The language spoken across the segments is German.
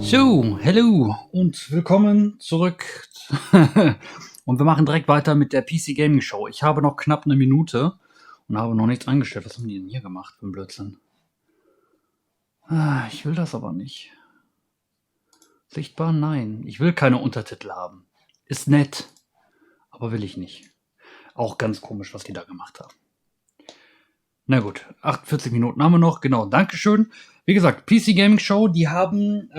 So, hello und willkommen zurück. Und wir machen direkt weiter mit der PC Gaming Show. Ich habe noch knapp eine Minute und habe noch nichts eingestellt. Was haben die denn hier gemacht für ein Blödsinn? Ich will das aber nicht. Sichtbar? Nein. Ich will keine Untertitel haben. Ist nett, aber will ich nicht. Auch ganz komisch, was die da gemacht haben. Na gut, 48 Minuten haben wir noch. Genau, Dankeschön. Wie gesagt, PC Gaming Show, die haben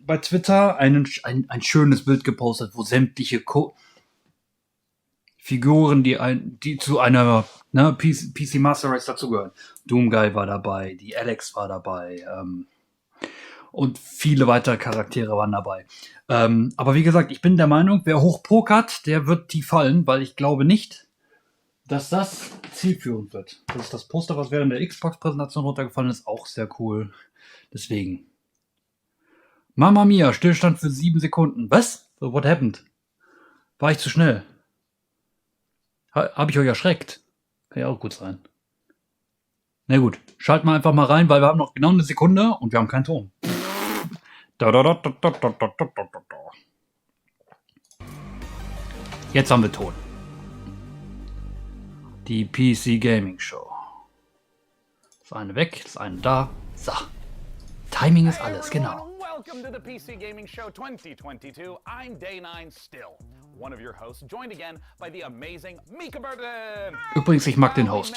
bei Twitter ein schönes Bild gepostet, wo sämtliche Figuren, die zu einer PC Master Race dazugehören. Doomguy war dabei, die Alyx war dabei und viele weitere Charaktere waren dabei. Aber wie gesagt, ich bin der Meinung, wer hochpokert, der wird die fallen, weil ich glaube nicht, dass das zielführend wird. Das ist das Poster, was während der Xbox Präsentation runtergefallen ist, auch sehr cool. Deswegen. Mama Mia, Stillstand für 7 Sekunden. Was? So, what happened? War ich zu schnell? Habe ich euch erschreckt? Kann ja auch gut sein. Na gut, schalten wir einfach mal rein, weil wir haben noch genau eine Sekunde und wir haben keinen Ton. Jetzt haben wir Ton. Die PC Gaming Show. Das eine weg, das eine da. So. Timing ist alles, genau. Welcome to the PC Gaming Show 2022. I'm Day 9 still. One of your hosts, joined again by the amazing Mika Burden. Übrigens, ich mag den Host.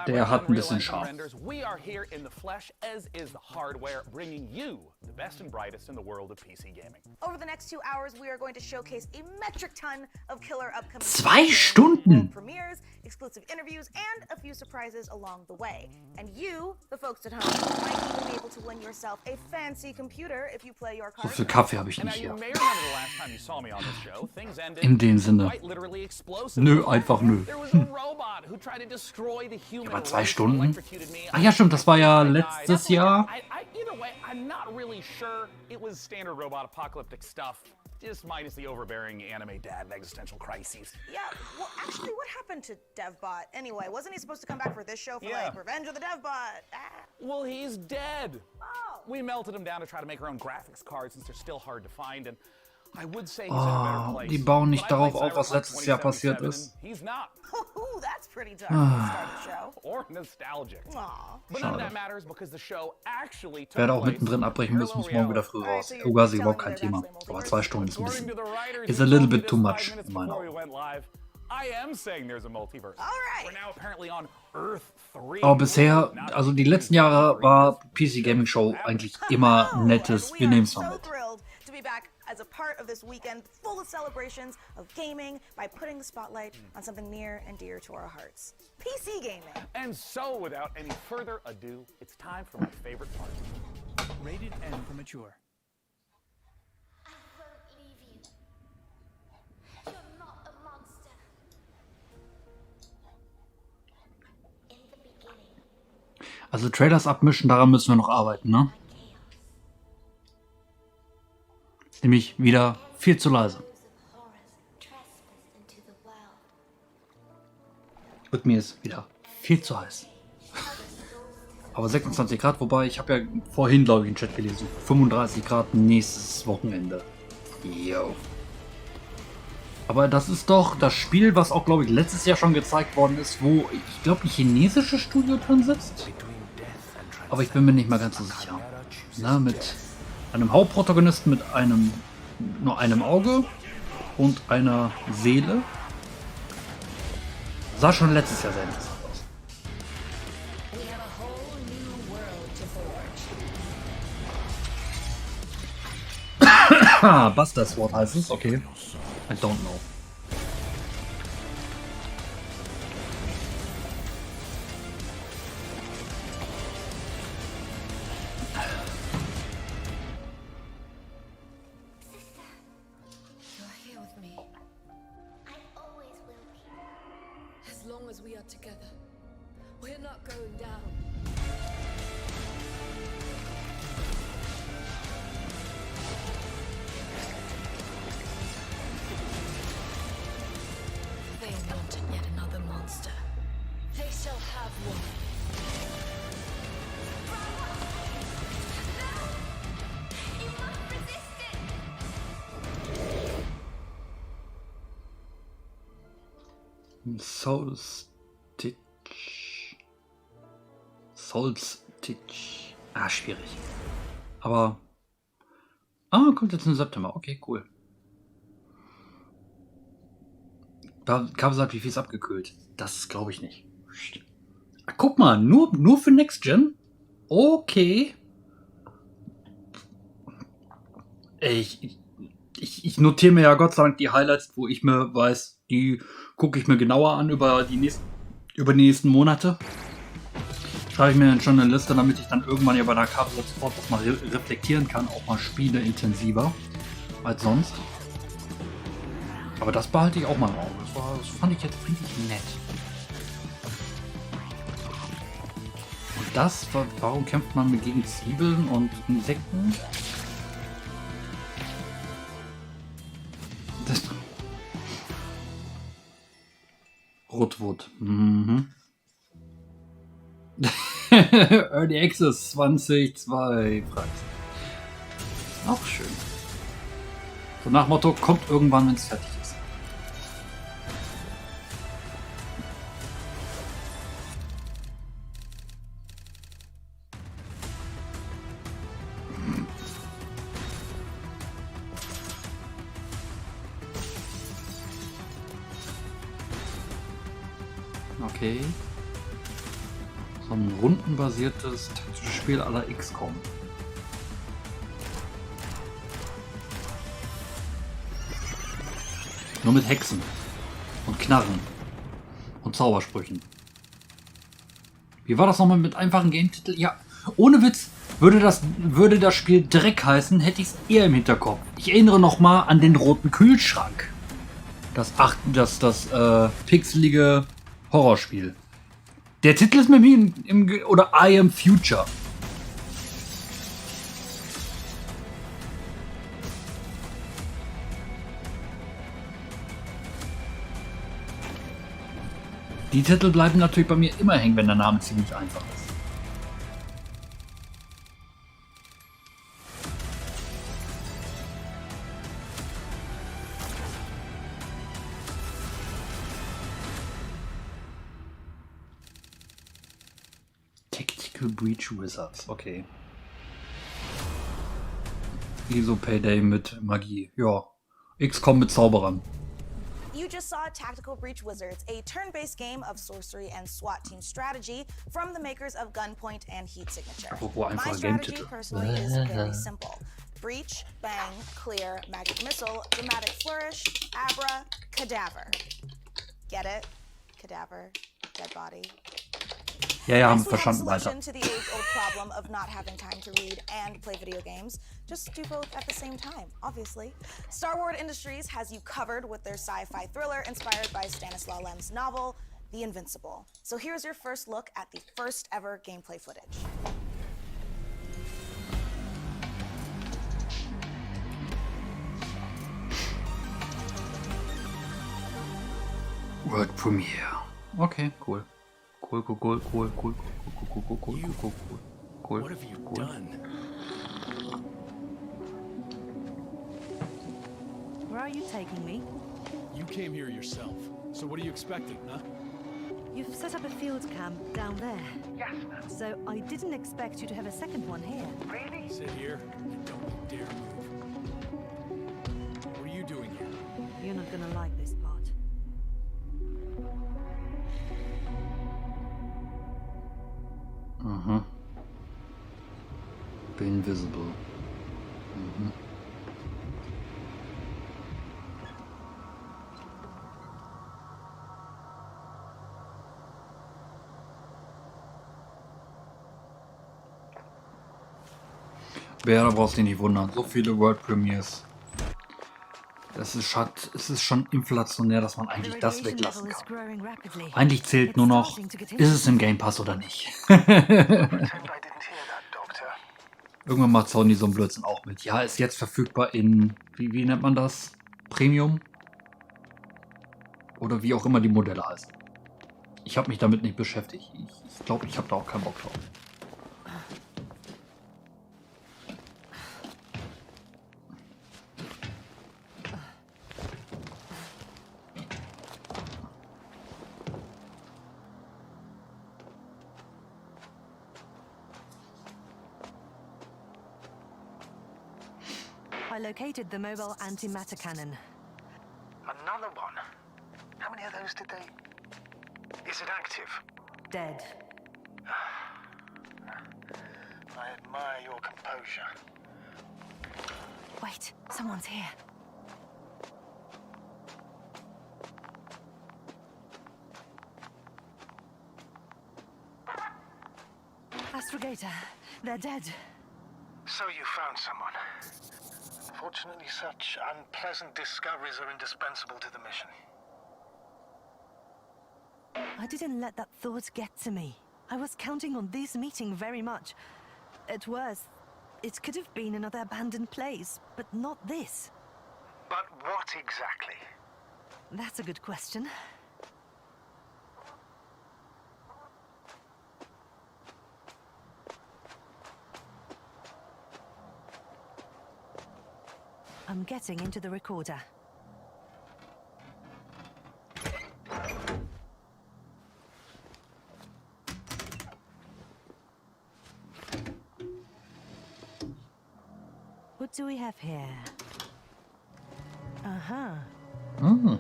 Der hat ein bisschen Charme. We are here in the flesh, as is the hardware, bringing you the best and brightest in the world of PC gaming. Over the next 2 hours, we are going to showcase a metric ton of killer upcoming 2 Stunden. Premieres, exclusive interviews, and a few surprises along the way. And you, the folks at home, might even be able to win yourself a fancy computer if you play your So cards. viel Kaffee habe ich nicht hier. In dem Sinne. Nö, einfach nö. Aber 2 Stunden? Ach ja, stimmt, das war ja letztes Jahr. Just minus the overbearing anime dad and existential crises. Yeah, well, actually, what happened to DevBot anyway? Wasn't he supposed to come back for this show for like Revenge of the DevBot? Well, he's dead. Oh. We melted him down to try to make our own graphics cards since they're still hard to find, and I would say he's in a better place. Die bauen nicht darauf auf, was letztes Jahr passiert ist. He's not. Ooh, that's pretty dark to start the show. Or nostalgic. Aw. But none of that matters because the show actually took Werde auch place mittendrin abbrechen müssen, muss morgen wieder früh raus. Alright, so Yoga ist you're überhaupt kein telling me Thema. there's Aber actually 2 Stunden ist ein According bisschen. to the writers Is who a little told me bit too this much 5 minutes in meinen before we Augen. went live. I am saying there's a multiverse. Alright. We're now apparently on Earth 3. Aber bisher, also die letzten Jahre war PC Gaming Show eigentlich immer nettes. Wir nehmen es mal mit. Thrilled to be back as a part of this weekend full of celebrations of gaming by putting the spotlight on something near and dear to our hearts. PC gaming. And so, without any further ado, it's time for my favorite part. Rated M for mature. I won't leave you. You're not a monster. In the beginning, Also Trailers abmischen, daran müssen wir noch arbeiten, ne? chaos. Ist nämlich wieder viel zu leise. Those of horrors trespassed into the world. Und mir ist wieder viel zu heiß. Aber 26 Grad, wobei ich habe ja vorhin, glaube ich, im Chat gelesen, 35 Grad nächstes Wochenende. Yo. Aber das ist doch das Spiel, was auch, glaube ich, letztes Jahr schon gezeigt worden ist, wo, ich glaube, ein chinesisches Studio drin sitzt. Aber ich bin mir nicht mal ganz so sicher. Na, mit einem Hauptprotagonisten mit nur einem Auge und einer Seele. Sah schon letztes Jahr sehr interessant aus. Buster Sword heißt es, okay. I don't know. You're here with me, I always will be. as long as we are together. We're not going down. They wanted yet another monster. They shall have one. You must resist Soul Stitch. Ah, schwierig. Aber. Kommt jetzt im September. Okay, cool. KabelSalat, wie viel ist abgekühlt? Das glaube ich nicht. Guck mal, nur für Next Gen? Okay. Ich notiere mir ja Gott sei Dank die Highlights, wo ich mir weiß, die gucke ich mir genauer an über die nächsten Monate. Schreibe ich mir dann schon eine Liste, damit ich dann irgendwann ja bei der KabelSalat sofort das mal reflektieren kann, auch mal Spiele intensiver als sonst. Aber das behalte ich auch mal im Auge. Das fand ich jetzt richtig nett. Und das, warum kämpft man gegen Zwiebeln und Insekten? Das Rotwood. Mhm. Early Access 2002. Auch schön. So nach Motto, kommt irgendwann, wenn es fertig ist. Okay. So ein rundenbasiertes taktisches Spiel à la XCOM. Nur mit Hexen und Knarren und Zaubersprüchen. Wie war das nochmal mit einfachen Game-Titel? Ja, ohne Witz, würde das Spiel Dreck heißen, hätte ich es eher im Hinterkopf. Ich erinnere nochmal an den roten Kühlschrank. Das pixelige Horrorspiel. Der Titel ist mit mir oder I Am Future. Die Titel bleiben natürlich bei mir immer hängen, wenn der Name ziemlich einfach ist. Tactical Breach Wizards, okay. ISO Payday mit Magie, ja. XCOM mit Zauberern. You just saw Tactical Breach Wizards, a turn-based game of sorcery and SWAT team strategy from the makers of Gunpoint and Heat Signature. My strategy personally is very simple. Breach, bang, clear, magic missile, dramatic flourish, abra, cadaver. Get it? Cadaver, dead body. Ja, haben verstanden, weiter. To the age-old problem of not having time to read and play video games. Just do both at the same time, obviously. Star Wars Industries has you covered with their sci-fi thriller inspired by Stanislaw Lem's novel, The Invincible. So here's your first look at the first ever gameplay footage. World Premiere. Okay, cool. Cool. What have you done? Where are you taking me? You came here yourself. So what are you expecting, huh? You've set up a field camp down there. Yes, ma'am. So I didn't expect you to have a second one here. Really? Sit here and don't you dare move. What are you doing here? You're not gonna like this part. Be invisible. Wer, da brauchst du dich nicht wundern. So viele World Premiers. Es ist schon inflationär, dass man eigentlich das weglassen kann. Eigentlich zählt nur noch, ist es im Game Pass oder nicht. Irgendwann macht Sony so einen Blödsinn auch mit. Ja, ist jetzt verfügbar in, wie nennt man das? Premium? Oder wie auch immer die Modelle heißen. Ich habe mich damit nicht beschäftigt. Ich glaube, ich habe da auch keinen Bock drauf. I located the mobile antimatter cannon. Another one? How many of those did they... Is it active? Dead. I admire your composure. Wait, someone's here. Astrogator, they're dead. So you found someone. Unfortunately, such unpleasant discoveries are indispensable to the mission. I didn't let that thought get to me. I was counting on this meeting very much. At worst, it could have been another abandoned place, but not this. But what exactly? That's a good question. I'm getting into the recorder. What do we have here? Uh-huh.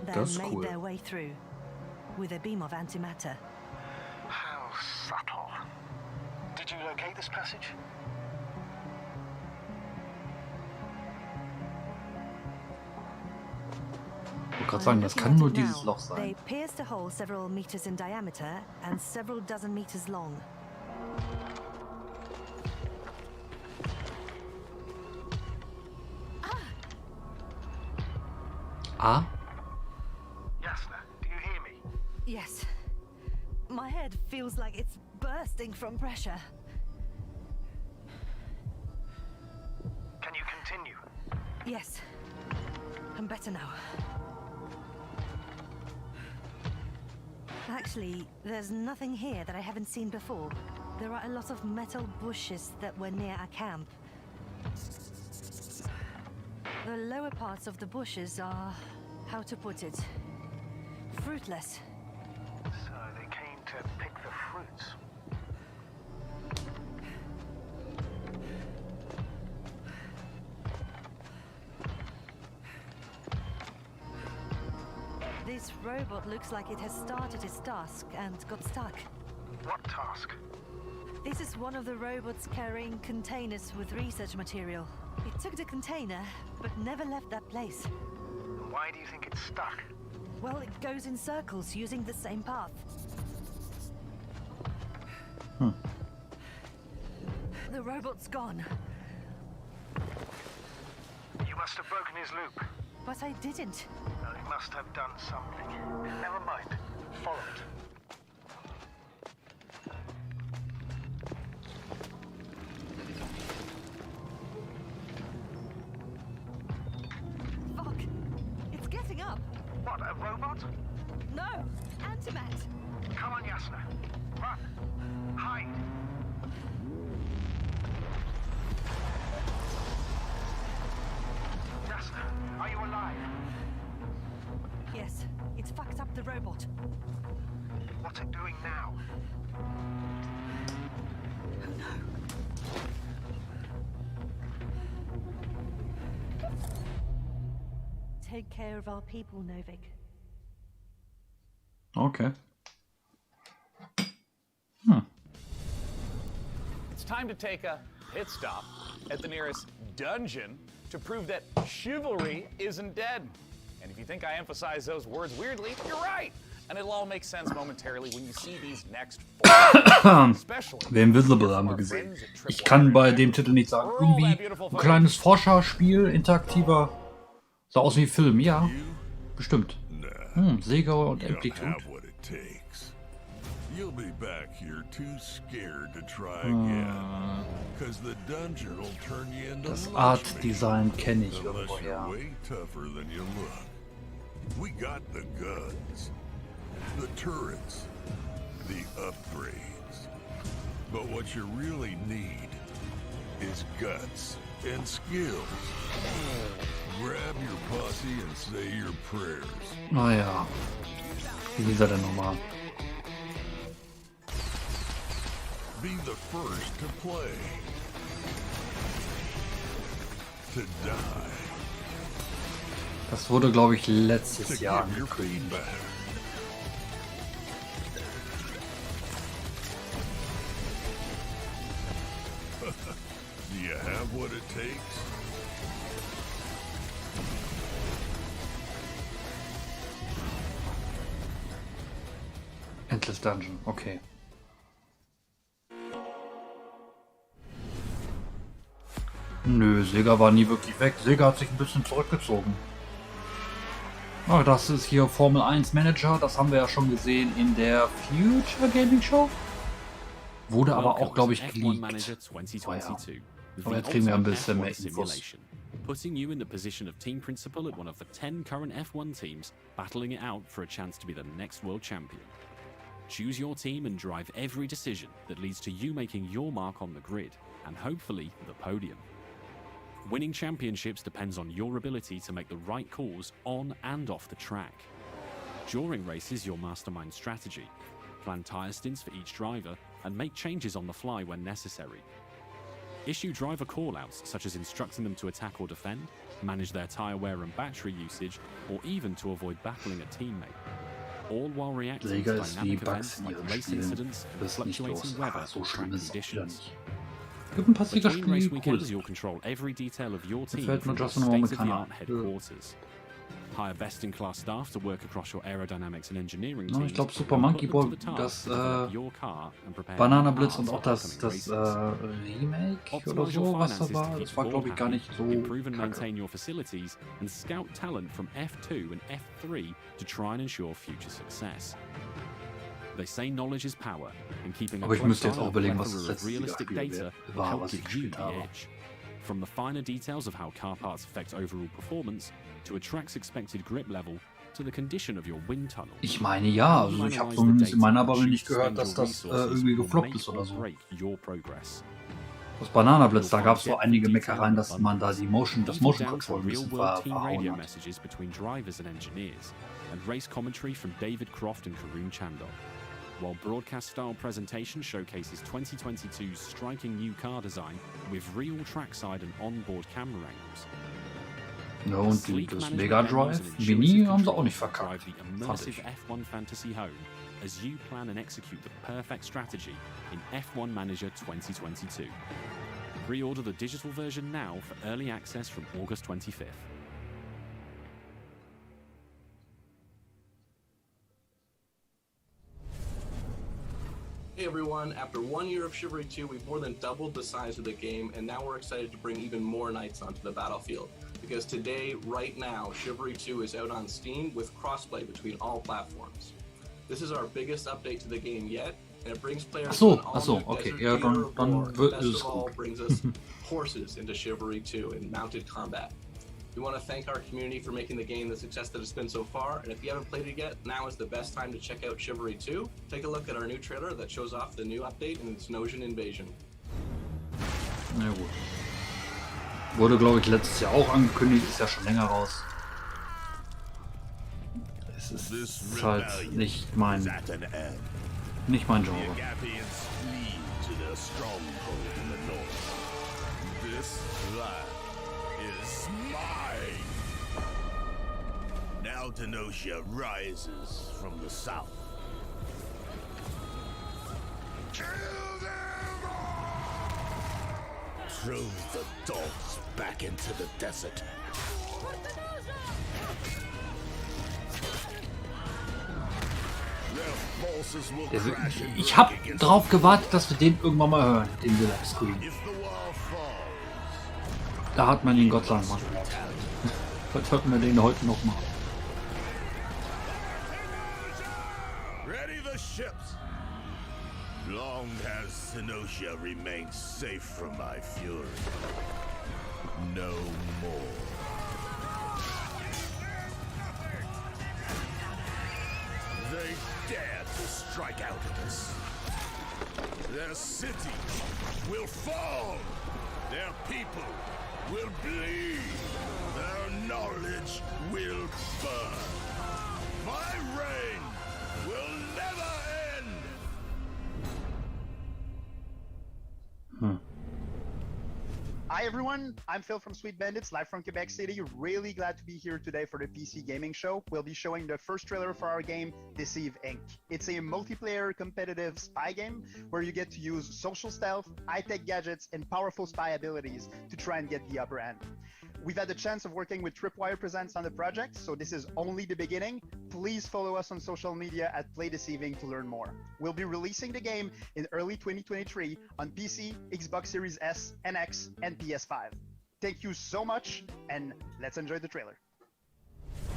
They Das ist made cool. their way through with a beam of antimatter. How subtle. Did you locate this passage? Ich wollte gerade sagen, das kann nur dieses Loch sein. They pierced a hole several meters in diameter and several dozen meters long. Ah? Jasna, do you hear me? Yes. My head feels like it's bursting from pressure. Can you continue? Yes. I'm better now. Actually, there's nothing here that I haven't seen before. There are a lot of metal bushes that were near our camp. The lower parts of the bushes are, how to put it, fruitless. So they came to pick the fruits. This robot looks like it has started its task and got stuck. What task? This is one of the robots carrying containers with research material. It took the container, but never left that place. Why do you think it's stuck? Well, it goes in circles using the same path. The robot's gone, You must have broken his loop. but I didn't. No, he must have done something. Never mind. Follow it. Fuck! It's getting up! What, a robot? No! Antimat! Come on, Jasna. Run. Hide. Jasna, are you alive? Yes, it's fucked up the robot. What's it doing now? Take care of our people, Novik. Okay. It's time to take a pit stop at the nearest dungeon to prove that chivalry isn't dead. And if you think I emphasize those words weirdly, you're right. And it'll all make sense momentarily when you see these next four. Especially The Invincible haben wir gesehen. Ich kann bei dem Titel nicht sagen. Irgendwie ein kleines Forscherspiel, interaktiver. Sah aus wie Film, ja. Bestimmt. Sega und Amplitude. You'll be back here too scared to try again. Cause the dungeon will turn you into Das Art Design kenne ich unless irgendwo, you're ja. way tougher than you look. We got the guns, the turrets, the upgrades. But what you really need is guts and skills. Grab your posse and say your prayers. Naja. Wie hieß er denn nochmal? Be the first to play. to die. Das wurde, glaube ich, letztes Jahr angekündigt. Do you have what it takes? Endless Dungeon, okay. Nö, Sega war nie wirklich weg. Sega hat sich ein bisschen zurückgezogen. Ach, das ist hier Formel 1 Manager. Das haben wir ja schon gesehen in der Future Gaming Show. Wurde aber auch, glaube ich, geleakt. Oh ja. Aber jetzt kriegen wir ein bisschen mehr Infos. Putting you in the position of team principal at one of the 10 current F1 teams, battling it out for a chance to be the next world champion. Choose your team and drive every decision that leads to you making your mark on the grid, and hopefully the podium. Winning championships depends on your ability to make the right calls on and off the track. During races, you'll mastermind strategy, plan tyre stints for each driver, and make changes on the fly when necessary. Issue driver callouts, such as instructing them to attack or defend, manage their tyre wear and battery usage, or even to avoid battling a teammate. All while reacting to dynamic events like race incidents and fluctuating weather or track conditions. Between race weekends, you'll control every detail of your team from your state-of-the-art headquarters. Hire best-in-class staff to work across your aerodynamics and engineering teams. Ich glaube, Super Monkey Ball, das Banana Blitz und auch das Remake oder so, was da war, das war, glaube ich, gar nicht so improve and maintain your facilities and scout talent from F2 and F3 to try and ensure future success. They say knowledge is power, and keeping a close eye on a plethora of realistic data will help give you the edge. From the finer details of how car parts affect overall performance, to a track's expected grip level, to the condition of your wind tunnel. Ich meine ja, also ich habe zumindest in meiner Bubble nicht gehört, dass das irgendwie gefloppt ist oder so. Das Banana Blitz, da gab es so einige Meckereien, dass man da die das Motion Control ein bisschen verhauen hat. And race commentary from David Croft and Karoon Chandok, while broadcast-style presentation showcases 2022's striking new car design with real trackside and onboard camera angles. Ja, und das Mega Drive Mini haben sie auch nicht verkackt, fand ich. F1 Fantasy home as you plan and execute the perfect strategy in F1 Manager 2022. Pre-order the digital version now for early access from August 25th. Hey everyone, after 1 year of Chivalry 2, we've more than doubled the size of the game, and now we're excited to bring even more knights onto the battlefield. Because today, right now, Chivalry 2 is out on Steam with crossplay between all platforms. This is our biggest update to the game yet, and it brings players on all new desert gear of war, and best of all, brings us horses into Chivalry 2 in mounted combat. We want to thank our community for making the game the success that it's been so far, and if you haven't played it yet, now is the best time to check out Chivalry 2. Take a look at our new trailer that shows off the new update and its Nosian invasion. Na gut. Wurde, glaube ich, letztes Jahr auch angekündigt, ist ja schon länger raus. Es ist halt nicht mein Genre. Now Denosia rises from the south. Kill them all! Throw the dogs back into the desert. Ich hab drauf gewartet, dass wir den irgendwann mal hören, den Livestream. Da hat man ihn Gott sei Dank mal gehört. Vielleicht hört man den heute noch mal. Ready the ships. Long has Sinosia remained safe from my fury. No more. They dare to strike out at us. Their city will fall. Their people will bleed. Their knowledge will burn. My reign will never end. Hi everyone, I'm Phil from Sweet Bandits, live from Quebec City. Really glad to be here today for the PC gaming show. We'll be showing the first trailer for our game, Deceive Inc. It's a multiplayer competitive spy game where you get to use social stealth, high-tech gadgets, and powerful spy abilities to try and get the upper hand. We've had the chance of working with Tripwire Presents on the project, so this is only the beginning. Please follow us on social media at Play Deceiving to learn more. We'll be releasing the game in early 2023 on PC, Xbox Series S and X, and PS5. Thank you so much, and let's enjoy the trailer.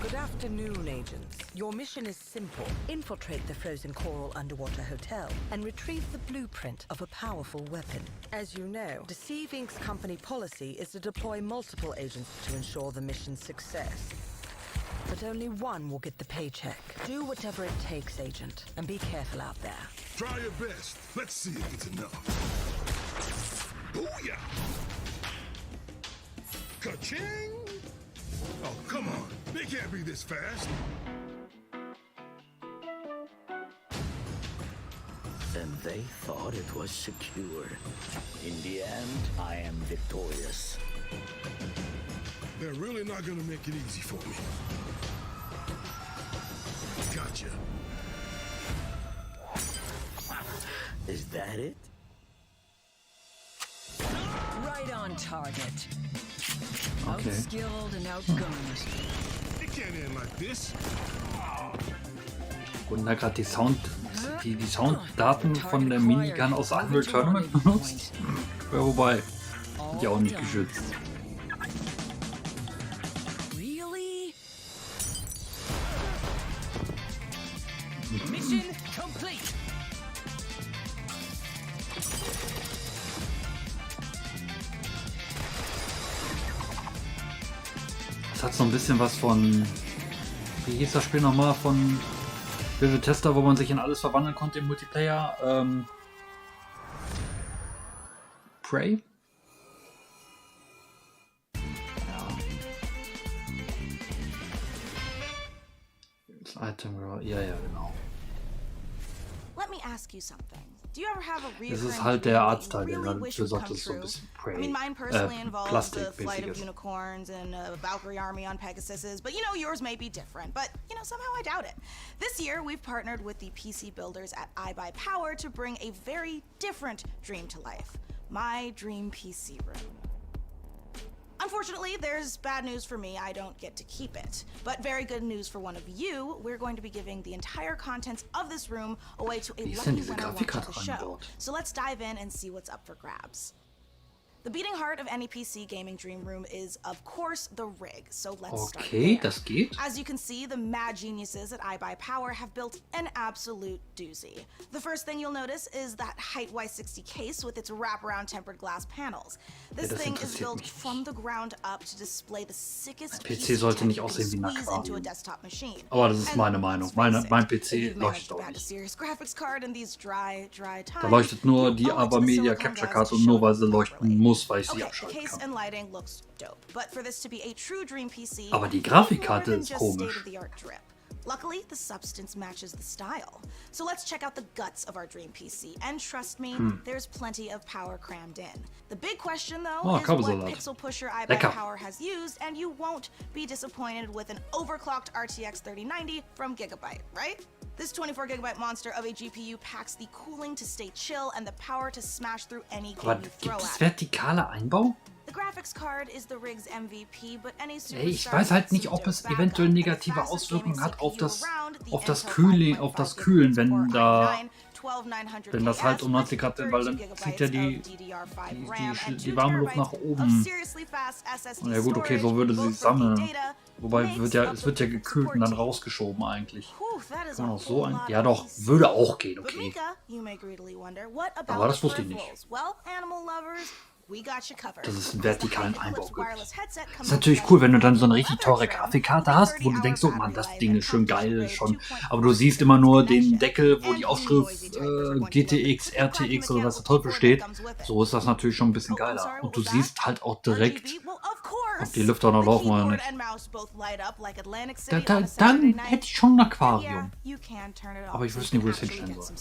Good afternoon, agents. Your mission is simple. Infiltrate the frozen coral underwater hotel and retrieve the blueprint of a powerful weapon. As you know, Deceive Inc.'s company policy is to deploy multiple agents to ensure the mission's success. But only one will get the paycheck. Do whatever it takes, agent, and be careful out there. Try your best. Let's see if it's enough. Booyah! Ka-ching! Oh, come on. They can't be this fast. And they thought it was secure. In the end, I am victorious. They're really not gonna make it easy for me. Gotcha. Is that it? Right on target. Okay. Outskilled and outgunned. It can't end like this. Wurden da gerade die Sounddaten von der Minigun aus Unreal Tournament benutzt? Ja, wobei, sind ja auch nicht geschützt. Really? Mission complete. Das hat so ein bisschen was von, wie hieß das Spiel nochmal, von Bifi Tester, wo man sich in alles verwandeln konnte im Multiplayer. Prey? Ja. Das Item, ja, genau. Let me ask you something. Do you ever have a Es ist recurring halt der dream Arztteil, that you der really wish dafür would sorgt, come dass es so ein true? bisschen I mean, mine personally involves the flight of Plastik-mäßiges. unicorns and a Valkyrie army on Pegasuses, but you know, yours may be different, but you know, somehow I doubt it. This year, we've partnered with the PC builders at iBuyPower to bring a very different dream to life. My dream PC room. Unfortunately, there's bad news for me. I don't get to keep it. But very good news for one of you. We're going to be giving the entire contents of this room away to a lucky winner watching the show. So let's dive in and see what's up for grabs. The beating heart of any PC gaming dream room is, of course, the rig. So let's start there. Das geht. As you can see, the mad geniuses at iBuyPower have built an absolute doozy. The first thing you'll notice is that height Y60 case with its wraparound tempered glass panels. This thing is built from the ground up to display the sickest PC sollte nicht aussehen wie ein squeeze into a Aquarium. desktop machine. Aber das ist And meine Meinung. Mein PC leuchtet auch a nicht. serious graphics card in these dry Da times. leuchtet nur die Abermedia Capture Card und nur weil sie leuchten muss, weil ich sie Okay, the abschalten case kann. and lighting looks dope, but for this to be a true dream PC, Aber die we need Grafikkarte more than ist just komisch. state-of-the-art drip. Luckily, the substance matches the style. So let's check out the guts of our dream PC. And trust me, there's plenty of power crammed in. The big question, though, Oh, is what KabelSalat. pixel pusher Lecker. iBuyPower has used, and you won't be disappointed with an overclocked RTX 3090 from Gigabyte, right? This 24GB monster of a GPU packs the cooling to stay chill and the power to smash through any game Aber you throw gibt es at it. vertikale Einbau? The graphics card is the rig's MVP, but any Ey, ich weiß halt nicht, ob es eventuell negative Auswirkungen hat auf das Kühlen, wenn das halt um 90 Grad sind, weil dann zieht ja die warme Luft nach oben. Und ja gut, okay, so würde sie es sammeln. Wobei es wird ja gekühlt und dann rausgeschoben eigentlich. Kann man auch so ein... Ja doch, würde auch gehen, okay. Aber das wusste ich nicht. Dass es einen vertikalen Einbau gibt. Das ist natürlich cool, wenn du dann so eine richtig teure Grafikkarte hast, wo du denkst, oh Mann, das Ding ist schön geil schon. Aber du siehst immer nur den Deckel, wo die Aufschrift GTX, RTX oder was der Teufel steht. So ist das natürlich schon ein bisschen geiler. Und du siehst halt auch direkt, ob die Lüfter noch laufen oder nicht. Dann hätte ich schon ein Aquarium. Aber ich wüsste nicht, wo ich es hinstellen soll.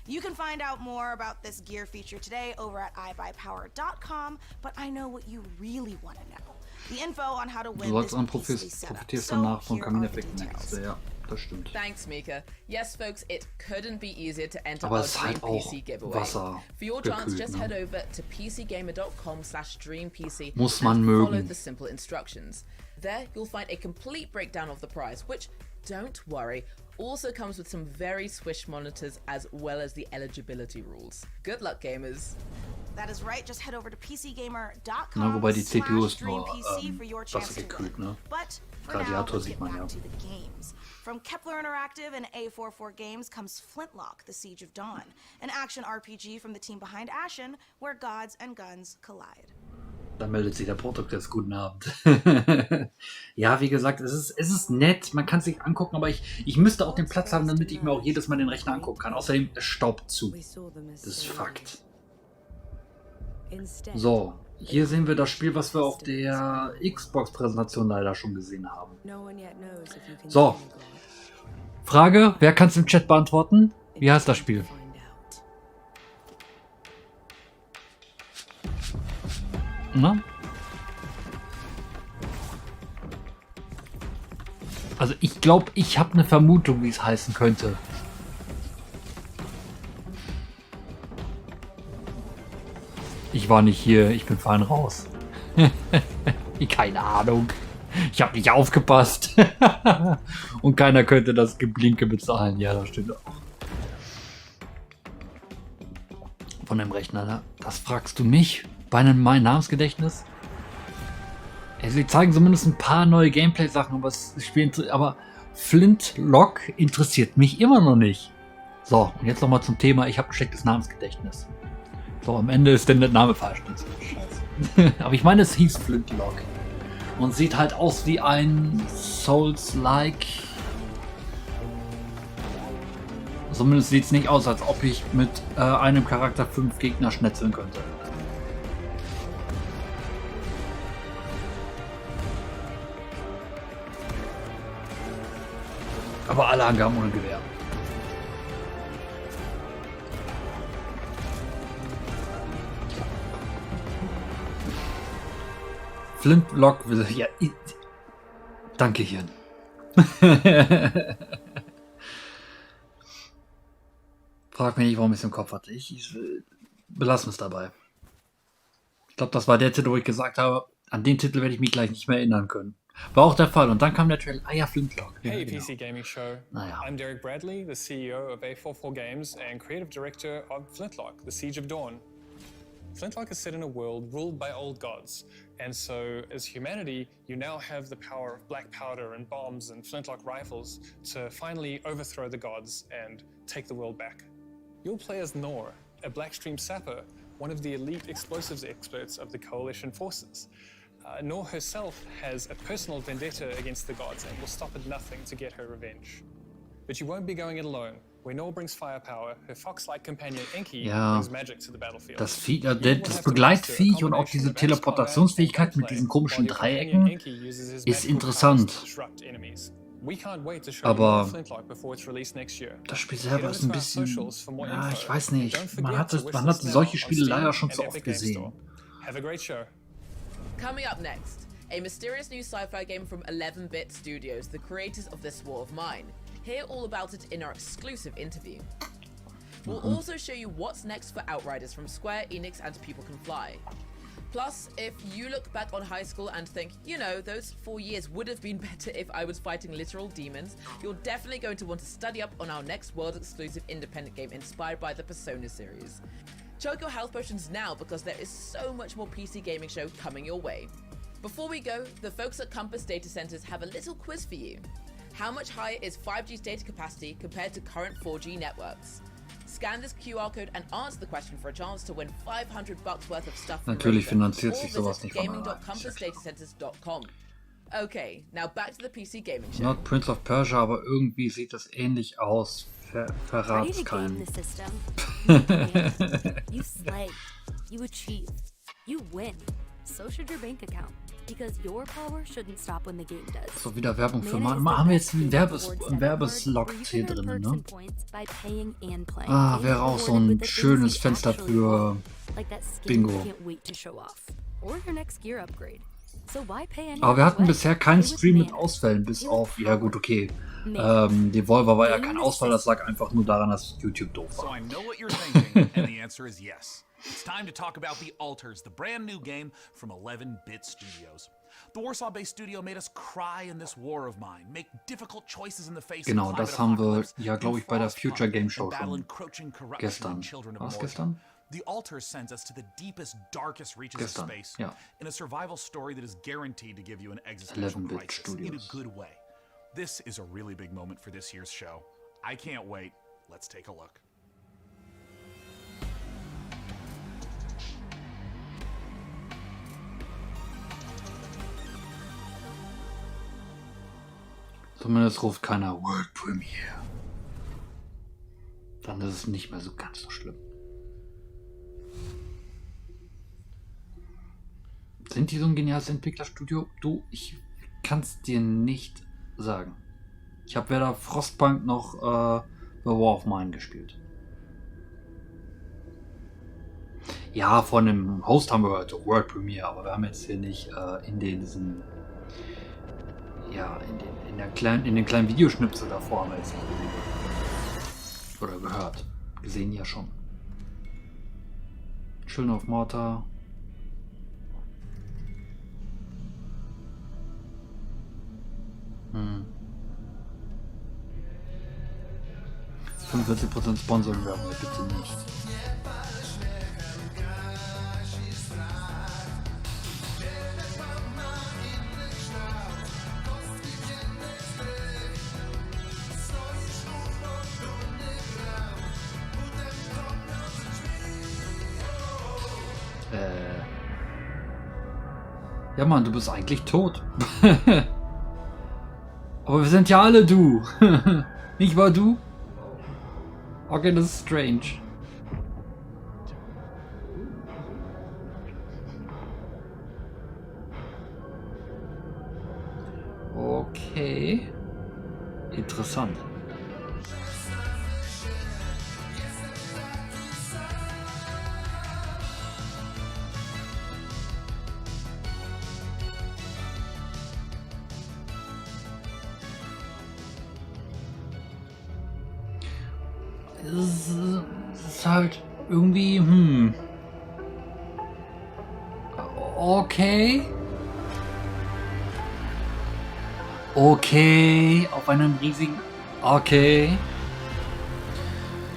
You can find out more about this gear feature today over at iBuyPower.com, but I know what you really want to know. The info on how to win Du sollst this profitierst danach von Kamineffekten. Ja, das stimmt. Thanks, Mika. Yes, folks, it couldn't be easier to enter Aber our es ist Dream halt auch PC giveaway. Wasser For your chance, gekühlt, just ne? head over to pcgamer.com/dreampc Muss man and mögen. follow the simple instructions. There, you'll find a complete breakdown of the prize, which, don't worry, also comes with some very swish monitors as well as the eligibility rules. Good luck, gamers. That is right, just head over to pcgamer.com. Na, wobei die CPU ist nur for your chance Wasser gekühlt, ne? But for Radiator now, sieht man ja. to the games. From Kepler Interactive and A44 Games comes Flintlock, The Siege of Dawn, an action RPG from the team behind Ashen, where gods and guns collide. Da meldet sich der Protokoll. Guten Abend. Ja, wie gesagt, es ist nett, man kann es sich angucken, aber ich müsste auch den Platz haben, damit ich mir auch jedes Mal den Rechner angucken kann. Außerdem, es staubt zu. Das ist Fakt. So, hier sehen wir das Spiel, was wir auf der Xbox Präsentation leider schon gesehen haben. So, Frage, wer kann es im Chat beantworten? Wie heißt das Spiel? Na? Also ich glaube, ich habe eine Vermutung, wie es heißen könnte. Ich war nicht hier, ich bin fein raus. Keine Ahnung. Ich habe nicht aufgepasst. Und keiner könnte das Geblinke bezahlen. Ja, das stimmt auch. Von dem Rechner, ne? Das fragst du mich? Bei meinem Namensgedächtnis? Sie zeigen zumindest ein paar neue Gameplay-Sachen, aber Flintlock interessiert mich immer noch nicht. So, und jetzt nochmal zum Thema, ich habe ein schlechtes Namensgedächtnis. So, am Ende ist denn der Name falsch. Aber ich meine, es hieß Flintlock. Und sieht halt aus wie ein Souls-like. Zumindest sieht es nicht aus, als ob ich mit einem Charakter 5 Gegner schnetzeln könnte. Aber alle Angaben ohne Gewehr. Flintlock will... Ja, danke, Hirn. Frag mich nicht, warum ich es im Kopf hatte. Ich belasse es dabei. Ich glaube, das war der Titel, wo ich gesagt habe, an den Titel werde ich mich gleich nicht mehr erinnern können. War auch der Fall. Und dann kam der Trailer. Ah ja, Flintlock. Hey, ja, genau. PC Gaming Show. Naja. I'm Derek Bradley, the CEO of A44 Games and creative director of Flintlock, The Siege of Dawn. Flintlock is set in a world ruled by old gods, and so as humanity, you now have the power of black powder and bombs and flintlock rifles to finally overthrow the gods and take the world back. You'll play as Nor, a Blackstream sapper, one of the elite explosives experts of the Coalition forces. Nor herself has a personal vendetta against the gods and will stop at nothing to get her revenge. But you won't be going it alone. Where Nor brings firepower, her fox-like companion Enki brings magic to the battlefield. Das Begleitviech und auch diese Teleportationsfähigkeit mit diesen komischen Dreiecken ist interessant. Aber das Spiel selber ist ein bisschen... Ja, ich weiß nicht. Man hat solche Spiele leider schon zu oft gesehen. Have a great show. Coming up next, a mysterious new sci-fi game from 11-Bit Studios, the creators of This War of Mine. Hear all about it in our exclusive interview. We'll also show you what's next for Outriders from Square Enix and People Can Fly. Plus, if you look back on high school and think, you know, those 4 years would have been better if I was fighting literal demons, you're definitely going to want to study up on our next world-exclusive independent game inspired by the Persona series. Chug your health potions now because there is so much more PC gaming show coming your way. Before we go, the folks at Compass Data Centers have a little quiz for you. How much higher is 5G's data capacity compared to current 4G networks? Scan this QR code and answer the question for a chance to win $500 worth of stuff. Natürlich finanziert sich sowas nicht von gaming.compassdatacentres.com. Okay, now back to the PC gaming show. Not Prince of Persia, aber irgendwie sieht das ähnlich aus. Verrat's keinen. You slay, you achieve, you win. So should your bank account. So, wieder Werbung für haben wir jetzt einen Werbeslot hier drin, ne? Ah, wäre auch so ein schönes Fenster für Bingo. Aber wir hatten bisher keinen Stream mit Ausfällen, bis auf, ja gut, okay. Devolver war ja kein Ausfall, das lag einfach nur daran, dass YouTube doof war. So I know what you're thinking, and the answer is yes. It's time to talk about The Alters, the brand new game from 11-bit studios. The Warsaw-based studio made us cry in this war of mine, make difficult choices in the face Genau, of das haben wir ja, glaube ich, bei der Future Game Show schon gestern. War es gestern? The Alters sends us to the deepest, darkest reaches of space in a survival story that is guaranteed to give you an existential crisis in a good way. This is a really big moment for this year's show. I can't wait. Let's take a look. Zumindest ruft keiner World Premiere. Dann ist es nicht mehr so ganz so schlimm. Sind die so ein geniales Entwicklerstudio? Du, ich kann es dir nicht sagen. Ich habe weder Frostpunk noch The War of Mine gespielt. Ja, von dem Host haben wir heute World Premiere, aber wir haben jetzt hier nicht in den kleinen Videoschnipsel davor haben wir jetzt nicht gesehen. Oder gehört. Gesehen ja schon. Children of Morta. Hm. 45% Sponsoring werden wir bitte nicht. Ja Mann, du bist eigentlich tot. Aber wir sind ja alle du. Nicht wahr, du? Okay, das ist strange. Okay. Interessant. Es ist halt irgendwie, okay. Okay, auf einem riesigen, okay.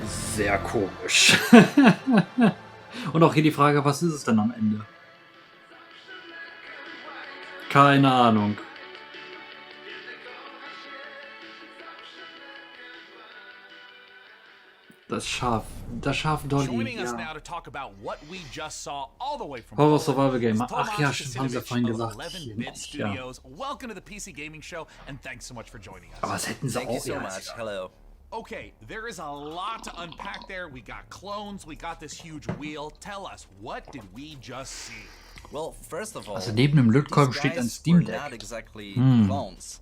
Sehr komisch. Und auch hier die Frage, was ist es denn am Ende? Keine Ahnung. Das Schaf Dolly, ja. Horror Survival Game. Ach ja, stimmt, haben sie ja vorhin gesagt. Ja. Aber das hätten sie auch, ja. Okay, there is a lot to unpack there. We got clones, we got this huge wheel. Tell us, what did we just see? Well, first of all, also neben dem Lötkolben steht ein Steam Deck. Not exactly clones.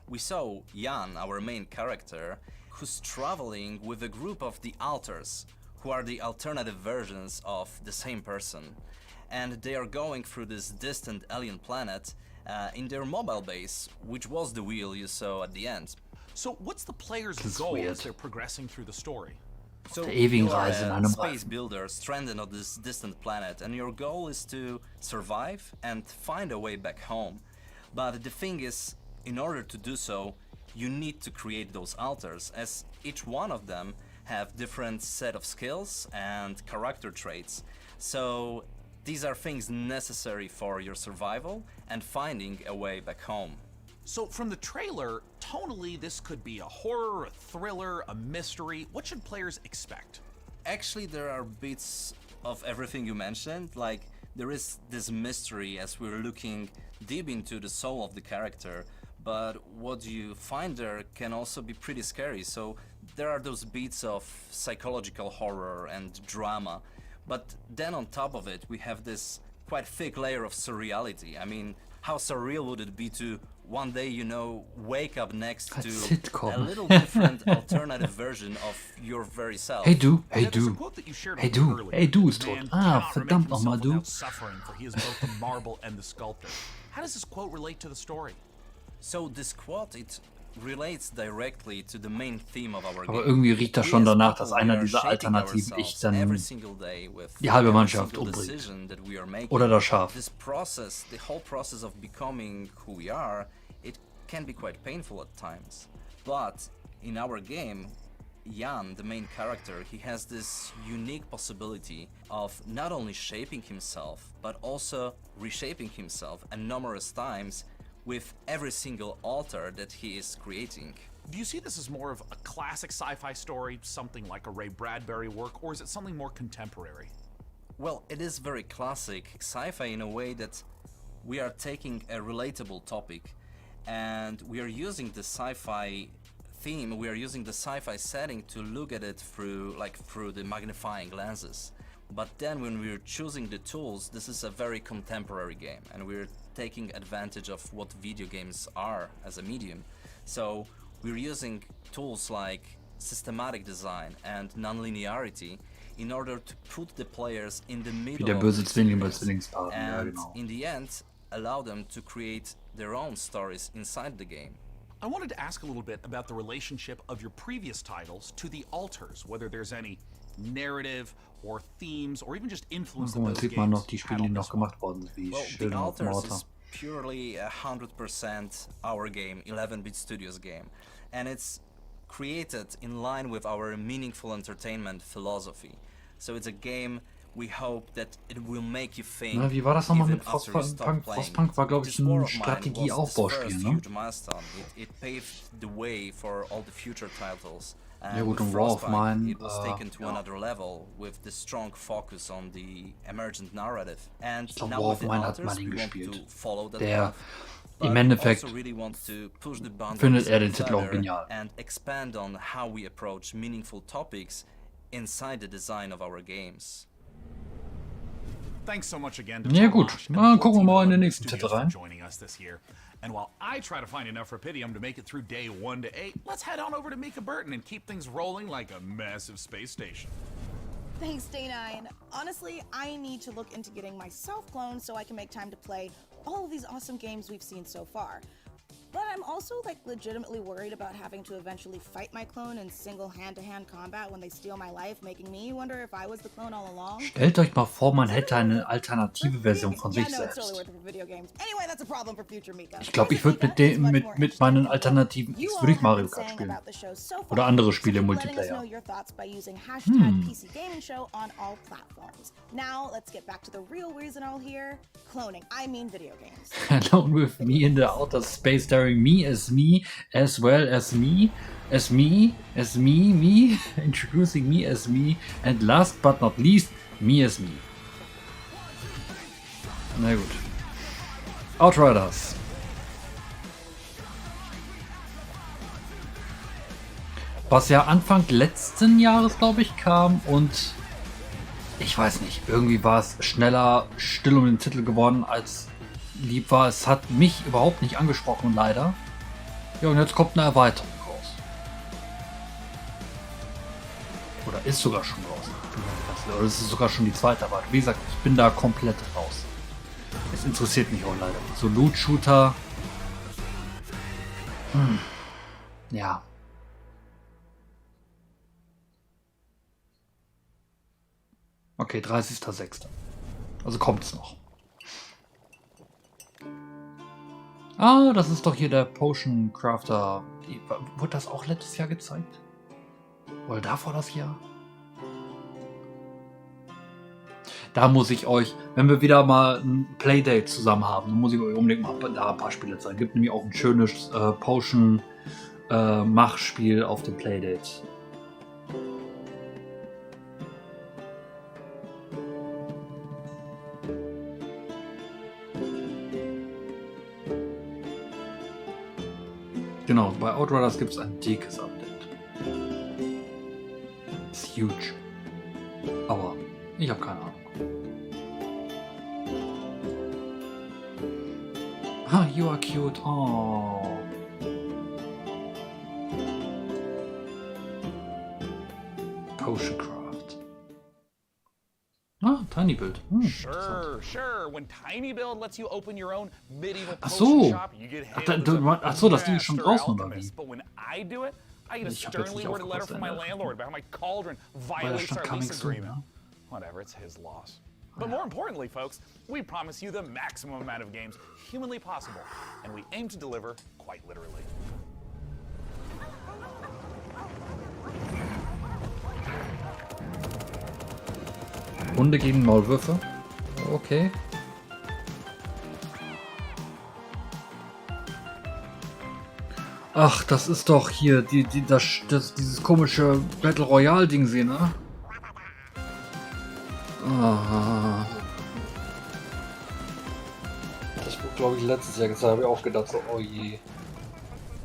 We saw Jan, our main character, who's traveling with a group of the Alters, who are the alternative versions of the same person. And they are going through this distant alien planet in their mobile base, which was the wheel you saw at the end. So what's the player's goal as they're progressing through the story? So you are a space builder stranded on this distant planet, and your goal is to survive and find a way back home. But the thing is, in order to do so, you need to create those alters, as each one of them have different set of skills and character traits. So these are things necessary for your survival and finding a way back home. So from the trailer, tonally this could be a horror, a thriller, a mystery. What should players expect? Actually, there are bits of everything you mentioned. Like, there is this mystery as we're looking deep into the soul of the character. But what you find there can also be pretty scary, so there are those beats of psychological horror and drama. But then on top of it, we have this quite thick layer of surreality. I mean, How surreal would it be to one day, you know, wake up next to sitcom. a little different alternative version of your very self? Hey du, hey du, hey du, hey du ist tot. Ah, verdammt nochmal du. Suffering, for he is both the marble and the sculptor. How does this quote relate to the story? So this quote, it relates directly to the main theme of our game. Aber irgendwie riecht das schon danach, dass einer dieser Alternativen echt dann die halbe Mannschaft umbringt. Oder das Schaf. This process, the whole process of becoming who we are, it can be quite painful at times. But in our game, Jan, the main character, he has this unique possibility of not only shaping himself, but also reshaping himself and numerous times with every single altar that he is creating. Do you see this as more of a classic sci-fi story, something like a Ray Bradbury work, or is it something more contemporary? Well, it is very classic sci-fi in a way that we are taking a relatable topic and we are using the sci-fi theme, we are using the sci-fi setting to look at it through the magnifying lenses. But then when we're choosing the tools, this is a very contemporary game and we're taking advantage of what video games are as a medium. So we're using tools like systematic design and non-linearity in order to put the players in the middle of the experience and in the end allow them to create their own stories inside the game. I wanted to ask a little bit about the relationship of your previous titles to the altars, whether there's any narrative or themes or even just influence that those sieht man noch die Spiele, die noch gemacht worden sind, wie The Altars is purely 100% our game, 11-bit Studios game, and it's created in line with our meaningful entertainment philosophy. So it's a game we hope that it will make you think. Na, wie war das nochmal even mit after you stop playing. Frostpunk war, glaube ich, ein Strategieaufbauspiel, ne? Huge milestone. It paved the way for all the future titles. Ja gut, und War of Mine, it was taken to another level with the strong focus on the emergent narrative. And ich glaube, now War with of the Mine hat Altars, Martin we want gespielt. to follow that Der path, im but Endeffekt also really want to push the boundaries findet er den further Titel auch genial. and expand on how we approach meaningful topics inside the design of our games. Thanks so much again to Ja gut, Tomasz na, and gucken wir mal in den Flut nächsten Titel Studios for rein. joining us this year. And while I try to find enough Rapidium to make it through day 1 to 8, let's head on over to Mika Burton and keep things rolling like a massive space station. Thanks, Day9. Honestly, I need to look into getting myself cloned so I can make time to play all of these awesome games we've seen so far. But I'm also legitimately worried about having to eventually fight my clone in single hand-to-hand combat when they steal my life, making me wonder if I was the clone all along. Stellt euch mal vor, man hätte eine alternative Version von sich selbst. Ich glaube, ich würde mit meinen Alternativen würde ich Mario Kart spielen. Oder andere Spiele im Multiplayer. Now let's get back to the real reason all here. Cloning. I mean video games. Alone with me in the outer space, staring me, as well as me, me, introducing me as me, and last but not least, me as me. Na gut. Outriders. Was ja Anfang letzten Jahres, glaube ich, kam und ich weiß nicht, irgendwie war es schneller still um den Titel geworden, als lieb war. Es hat mich überhaupt nicht angesprochen, leider. Ja, und jetzt kommt eine Erweiterung raus. Oder ist sogar schon raus. Oder es ist sogar schon die zweite Erweiterung. Wie gesagt, ich bin da komplett raus. Es interessiert mich auch leider. So Loot-Shooter. Ja. Okay, 30.06. Also kommt's noch. Ah, das ist doch hier der Potion Crafter. Wurde das auch letztes Jahr gezeigt? Oder davor das Jahr? Da muss ich euch, wenn wir wieder mal ein Playdate zusammen haben, dann muss ich euch unbedingt mal da ein paar Spiele zeigen. Es gibt nämlich auch ein schönes Potion Machspiel auf dem Playdate. Genau, bei Outriders gibt es ein dickes Update. Ist huge. Aber ich habe keine Ahnung. Ah, you are cute. Oh. Potioncraft. Ah, Tiny Build. Sure. When Tiny Build lets you open your own medieval Ach potion so. shop, you get Ach so, das Ding ist schon draußen, oder wie? But when I do it, I get a Ich hab jetzt sternly nicht worded letter aufgepasst, from my landlord about how my cauldron violates our coming lease soon, agreement. ne? Whatever, it's his loss. But more importantly, folks, we promise you the maximum amount of games humanly possible, and we aim to deliver quite literally. Hunde gegen Maulwürfe. Okay. Ach, das ist doch hier dieses komische Battle Royale Ding sehen, ne? Ah. Das wurde, glaube ich, letztes Jahr gesagt, habe ich auch gedacht, so, oh je.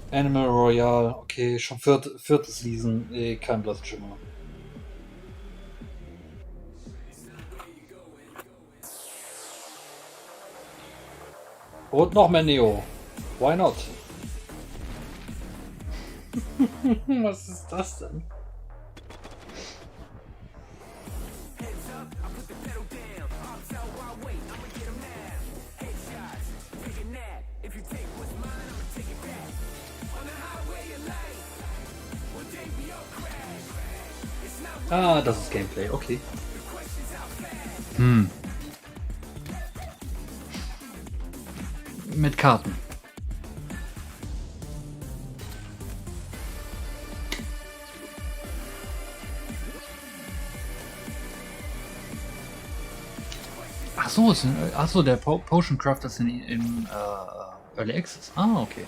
Animal Royale, okay, schon viertes Season, kein blassen Schimmer. Und noch mehr Neo. Why not? Was ist das denn? Ah, das ist Gameplay, okay. Mit Karten. Ach so, der Potion Craft ist in Early Access. Ah, okay.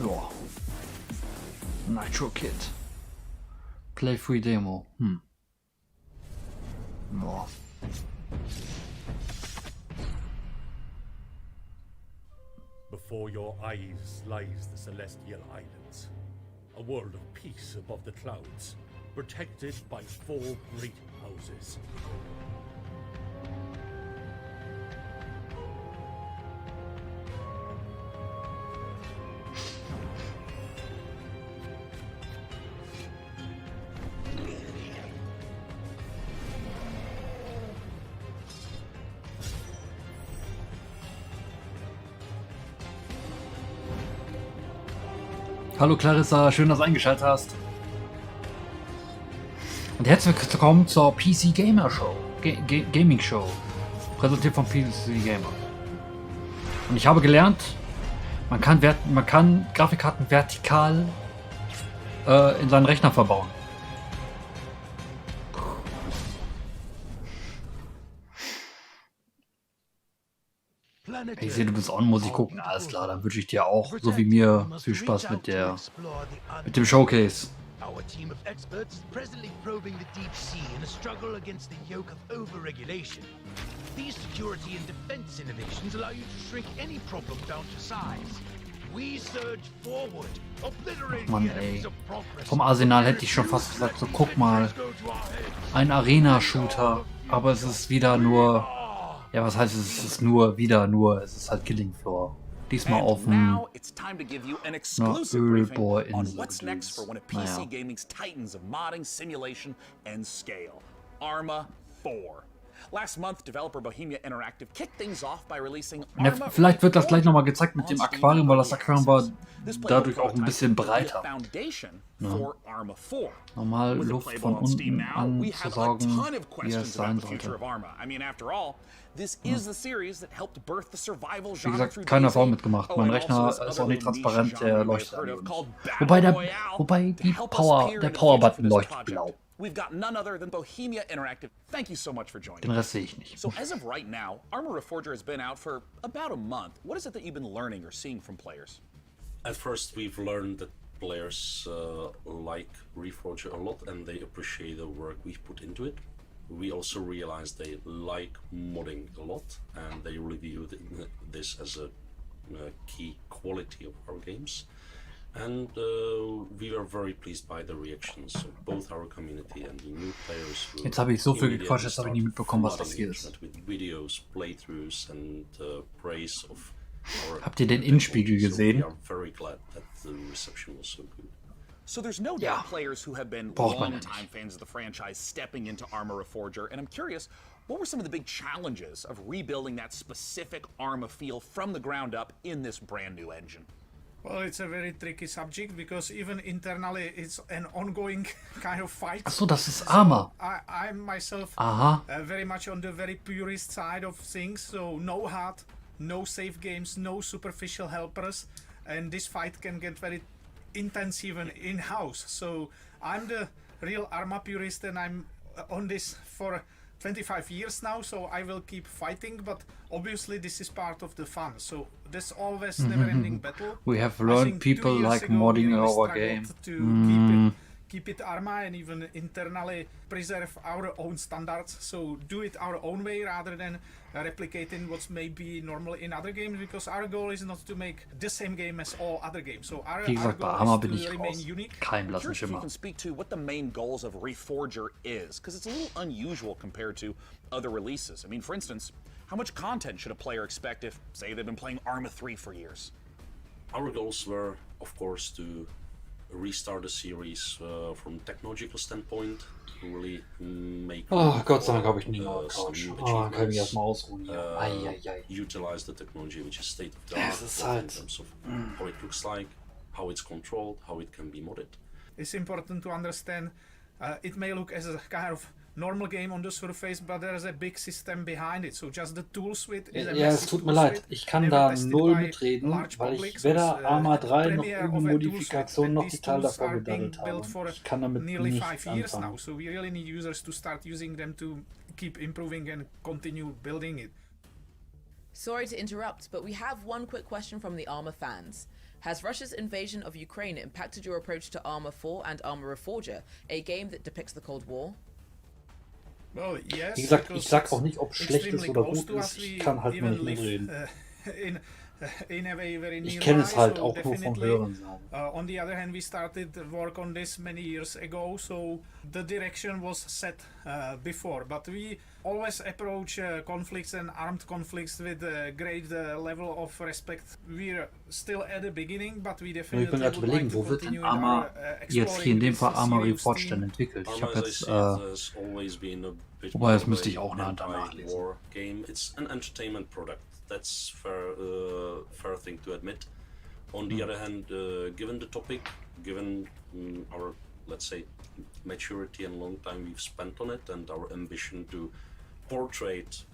Ja. Nitro Kit. Play Free Demo. Ja. Before your eyes lies the Celestial Islands, a world of peace above the clouds, protected by 4 great houses. Hallo Clarissa, schön, dass du eingeschaltet hast. Und herzlich willkommen zur PC Gamer Show. Gaming Show. Präsentiert vom PC Gamer. Und ich habe gelernt, man kann Grafikkarten vertikal in seinen Rechner verbauen. Ich sehe, du bist on, muss ich gucken. Alles klar, dann wünsche ich dir auch, so wie mir, viel Spaß mit dem Showcase. Our team of experts is presently probing the deep sea in a struggle against the yoke of over-regulation. These security and defense innovations allow you to shrink any problem down to size. We surge forward, obliterating Mann, the enemies ey. of progress. Vom Arsenal hätte ich schon fast gesagt, so guck mal, ein Arena-Shooter, aber es ist wieder nur, ja, was heißt es ist es ist halt Killing Floor. Diesmal auf dem Ölbohr in what's next for one of PC gaming's titans of modding, simulation, and scale. Arma 4. Last month, developer Bohemia Interactive kicked things off by releasing Ja, Arma vielleicht wird das gleich nochmal gezeigt mit dem Aquarium, weil das Aquarium war dadurch auch ein bisschen breiter. Ja. Normal Luft von unten anzusaugen, wie es sein sollte. Wie gesagt, keine Erfahrung mitgemacht. Mein Rechner ist auch nicht transparent, der leuchtet nicht. Wobei der Power-Button leuchtet blau. We've got none other than Bohemia Interactive. Thank you so much for joining. Den Rest sehe ich nicht. So as of right now, Arma Reforger has been out for about a month. What is it that you've been learning or seeing from players? At first, we've learned that players like Reforger a lot and they appreciate the work we've put into it. We also realized they like modding a lot and they review this as a key quality of our games. And we are very pleased by the reactions of both our community and the new players. Jetzt habe ich so viel gequatscht, jetzt habe ich nie mitbekommen, was das hier ist. With videos, playthroughs and praise of Habt ihr den Innenspiegel gesehen? We are very glad that the reception was so good. So there's no doubt players who have been long-time fans of the franchise stepping into Arma Reforger, and I'm curious, what were some of the big challenges of rebuilding that specific Arma feel from the ground up in this brand new engine? Well, it's a very tricky subject because even internally it's an ongoing kind of fight. Ach so, das ist Arma. I'm myself very much on the very purist side of things, so no HUD, no save games, no superficial helpers, and this fight can get very intense even in-house. So I'm the real Arma purist, and I'm on this for 25 years now, so I will keep fighting, but obviously this is part of the fun, so there's always never-ending battle. We have learned people like modding our game. To keep it Arma and even internally preserve our own standards, so do it our own way rather than replicating what's maybe normal in other games, because our goal is not to make the same game as all other games. So our goal is to remain unique. I'm curious if you can speak to what the main goals of Reforger is, because it's a little unusual compared to other releases. I mean, for instance, how much content should a player expect if, say, they've been playing Arma 3 for years? Our goals were, of course, to restart the series from a technological standpoint, really make Gott sei Dank habe ich einen Couch. Kann ich mich erstmal ausruhen. Utilize the technology which is state of the art in terms of how it looks like, how it's controlled, how it can be modded. It's important to understand it may look as a kind of normal game on the surface, but there is a big system behind it. So just the tool suite is a es tut mir leid, ich kann da null mitreden, weil ich weder Arma 3 noch irgendeine Modifikation noch die Teile davor gedaddelt habe. Ich kann damit nichts anfangen. So we really need users to start using them to keep improving and continue building it. Sorry to interrupt, but we have one quick question from the Arma fans. Has Russia's invasion of Ukraine impacted your approach to Arma 4 and Arma Reforger, a game that depicts the Cold War? Well, yes, wie gesagt, ich sag auch nicht, ob es schlecht ist oder gut ist, ich kann halt nur nicht mitreden. Ich kenne es halt auch nur von Hören sagen. On the other hand, we started work on this many years ago, so the direction was set before, but we always approach conflicts and armed conflicts with a great level of respect. We're still at the beginning, but we definitely ich bin gerade überlegen, wo wird denn Arma jetzt hier in dem Fall Arma Reforged denn entwickelt? Ich habe jetzt wobei das müsste ich auch nachlesen. It's an entertainment product. That's fair thing to admit. On the other hand, given the topic, given our, let's say, maturity and long time we've spent on it, and our ambition to portray it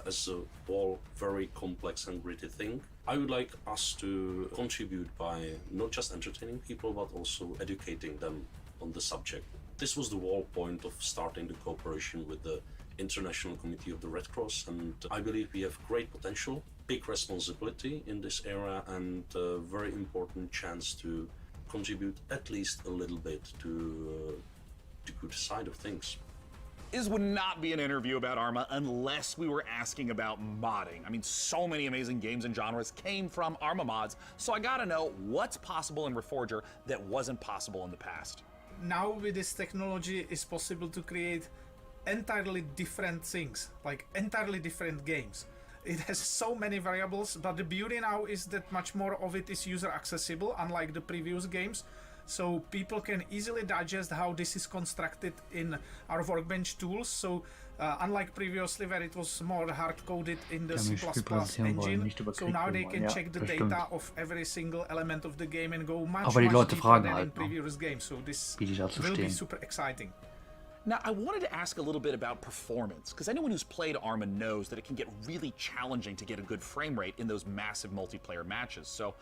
as a all very complex and gritty thing, I would like us to contribute by not just entertaining people, but also educating them on the subject. This was the whole point of starting the cooperation with the International Committee of the Red Cross, and I believe we have great potential, big responsibility in this era, and a very important chance to contribute at least a little bit to the good side of things. This would not be an interview about Arma unless we were asking about modding. I mean, so many amazing games and genres came from Arma mods, so I gotta know what's possible in Reforger that wasn't possible in the past. Now with this technology, it's possible to create entirely different things, like entirely different games. It has so many variables, but the beauty now is that much more of it is user accessible, unlike the previous games. So people can easily digest how this is constructed in our workbench tools. So unlike previously where it was more hard-coded in the C++ engine, so now they can check the data of every single element of the game and go much deeper than in previous games. So this will be super exciting. Now, I wanted to ask a little bit about performance, because anyone who's played Arma knows that it can get really challenging to get a good frame rate in those massive multiplayer matches. So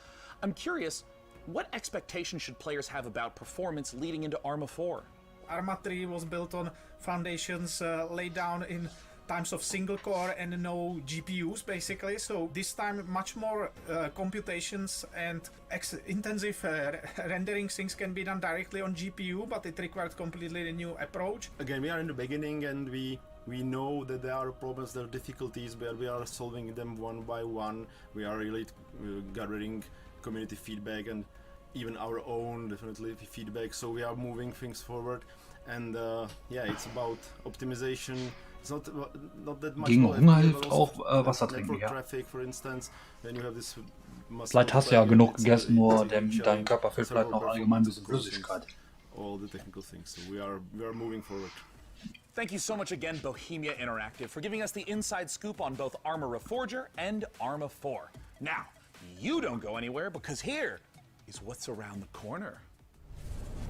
I'm curious, what expectations should players have about performance leading into Arma 4? Arma 3 was built on foundations laid down in times of single core and no GPUs basically, so this time much more computations and intensive rendering things can be done directly on GPU, but it required completely a new approach. Again, we are in the beginning and we know that there are problems, there are difficulties, but we are solving them one by one. We are really gathering community feedback and even our own definitely feedback, so we are moving things forward. And yeah, it's about optimization, Gegen Hunger hilft auch Wasser trinken, ja. Vielleicht hast du ja genug gegessen, nur dein Körper fehlt vielleicht noch allgemein ein bisschen Flüssigkeit. Thank you so much again, Bohemia Interactive, for giving us the inside scoop on both Arma Reforger and Arma 4. Now, you don't go anywhere, because here is what's around the corner.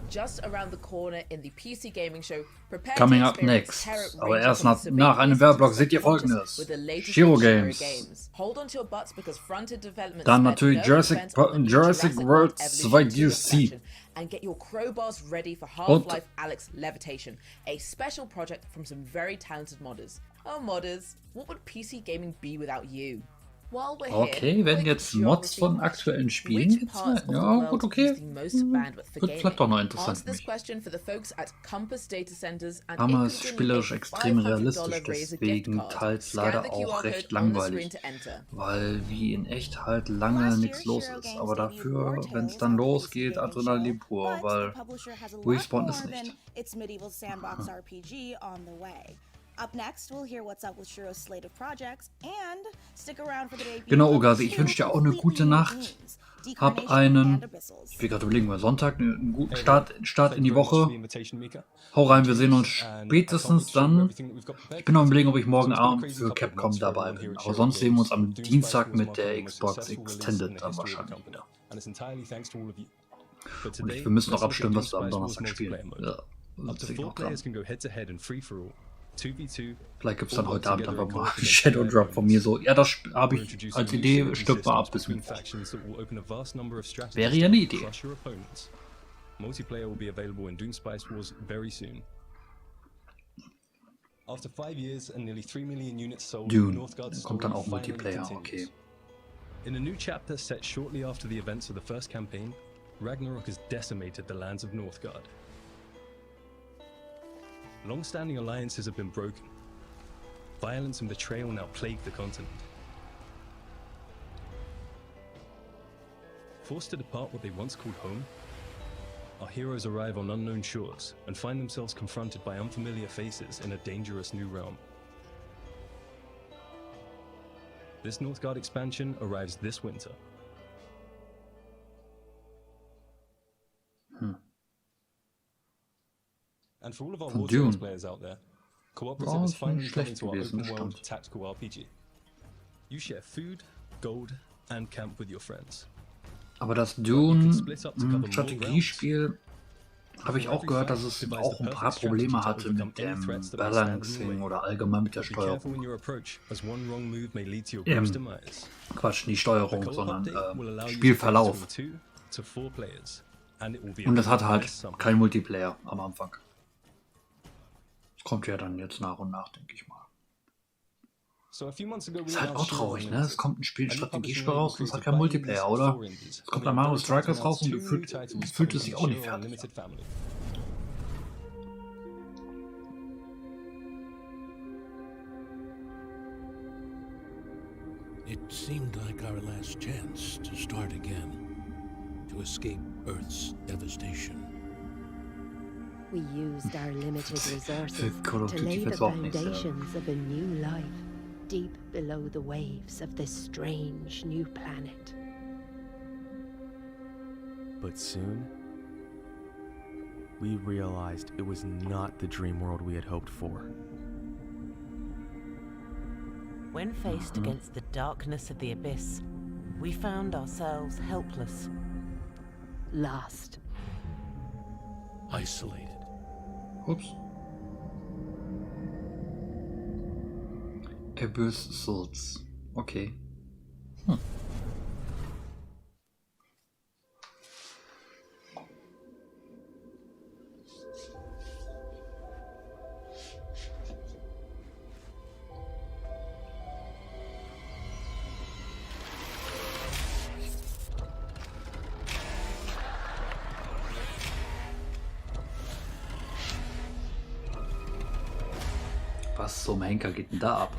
Just around the corner in the PC Gaming Show, prepare Coming to up experience next. terror Aber ranging erst from nach surreal einem beasts Werbeblock to seht ihr wonders Folgendes. with the latest Shiro from Shiro Games. Hold on to your butts because fronted development Dann spared natürlich no Jurassic expense on the new World World 2 Evolution 2 DLC. expansion, and get your crowbars ready for Life Alyx Levitation, a special project from some very talented modders. Oh modders, what would PC gaming be without you? While we're Okay, werden jetzt Mods von aktuellen Spielen gezeigt? Ja, gut, okay. Wird vielleicht doch noch interessant für mich. Aber es ist spielerisch extrem realistisch, deswegen teils leider auch recht langweilig. Weil wie in echt halt lange nichts los ist. Aber dafür, wenn es dann losgeht, Adrenalin pur, weil Respawn ist nicht. Up next, we'll hear what's up with Shiro's slate of projects and stick around for the debut. Genau, Ogasi, ich wünsche dir auch eine gute Nacht. Hab einen, ich will gerade überlegen, weil Sonntag einen guten Start in die Woche. Hau rein, wir sehen uns spätestens dann. Ich bin noch am Überlegen, ob ich morgen Abend für Capcom dabei bin. Aber sonst sehen wir uns am Dienstag mit der Xbox Extended dann wahrscheinlich wieder. Und wir müssen noch abstimmen, was wir am Donnerstag spielen. Ja, das liegt noch dran. Vielleicht gibt es dann heute Abend einfach mal einen Shadow Drop von mir so. Ja, das habe ich als Idee, stimmt mal ab bis Mittwoch. Wäre ja eine Idee. Multiplayer will be available in Doom Spice Wars very soon. After 5 years and nearly 3 million units sold, Northgard's kommt dann auch Multiplayer, okay. In a new chapter set shortly after the events of the first campaign, Ragnarok has decimated the lands of Northgard. Long-standing alliances have been broken. Violence and betrayal now plague the continent. Forced to depart what they once called home, our heroes arrive on unknown shores and find themselves confronted by unfamiliar faces in a dangerous new realm. This Northgard expansion arrives this winter. And for all of our Warzones players out there, cooperative is finally coming to our open world tactical RPG. You share food, gold, and camp with your friends. Aber das Dune-Strategiespiel habe ich auch gehört, dass es auch ein paar Probleme hatte mit dem Balancing oder allgemein mit der Steuerung. Quatsch, nicht Steuerung, sondern Spielverlauf. Und das hatte halt kein Multiplayer am Anfang. Kommt ja dann jetzt nach und nach, denke ich mal. Ist halt auch traurig, ne? Es kommt ein Strategiespiel raus und es hat kein Multiplayer, oder? Es kommt ein Mario Strikers raus und fühlt es sich auch nicht fertig. It seemed like our last chance to start again, to escape Earth's devastation. We used our limited resources to lay the foundations of a new life, deep below the waves of this strange new planet. But soon, we realized it was not the dream world we had hoped for. When faced against the darkness of the abyss, we found ourselves helpless. Lost. Isolated. Ups. Abyss. Okay. Was zum Henker geht denn da ab?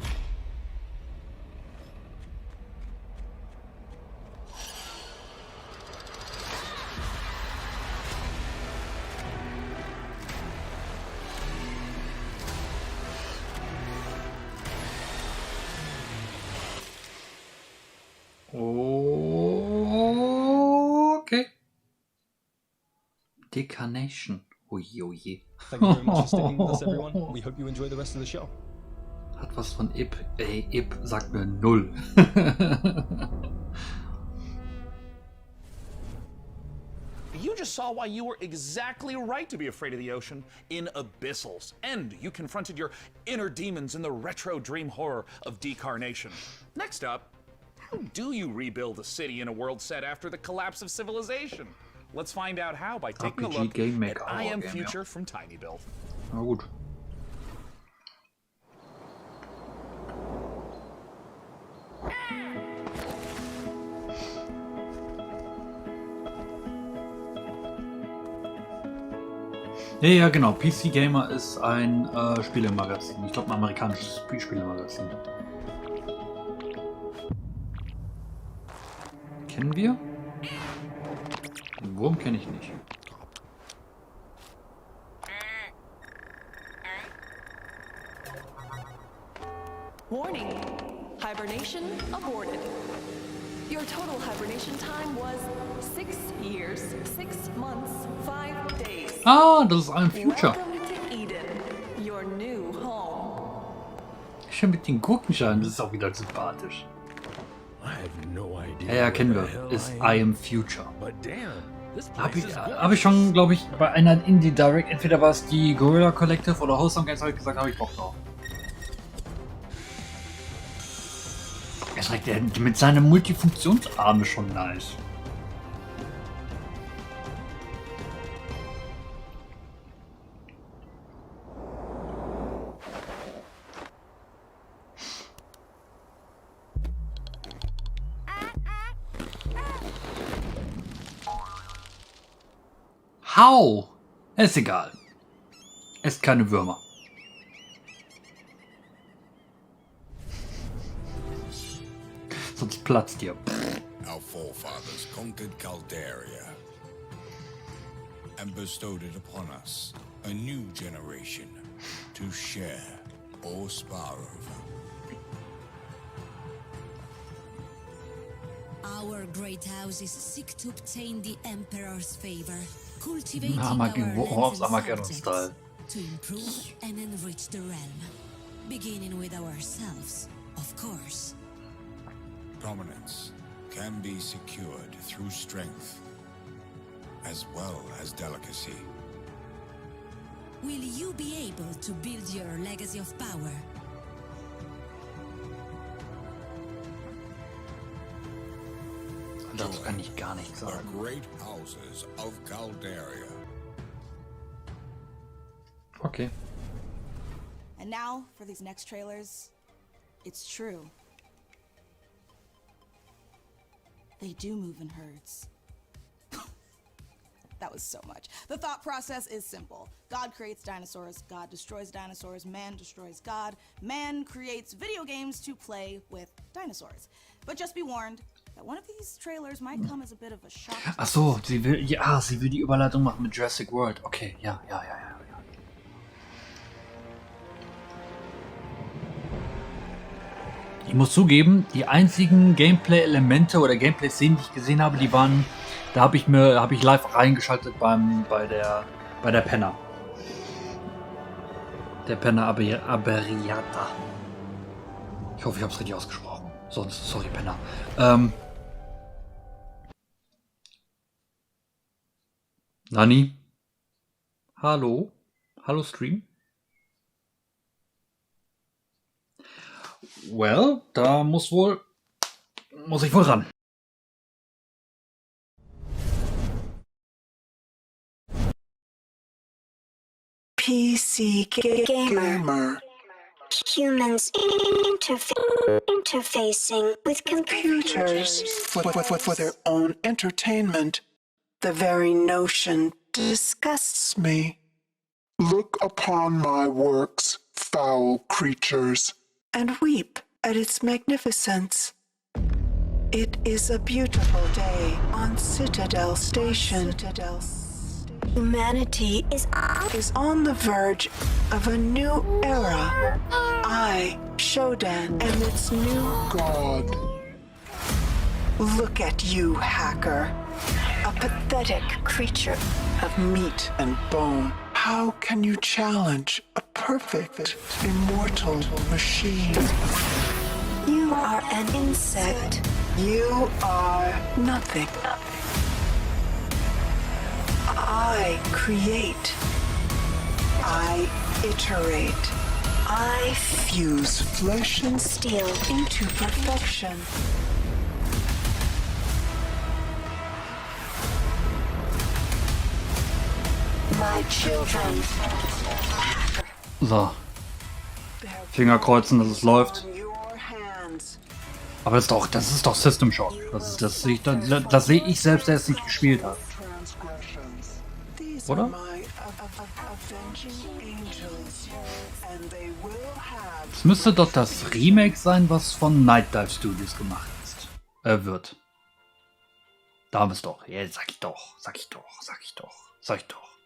Okay. Decarnation. Oje, oje. Thank you very much for sticking with us, everyone. We hope you enjoy the rest of the show. Hat was von Ip. Ey, Ip sagt mir 0. You just saw why you were exactly right to be afraid of the ocean in Abyssals. And you confronted your inner demons in the retro dream horror of decarnation. Next up, how do you rebuild a city in a world set after the collapse of civilization? Let's find out how by taking a look at I Am Future from Tiny Build. Na gut. Ja, genau. PC Gamer ist ein Spielemagazin. Ich glaube, ein amerikanisches Spielemagazin. Kennen wir? Den Wurm kenne ich nicht. Warning. Hibernation aborted. Your total hibernation time was 6 years, 6 months, 5 days. Ah, das ist ein Future. Welcome to Eden, your new home. Schon mit den Gurkenschalen, das ist auch wieder sympathisch. Ja, kennen wir. Ist I Am Future. Hab ich schon, glaube ich, bei einer Indie Direct, entweder war es die Guerrilla Collective oder Wholesome Games, habe ich gesagt, habe ich Bock drauf. Erst recht, der mit seinem Multifunktionsarm ist schon nice. Hau! Ist egal. Esst keine Würmer. Sonst platzt ihr. Our forefathers conquered Calderia and bestowed it upon us, a new generation, to share or spar over. Our great houses seek to obtain the Emperor's favor, cultivating Armageddon-Style. to improve and enrich the realm, beginning with ourselves, of course. Dominance can be secured through strength, as well as delicacy. Will you be able to build your legacy of power? Dazu kann ich gar nichts sagen. The great houses of Calderia. Okay. And now, for these next trailers, it's true. They do move in herds. That was so much. The thought process is simple. God creates dinosaurs, God destroys dinosaurs, man destroys God, man creates video games to play with dinosaurs. But just be warned that one of these trailers might come as a bit of a shock. Ach so, sie will die Überleitung machen mit Jurassic World. Okay, ja. Ich muss zugeben, die einzigen Gameplay-Elemente oder Gameplay-Szenen, die ich gesehen habe, die waren, da habe ich live reingeschaltet bei der Penner. Der Penner Aberiata. Ich hoffe, ich habe es richtig ausgesprochen. Sonst, sorry, Penner. Nani? Hallo? Hallo, Stream? Well, da muss ich wohl ran. PC Gamer. Humans interfacing with computers for their own entertainment. The very notion disgusts me. Look upon my works, foul creatures, and weep at its magnificence. It is a beautiful day on Citadel Station. Humanity is on the verge of a new era. I, Shodan, am its new God. Look at you, hacker. A pathetic creature of meat and bone. How can you challenge a perfect, immortal machine? You are an insect. You are nothing. I create. I iterate. I fuse flesh and steel into perfection. My children. So. Finger kreuzen, dass es läuft. Aber das ist doch System Shock. Das sehe ich selbst, der es nicht gespielt hat. Oder? Es müsste doch das Remake sein, was von Night Dive Studios gemacht ist. Wird. Da haben wir es doch. Ja, sag ich doch.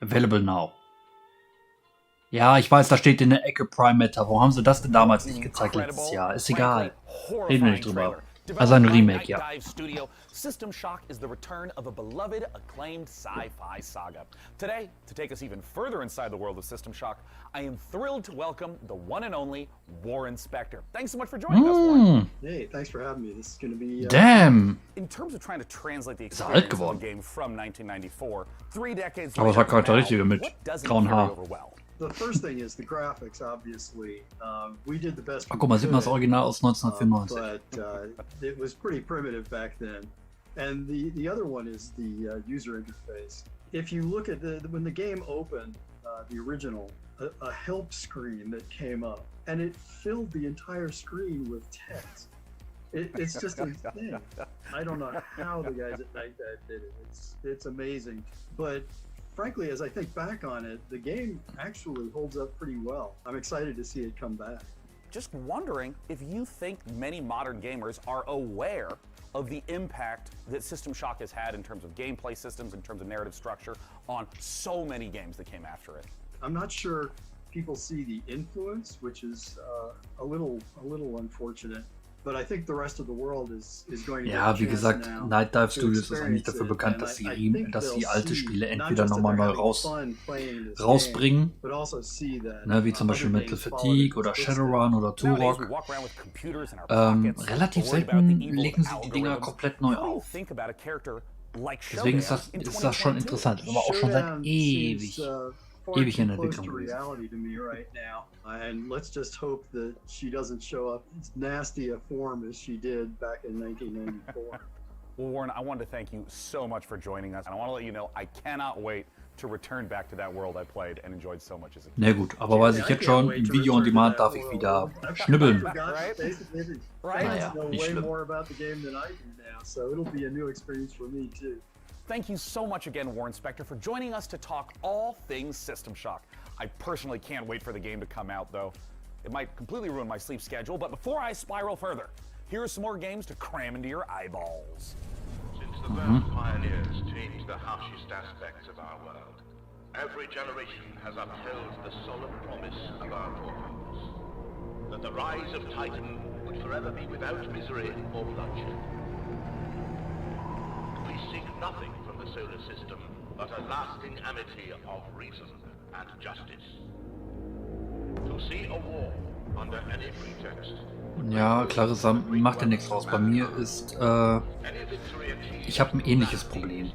Available now. Ja, ich weiß, da steht in der Ecke Prime Matter. Warum haben sie das denn damals nicht gezeigt letztes Jahr? Ist egal. Reden wir nicht drüber. Also ein Remake, ja. System Shock is the return of a beloved, acclaimed sci-fi saga. Today, to take us even further inside the world of System Shock, I am thrilled to welcome the one and only Warren Spector. Thanks so much for joining us, Warren. Hey, thanks for having me. This is going to be... Damn! In terms of trying to translate the experience of the game from 1994, 3 decades Aber es hat Charakteristika mit grauen Haar. The first thing is the graphics, obviously. We did the best we Guck mal, sieht man das Original aus 1994. But it was pretty primitive back then. And the other one is the user interface. If you look at when the game opened, the original, a help screen that came up, and it filled the entire screen with text. It's just a thing. I don't know how the guys at Night Dive did it. It's amazing. But frankly, as I think back on it, the game actually holds up pretty well. I'm excited to see it come back. Just wondering if you think many modern gamers are aware of the impact that System Shock has had in terms of gameplay systems, in terms of narrative structure, on so many games that came after it. I'm not sure people see the influence, which is a little unfortunate. But I think the rest of the world is going to ja, wie gesagt, Night Dive Studios ist eigentlich dafür bekannt, dass sie alte Spiele entweder nochmal neu rausbringen, ne, wie zum Beispiel Metal Fatigue oder Shadowrun oder Turok. Relativ selten legen sie die Dinger komplett neu auf. Deswegen ist das schon interessant, aber auch schon seit ewig in Entwicklung gewesen. And let's just hope that she doesn't show up as nasty a form as she did back in 1994. Well, Warren, I wanted to thank you so much for joining us, and I want to let you know I cannot wait to return back to that world I played and enjoyed so much as a kid. Na gut, aber weiß ich jetzt schon, im Video on Demand darf ich wieder schnibbeln. Naja, nicht schlimm. Thank you so much again, Warren Spector, for joining us to talk all things System Shock. I personally can't wait for the game to come out, though. It might completely ruin my sleep schedule, but before I spiral further, here are some more games to cram into your eyeballs. Since the first pioneers changed the harshest aspects of our world, every generation has upheld the solemn promise of our forefathers, that the rise of Titan would forever be without misery or bloodshed. We seek nothing from the solar system but a lasting amity of reason and justice. To see a war under any pretext. Ja, Clarissa, macht ja nichts raus. Bei mir ist, ich habe ein ähnliches Problem.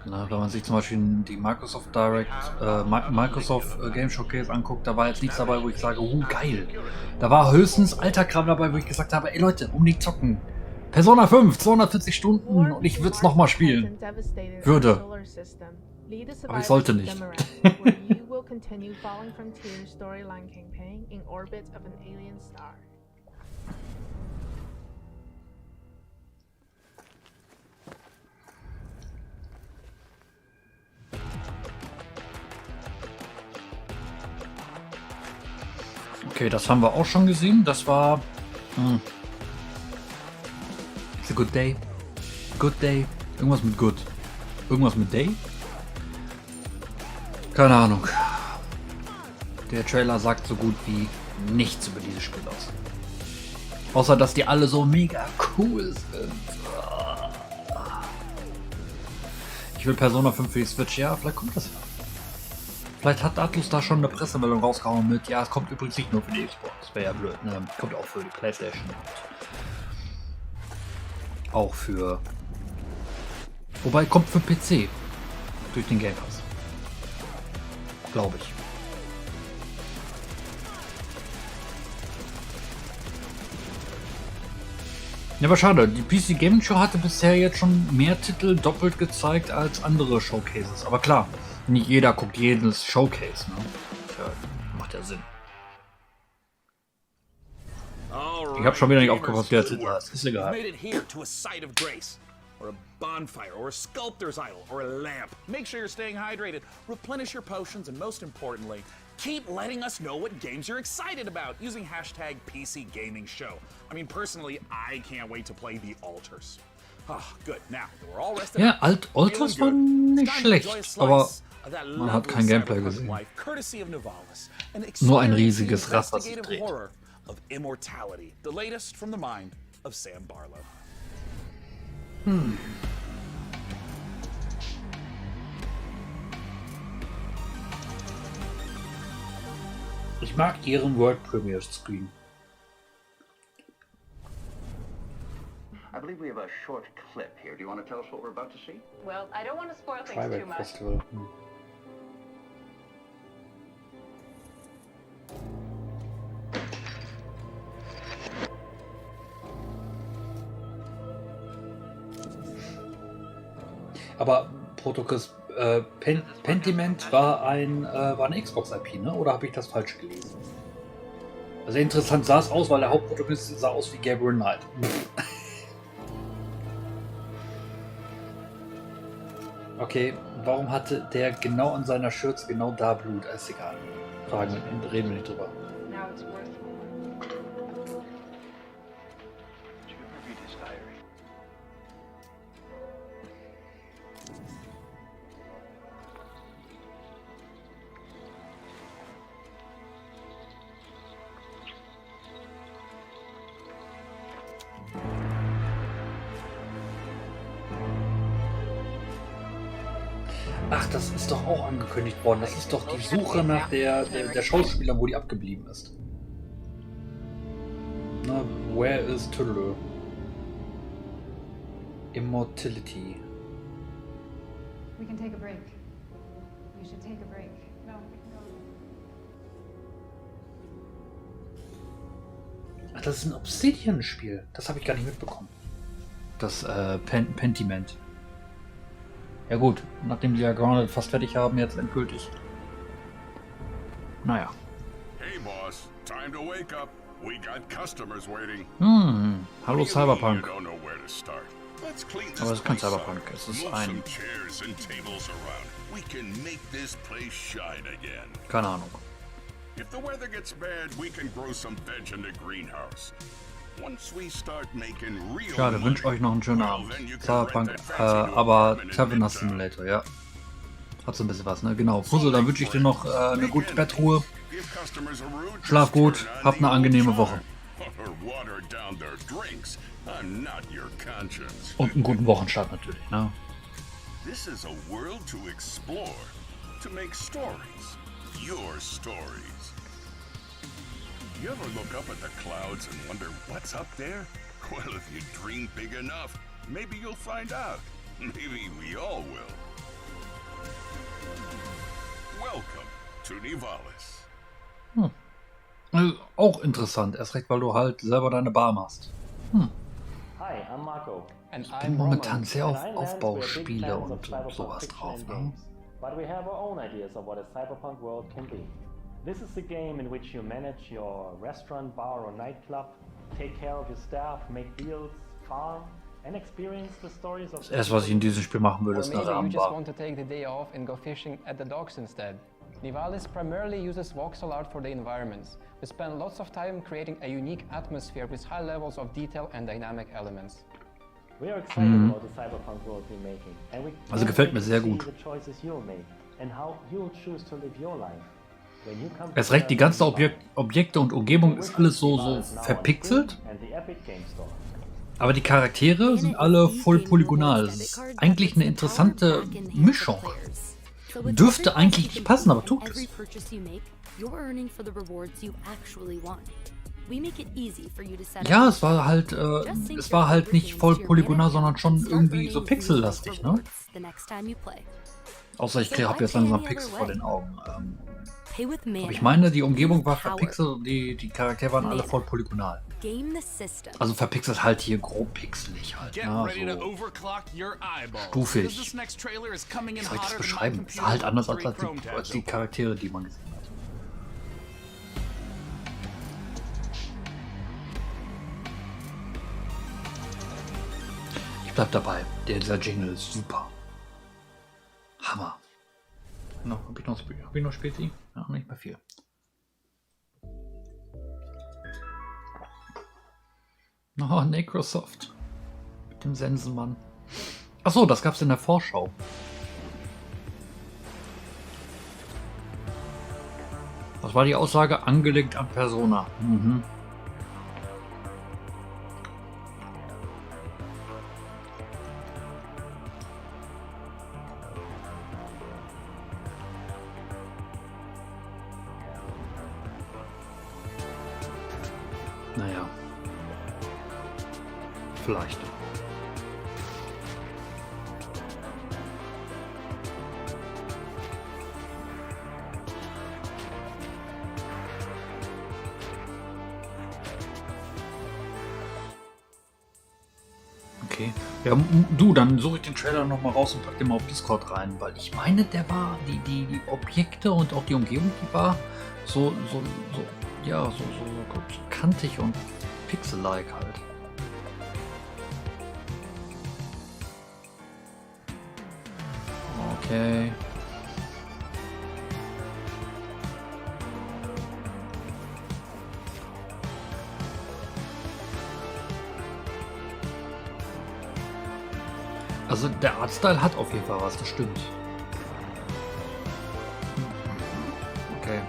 Na, wenn man sich zum Beispiel die Microsoft Game Showcase anguckt, da war jetzt nichts dabei, wo ich sage, geil. Da war höchstens alter Kram dabei, wo ich gesagt habe, ey Leute, unbedingt zocken. Persona 5, 240 Stunden und ich würde es nochmal spielen. Würde. Aber ich sollte nicht. Okay, das haben wir auch schon gesehen. Das war... It's a good day. Good day. Irgendwas mit good. Irgendwas mit day? Keine Ahnung. Der Trailer sagt so gut wie nichts über dieses Spiel aus. Außer, dass die alle so mega cool sind. Ich will Persona 5 für die Switch. Ja, vielleicht kommt das ja. Vielleicht hat Atlus da schon eine Pressemeldung rausgehauen mit, ja, es kommt übrigens nicht nur für die Xbox. Das wäre ja blöd, ne? Kommt auch für die Playstation. Auch für... Wobei, kommt für PC. Durch den Game Pass. Glaube ich. Ja, aber schade. Die PC Gaming Show hatte bisher jetzt schon mehr Titel doppelt gezeigt als andere Showcases. Aber klar, nicht jeder guckt jedes Showcase, ne? Tja, macht ja Sinn. Ich habe schon wieder nicht aufgepasst, was der Titel heißt. Ist egal. Or a bonfire, or a sculptor's idol, or a lamp. Make sure you're staying hydrated, replenish your potions, and most importantly, keep letting us know what games you're excited about using hashtag #PCGamingShow. I mean, personally, I can't wait to play the Altars. Ah, good. Now, we're all rested. Ja, Altars war nicht schlecht, aber man hat kein Gameplay gesehen. Nur ein riesiges Rad, das sich dreht. Of immortality, the latest from the mind of Sam Barlow. Ich mag ihren World Premiere Screen. I believe we have a short clip here. Do you want to tell us what we're about to see? Well, I don't want to spoil things too much. Festival. Aber Protocus Pentiment war eine Xbox-IP, ne? Oder habe ich das falsch gelesen? Also interessant sah es aus, weil der Hauptprotagonist sah aus wie Gabriel Knight. Okay, warum hatte der genau an seiner Schürze genau da Blut? Ist egal. Reden wir nicht drüber. Ach, das ist doch auch angekündigt worden. Das ist doch die Suche nach der Schauspieler, wo die abgeblieben ist. Na, where is Titel? Immortality. We can take a break. We should take a break. No. Ach, das ist ein Obsidian-Spiel. Das habe ich gar nicht mitbekommen. Das Pentiment. Ja gut, nachdem die ja Grounded fast fertig haben, jetzt endgültig. Naja. Hey boss, time to wake up. We got customers waiting. Hallo Cyberpunk. Aber es ist kein Cyberpunk, es ist ein... Keine Ahnung. If the weather gets bad, we can grow some veg in the greenhouse. Once we start making real Schade, wünsche euch noch einen schönen Abend. Cyberpunk, aber Traveler Simulator, ja. Hat so ein bisschen was, ne? Genau. Puzzle, dann wünsche ich dir noch eine gute Bettruhe. Schlaf gut, habt eine angenehme Woche. Und einen guten Wochenstart natürlich, ne? This is a world to explore, to make stories, your stories. You ever look up at the clouds and wonder what's up there? Well, if you dream big enough, maybe you'll find out. Maybe we all will. Welcome to Nivalis. Also, auch interessant, erst recht, weil du halt selber deine Bar machst. Hi, I'm Marco. Ich bin momentan sehr auf Aufbauspiele und sowas drauf, ne? But we have our own ideas of what a cyberpunk world can be. This is a game in which you manage your restaurant, bar or nightclub, take care of your staff, make deals, farm and experience the stories of... Das erste, was ich in diesem Spiel machen würde, ist eine Maybe you just Rahmenbar. want to take the day off and go fishing at the docks instead. Nivalis primarily uses voxel art for the environments. We spend lots of time creating a unique atmosphere with high levels of detail and dynamic elements. We are excited about the cyberpunk world we're making, and we Also gefällt mir sehr see gut. the choices you'll make and how you'll choose to live your life. When you come Erst recht, die ganzen Objekte und Umgebung ist alles so verpixelt. Epic Game Store. Aber die Charaktere sind alle voll polygonal. Das ist eigentlich eine interessante Mischung. Dürfte eigentlich nicht passen, aber tut es. Ja, es war halt nicht voll polygonal, sondern schon irgendwie so pixellastig, ne? Außer ich habe jetzt langsam Pixel vor den Augen. Aber ich meine, die Umgebung war verpixelt und die Charaktere waren alle voll polygonal. Also verpixelt halt hier grob pixelig halt, ne? So stufig. Wie soll ich das beschreiben? Ist halt anders als die Charaktere, die man gesehen hat. Ich bleib dabei. Dieser Jingle ist super. Hammer. Hab ich noch Spezi? Ja, nicht mehr viel. Oh, Microsoft. Mit dem Sensenmann. Achso, das gab's in der Vorschau. Was war die Aussage? Angelegt an Persona. Mhm. Naja. Vielleicht. Okay. Ja, du, dann suche ich den Trailer nochmal raus und pack den mal auf Discord rein, weil ich meine, der war, die Objekte und auch die Umgebung, die war so kantig und pixel-like halt. Okay. Also der Artstyle hat auf jeden Fall was, das stimmt. Okay.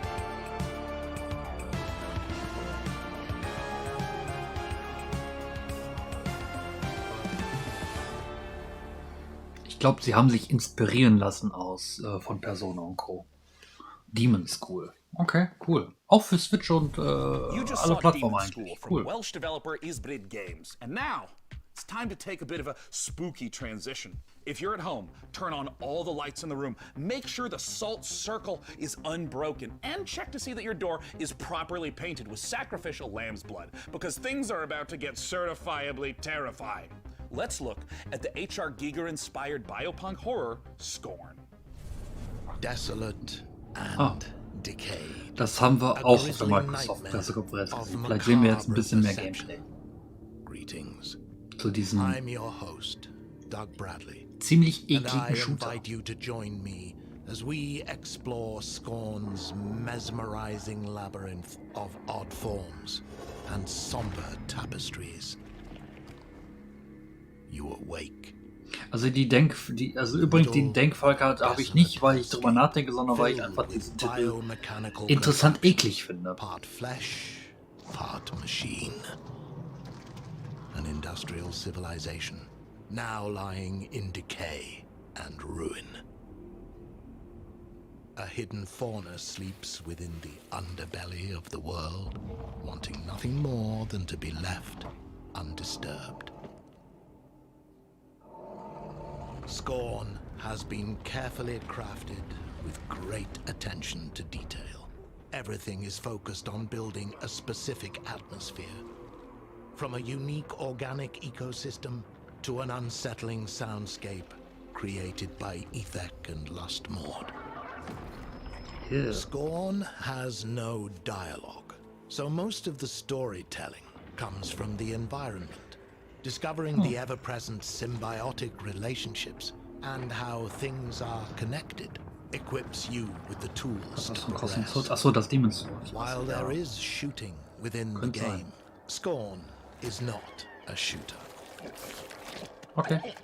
Ich glaube, sie haben sich inspirieren lassen von Persona und Co. Demon School. Okay, cool. Auch für Switch und alle Plattformen eigentlich. Cool. Welsh developer Isbrid Games. And now it's time to take a bit of a spooky transition. If you're at home, turn on all the lights in the room. Make sure the salt circle is unbroken. And check to see that your door is properly painted with sacrificial lamb's blood. Because things are about to get certifiably terrifying. Let's look at the H.R. Giger-inspired biopunk horror, Scorn. Desolate and decayed. Das haben wir auch auf der Microsoft Pressekonferenz gesehen. Vielleicht sehen wir jetzt ein bisschen mehr Gameplay. Greetings. Zu diesem I'm your host, Doug Bradley. Ziemlich And ekligen I Shooter. invite you to join me as we explore Scorn's mesmerizing labyrinth of odd forms and somber tapestries. You awake. Also übrigens die Denkfalke habe ich nicht, weil ich drüber nachdenke, sondern weil ich einfach diesen Titel interessant eklig finde. Part flesh, part machine. An industrial civilization, now lying in decay and ruin. A hidden fauna sleeps within the underbelly of the world, wanting nothing more than to be left undisturbed. Scorn has been carefully crafted with great attention to detail. Everything is focused on building a specific atmosphere. From a unique organic ecosystem to an unsettling soundscape created by Ethek and Lustmord. Yeah. Scorn has no dialogue, so most of the storytelling comes from the environment. Discovering the ever-present symbiotic relationships and how things are connected equips you with the tools to progress. Achso, das Demon Sword. While there is shooting within the game, Scorn is not a shooter. Okay.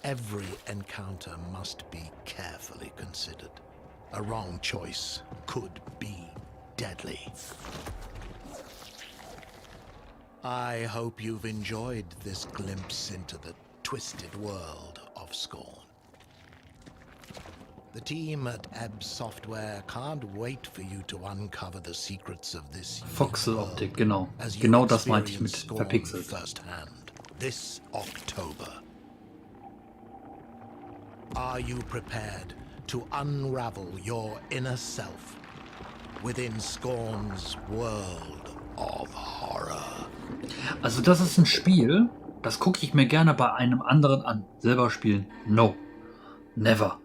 Every encounter must be carefully considered. A wrong choice could be deadly. I hope you've enjoyed this glimpse into the twisted world of Scorn. The team at Ebb Software can't wait for you to uncover the secrets of this Voxel-Optik, genau. Genau das meinte ich mit verpixelt. Firsthand this October. Are you prepared to unravel your inner self within Scorn's world of horror? Also das ist ein Spiel, das gucke ich mir gerne bei einem anderen an. Selber spielen? No. Never.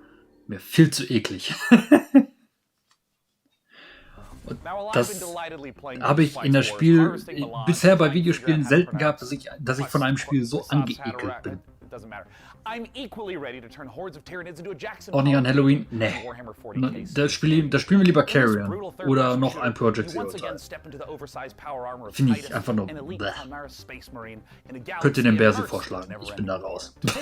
Mir viel zu eklig. Und das habe ich in das Spiel bisher bei Videospielen selten gehabt, dass ich von einem Spiel so angeekelt bin. Auch nicht an Halloween? Nee. Das spielen wir lieber Carrion oder noch ein Project Zero Teil. Finde ich einfach nur bleh. Könnt ihr den Bärsi vorschlagen? Ich bin da raus. All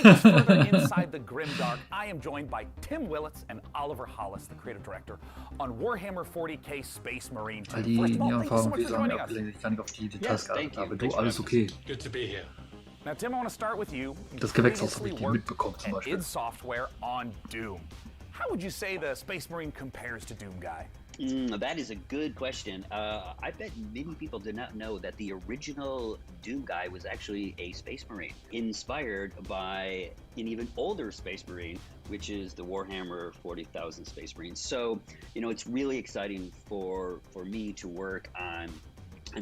die Erfahrungen, wie sagen, ich kann nicht auf die Details geachtet, aber du, alles okay. Now, Tim, I want to start with you. Das Gewächshaus habe ich nicht mitbekommen, zum Beispiel. Id Software on Doom. How would you say the Space Marine compares to Doom Guy? That is a good question. I bet many people did not know that the original Doom Guy was actually a Space Marine, inspired by an even older Space Marine, which is the Warhammer 40,000 Space Marines. So, you know, it's really exciting for me to work on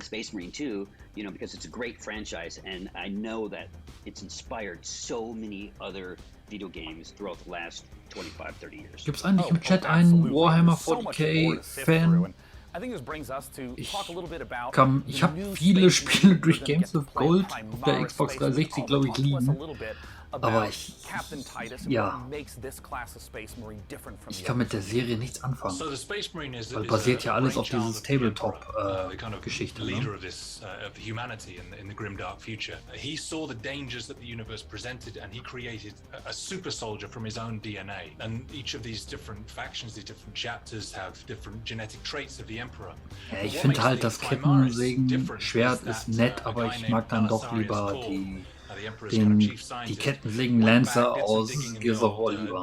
Space Marine 2, you know, because it's a great franchise, and I know that it's inspired so many other video games throughout the last 25, 30 years. Gibt's eigentlich im Chat einen Warhammer 40k-Fan? Ich habe viele Spiele durch Games with Gold auf der Xbox 360, glaube ich, liegen. Aber ich kann mit der Serie nichts anfangen. Weil basiert ja alles auf dieses Tabletop-Geschichte. He saw the dangers that the universe presented, and he created a super soldier from his own DNA. And each of these different factions, these different chapters, have different genetic traits of the Emperor. Ja, ich finde halt, das Kettensägen-Schwert ist nett, aber ich mag dann doch lieber die Kettensägen Lancer aus Gears of War lieber.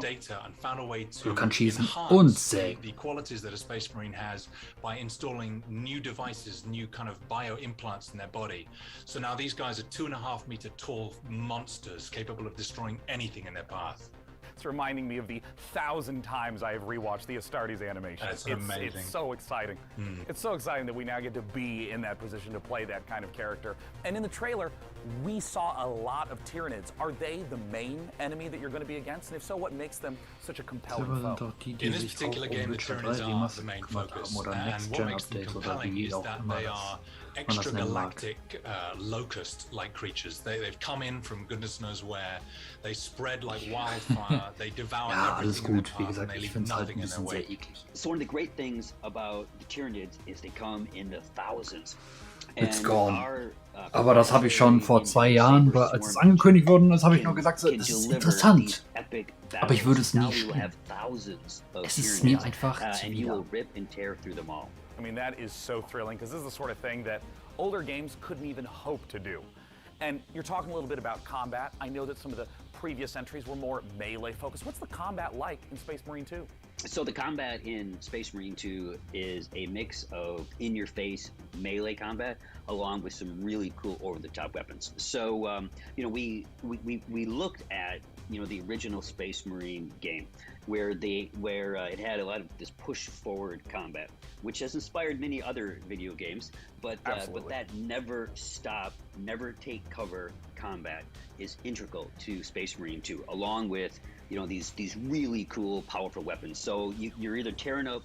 Du kannst schießen und sägen. The qualities that a Space Marine has by installing new devices, new kind of bio-implants in their body. So now these guys are 2.5 meter tall monsters capable of destroying anything in their path. It's reminding me of the 1,000 times I have rewatched the Astartes animation. That's amazing. It's so exciting. It's so exciting that we now get to be in that position to play that kind of character. And in the trailer, we saw a lot of Tyranids. Are they the main enemy that you're going to be against? And if so, what makes them such a compelling foe? In this particular game, the Tyranids are the main focus. And what makes them compelling is that they are extragalactic locust-like creatures. They've come in from goodness knows where. They spread like wildfire. They devour everything in their path, and they leave nothing in their way. So one of the great things about the Tyranids is they come in the thousands. It's gone. Aber das habe ich schon vor 2 Jahren, als es angekündigt wurde, das habe ich nur gesagt, das ist interessant. Aber ich würde es nie spielen. Es ist mir einfach zuwider. I mean, that is so thrilling, because this is the sort of thing that older games couldn't even hope to do. And you're talking a little bit about combat. I know that some of the previous entries were more melee focused. What's the combat like in Space Marine 2? So the combat in Space Marine 2 is a mix of in-your-face melee combat along with some really cool over-the-top weapons. So you know, we looked at, you know, the original Space Marine game where it had a lot of this push-forward combat, which has inspired many other video games, but that never stop, never take cover combat is integral to Space Marine 2, along with, you know, these really cool, powerful weapons. So you're either tearing up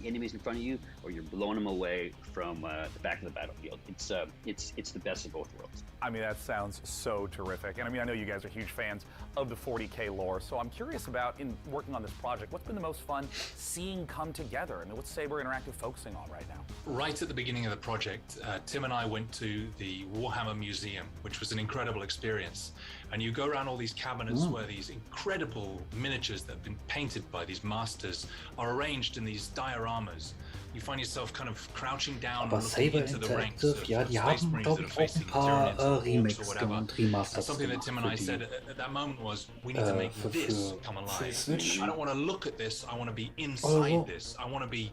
the enemies in front of you, or you're blowing them away from the back of the battlefield. It's the best of both worlds. I mean, that sounds so terrific. And I mean, I know you guys are huge fans of the 40K lore, so I'm curious about, in working on this project, what's been the most fun seeing come together, and what's Saber Interactive focusing on right now? Right at the beginning of the project, Tim and I went to the Warhammer Museum, which was an incredible experience. And you go around all these cabinets where these incredible miniatures that have been painted by these masters are arranged in these dioramas. you find yourself kind of crouching down Aber and looking Saber into the ranks Interactive, of ja, die Space haben, Marines glaube that are ich, auch ein facing the paar Tyranids or Orcs or Remakes whatever. und And Remasters something that gemacht Tim and für I die, said at that moment was, we need to make this come alive. Switch. I don't want to look at this, I want to be inside this. I want to be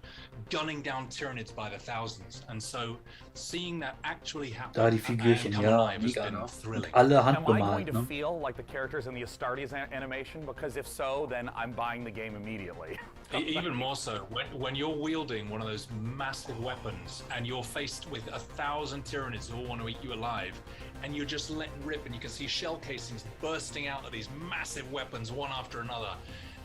gunning down Tyranids by the thousands. And so seeing that actually happen Da die Figürchen, come ja, alive has mega, been ne? thrilling. Und alle Am I handbemalt, going to ne? feel like the characters in the Astartes animation? Because if so, then I'm buying the game immediately. Even more so, when you're wielding one of those massive weapons and you're faced with 1,000 Tyranids who all want to eat you alive, and you're just letting rip and you can see shell casings bursting out of these massive weapons one after another.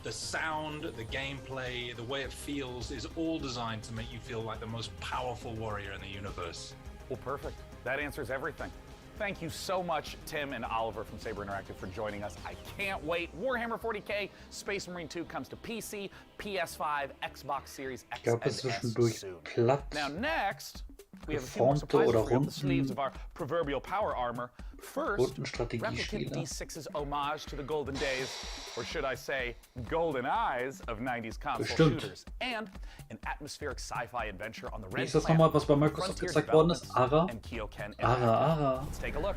The sound, the gameplay, the way it feels is all designed to make you feel like the most powerful warrior in the universe. Well, perfect. That answers everything. Thank you so much, Tim and Oliver from Saber Interactive, for joining us. I can't wait. Warhammer 40k Space Marine 2 comes to PC, PS5, Xbox Series X Ich glaube, and es ist S zwischendurch soon. platt. Now next, we have a few more Geformte surprises oder for you up the sleeves runden of our proverbial power armor. First, replicate Strategiespiele. D6's homage to the golden days, or should I say, golden eyes of 90s console Bestimmt. shooters, and an atmospheric sci-fi adventure on the Wie Red ist das Planet. nochmal, was bei Microsoft Frontier gezeigt worden ist? Developments Ara? and Kyoken Ara. Let's take a look.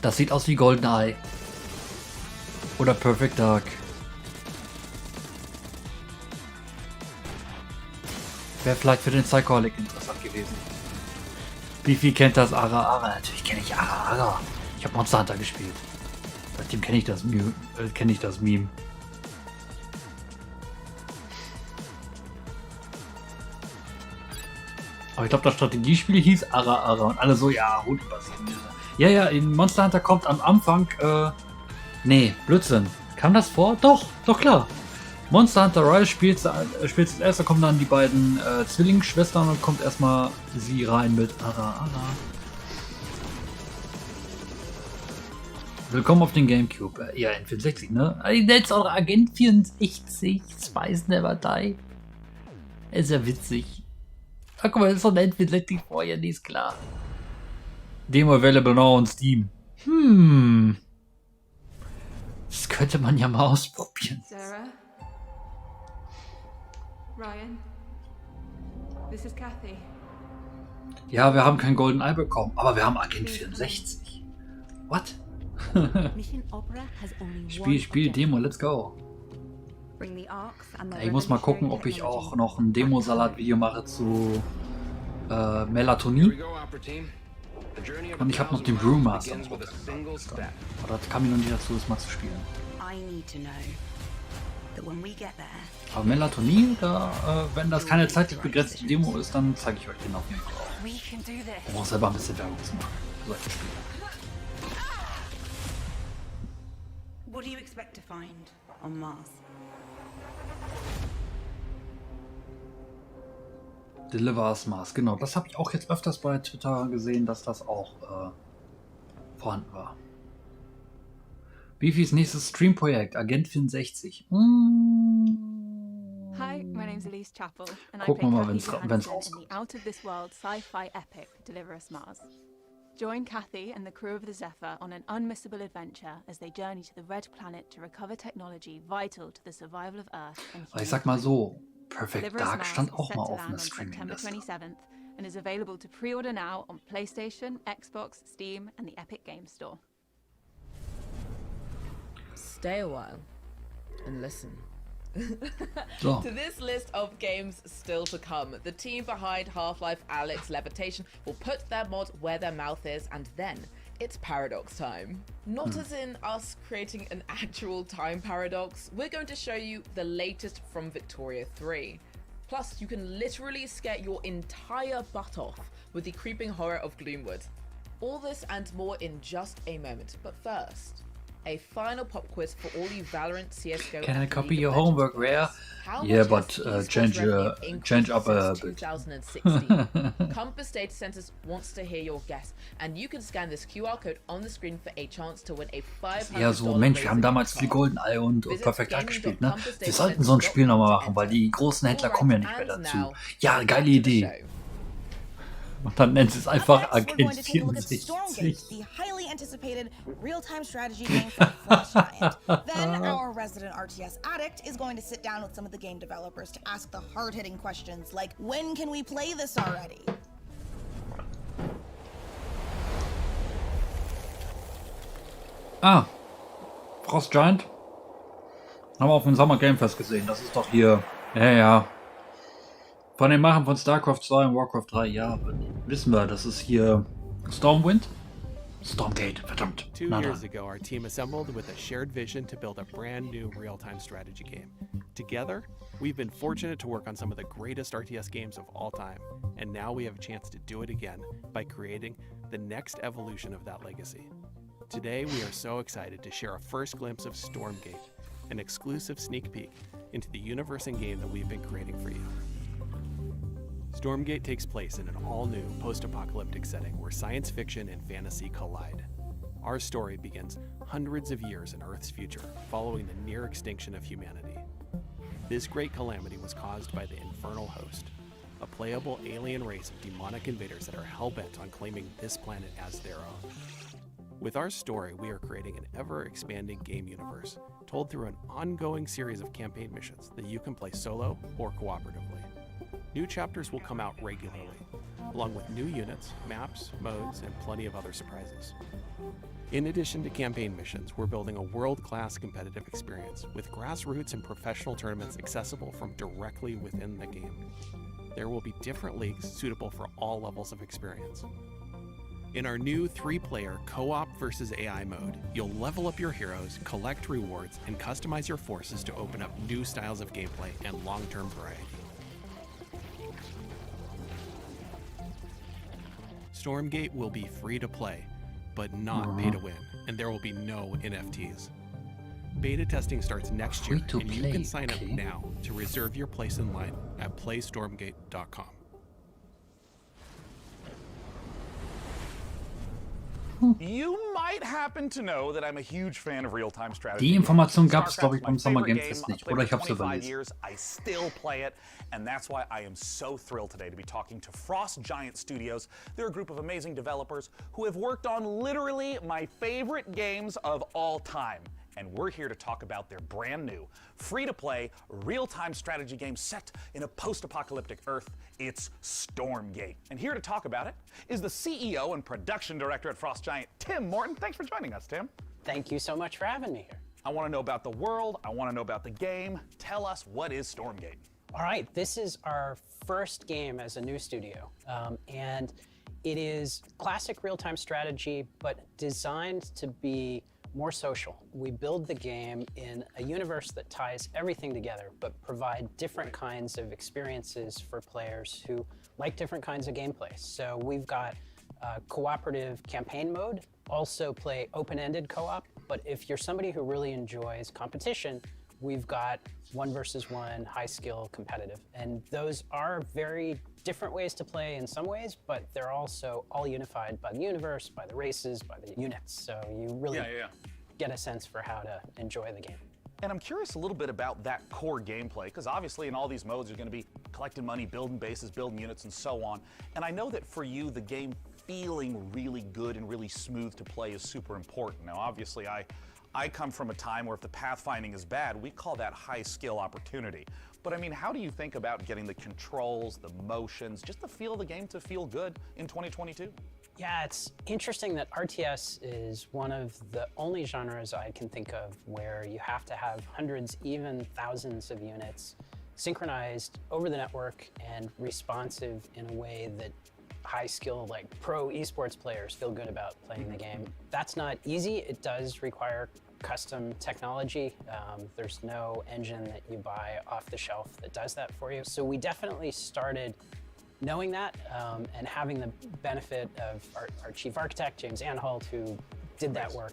Das sieht aus wie Goldeneye. Oder Perfect Dark. Wäre vielleicht für den Psycholic interessant gewesen. Bifi kennt das Ara. Natürlich kenne ich Ara. Ich habe Monster Hunter gespielt. Seitdem kenne ich das Meme. Aber ich glaube, das Strategiespiel hieß Ara und alle so, ja, rundenbasiert. Ja, in Monster Hunter kommt am Anfang, nee, Blödsinn. Kam das vor? Doch, klar. Monster Hunter Rise spielt das erste, kommen dann die beiden Zwillingsschwestern und kommt erstmal sie rein mit Ara. Willkommen auf den Gamecube. Ja, N64, ne? Jetzt auch Agent 64, Spice Never Die. Ist ja witzig. Ach, guck mal, das ist doch ein N64 vorher, die ist klar. Demo available now on Steam. Das könnte man ja mal ausprobieren. Sarah? Ryan? This is Kathy. Ja, wir haben kein Goldeneye bekommen, aber wir haben Agent 64. What? Spiel, Demo, let's go. Ich muss mal gucken, ob ich auch noch ein Demo-Salat-Video mache zu Melatonin. Und ich habe noch den Brewmaster. Aber das kam mir noch nicht dazu, das mal zu spielen. Aber Melatonin, wenn das keine zeitlich begrenzte Demo ist, dann zeige ich euch den auf jeden Fall auch. Ich muss selber ein bisschen Werbung zu machen. Solche Spiele. What do you expect to find on Mars? Delivers Mars, genau. Das habe ich auch jetzt öfters bei Twitter gesehen, dass das auch vorhanden war. Bifis nächstes Streamprojekt, Agent 64. Hi, my name's Elise Chappell, and I Gucken wir play mal, Kathy wenn's Johansson in the out-of-this-world sci-fi epic Deliver Us Mars. Join Kathy and the crew of the Zephyr on an unmissable adventure as they journey to the Red Planet to recover technology vital to the survival of Earth and humanity. Ich sag mal so, Perfect Deliver Us Dark Mars stand is auch set mal to auf land einer on September Streaming-Liste. 27th and is available to pre-order now on PlayStation, Xbox, Steam and the Epic Games Store. Stay a while and listen. So. To this list of games still to come, the team behind Life Alyx Levitation will put their mod where their mouth is, and then it's paradox time. Not as in us creating an actual time paradox, we're going to show you the latest from Victoria 3. Plus, you can literally scare your entire butt off with the creeping horror of Gloomwood. All this and more in just a moment, but first, a final pop quiz for all you Valorant, CSGO. Can I copy your homework, Rare? Yeah, but change up a bit. 2016. Compass Data Centers wants to hear your guess, and you can scan this QR code on the screen for a chance to win a $500. Ja, so, Mensch, wir haben damals viel Goldeneye und Perfect Dark gespielt, ne? Wir sollten so ein Spiel nochmal machen, weil die großen Händler kommen ja nicht mehr dazu. Ja, geile Idee. Und dann nennt es einfach Up next, we're going Agent to take a look at 64. Stormgate, the highly anticipated real-time strategy game from Frost Giant. Then our resident RTS addict is going to sit down with some of the game developers to ask the hard-hitting questions like, when can we play this already? Ah, Frost Giant. Haben wir auf dem Summer Game Fest gesehen. Das ist doch hier. Ja. Von den Machern von StarCraft 2 und Warcraft 3. Ja, wissen wir, das ist hier Stormwind? Stormgate, verdammt. 2 years ago, our team assembled with a shared vision to build a brand new real-time strategy game. Together, we've been fortunate to work on some of the greatest RTS games of all time, and now we have a chance to do it again by creating the next evolution of that legacy. Today, we are so excited to share a first glimpse of Stormgate, an exclusive sneak peek into the universe and game that we've been creating for you. Stormgate takes place in an all-new post-apocalyptic setting where science fiction and fantasy collide. Our story begins hundreds of years in Earth's future, following the near extinction of humanity. This great calamity was caused by the Infernal Host, a playable alien race of demonic invaders that are hell-bent on claiming this planet as their own. With our story, we are creating an ever-expanding game universe, told through an ongoing series of campaign missions that you can play solo or cooperatively. New chapters will come out regularly, along with new units, maps, modes, and plenty of other surprises. In addition to campaign missions, we're building a world-class competitive experience with grassroots and professional tournaments accessible from directly within the game. There will be different leagues suitable for all levels of experience. In our new 3-player co-op versus AI mode, you'll level up your heroes, collect rewards, and customize your forces to open up new styles of gameplay and long-term variety. Stormgate will be free to play, but not pay to win, and there will be no NFTs. Beta testing starts next year, and you can sign up now to reserve your place in line at playstormgate.com. You might happen to know that I'm a huge fan of real-time strategy. Die Information gab es, glaube ich, beim Summer Game Fest nicht. Oder ich habe es überlesen. Years, I still play it, and that's why I am so thrilled today to be talking to Frost Giant Studios. They're a group of amazing developers who have worked on literally my favorite games of all time. And we're here to talk about their brand new, free-to-play, real-time strategy game set in a post-apocalyptic Earth. It's Stormgate. And here to talk about it is the CEO and production director at Frost Giant, Tim Morton. Thanks for joining us, Tim. Thank you so much for having me here. I want to know about the world. I want to know about the game. Tell us, what is Stormgate? All right, this is our first game as a new studio. And it is classic real-time strategy, but designed to be more social. We build the game in a universe that ties everything together, but provide different kinds of experiences for players who like different kinds of gameplay. So we've got cooperative campaign mode, also play open-ended co-op, but if you're somebody who really enjoys competition, we've got 1 versus 1, high skill, competitive. And those are very different ways to play in some ways, but they're also all unified by the universe, by the races, by the units. So you really get a sense for how to enjoy the game. And I'm curious a little bit about that core gameplay, because obviously in all these modes you're going to be collecting money, building bases, building units, and so on. And I know that for you, the game feeling really good and really smooth to play is super important. Now, obviously, I come from a time where if the pathfinding is bad, we call that high skill opportunity. But I mean, how do you think about getting the controls, the motions, just the feel of the game to feel good in 2022? Yeah, it's interesting that RTS is one of the only genres I can think of where you have to have hundreds, even thousands of units synchronized over the network and responsive in a way that high skill, like pro esports players feel good about playing the game. That's not easy. It does require custom technology. There's no engine that you buy off the shelf that does that for you. So we definitely started knowing that and having the benefit of our chief architect, James Anhalt, who did that work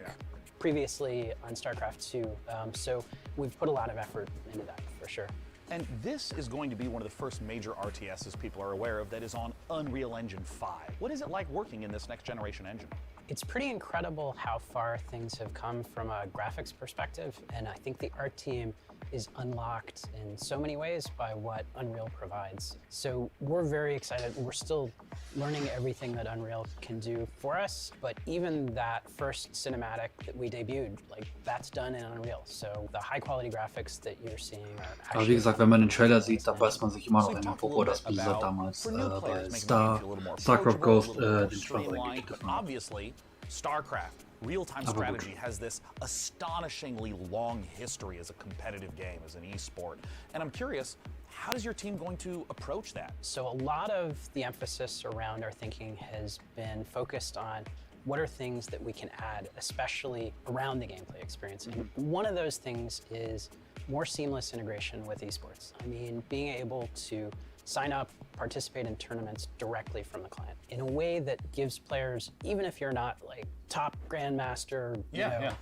previously on StarCraft 2. So we've put a lot of effort into that, for sure. And this is going to be one of the first major RTSs people are aware of that is on Unreal Engine 5. What is it like working in this next generation engine? It's pretty incredible how far things have come from a graphics perspective, and I think the art team is unlocked in so many ways by what Unreal provides. So we're very excited. We're still learning everything that Unreal can do for us, but even that first cinematic that we debuted, like that's done in Unreal. So the high quality graphics that you're seeing are actually... Aber wie gesagt, wenn man den Trailer sieht, dann weiß man sich immer noch in der Foto, dass Blizzard damals bei StarCraft Ghost den Trailer gegeben hat. Obviously, StarCraft real-time strategy has this astonishingly long history as a competitive game, as an esport. And I'm curious, how is your team going to approach that? So a lot of the emphasis around our thinking has been focused on what are things that we can add, especially around the gameplay experience. And one of those things is more seamless integration with esports. I mean, being able to sign up, participate in tournaments directly from the client in a way that gives players, even if you're not like top grandmaster,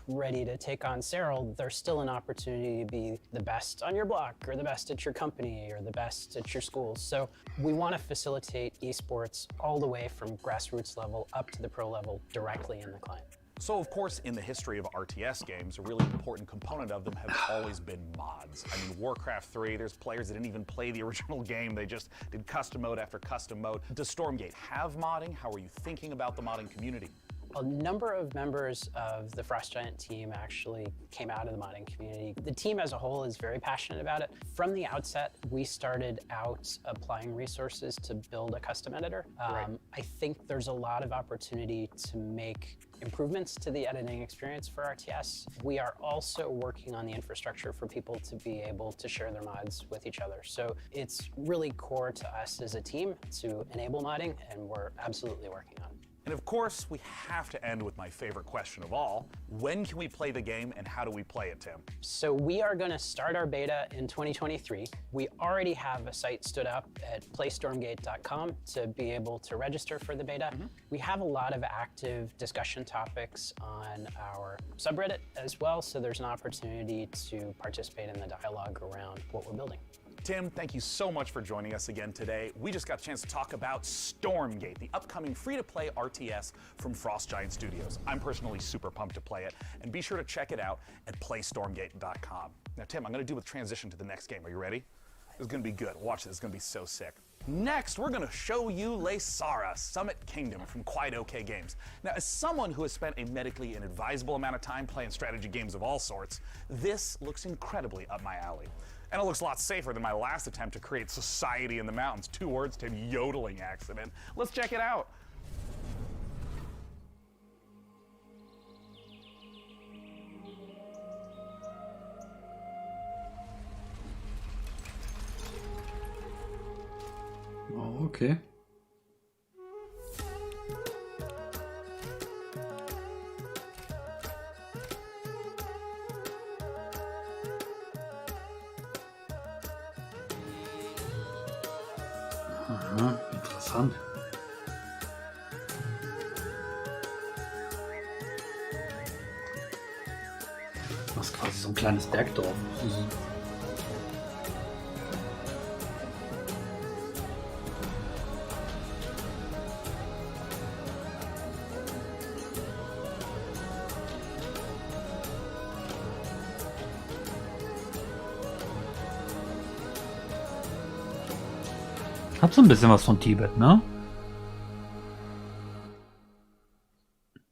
ready to take on Cyril, there's still an opportunity to be the best on your block or the best at your company or the best at your school. So we want to facilitate esports all the way from grassroots level up to the pro level directly in the client. So, of course, in the history of RTS games, a really important component of them have always been mods. I mean, Warcraft 3, there's players that didn't even play the original game. They just did custom mode after custom mode. Does Stormgate have modding? How are you thinking about the modding community? A number of members of the Frost Giant team actually came out of the modding community. The team as a whole is very passionate about it. From the outset, we started out applying resources to build a custom editor. I think there's a lot of opportunity to make improvements to the editing experience for RTS. We are also working on the infrastructure for people to be able to share their mods with each other. So it's really core to us as a team to enable modding, and we're absolutely working on it. And of course, we have to end with my favorite question of all. When can we play the game and how do we play it, Tim? So we are going to start our beta in 2023. We already have a site stood up at playstormgate.com to be able to register for the beta. We have a lot of active discussion topics on our subreddit as well, so there's an opportunity to participate in the dialogue around what we're building. Tim, thank you so much for joining us again today. We just got a chance to talk about Stormgate, the upcoming free-to-play RTS from Frost Giant Studios. I'm personally super pumped to play it, and be sure to check it out at playstormgate.com. Now, Tim, I'm going to do a transition to the next game. Are you ready? This is going to be good. Watch this. It's going to be so sick. Next, we're going to show you Lesara, Summit Kingdom from Quite OK Games. Now, as someone who has spent a medically inadvisable amount of time playing strategy games of all sorts, this looks incredibly up my alley. And it looks a lot safer than my last attempt to create society in the mountains. 2 words to yodeling accident. Let's check it out. Oh, okay. Aha, interessant. Das ist quasi so ein kleines Bergdorf. Hat so ein bisschen was von Tibet, ne?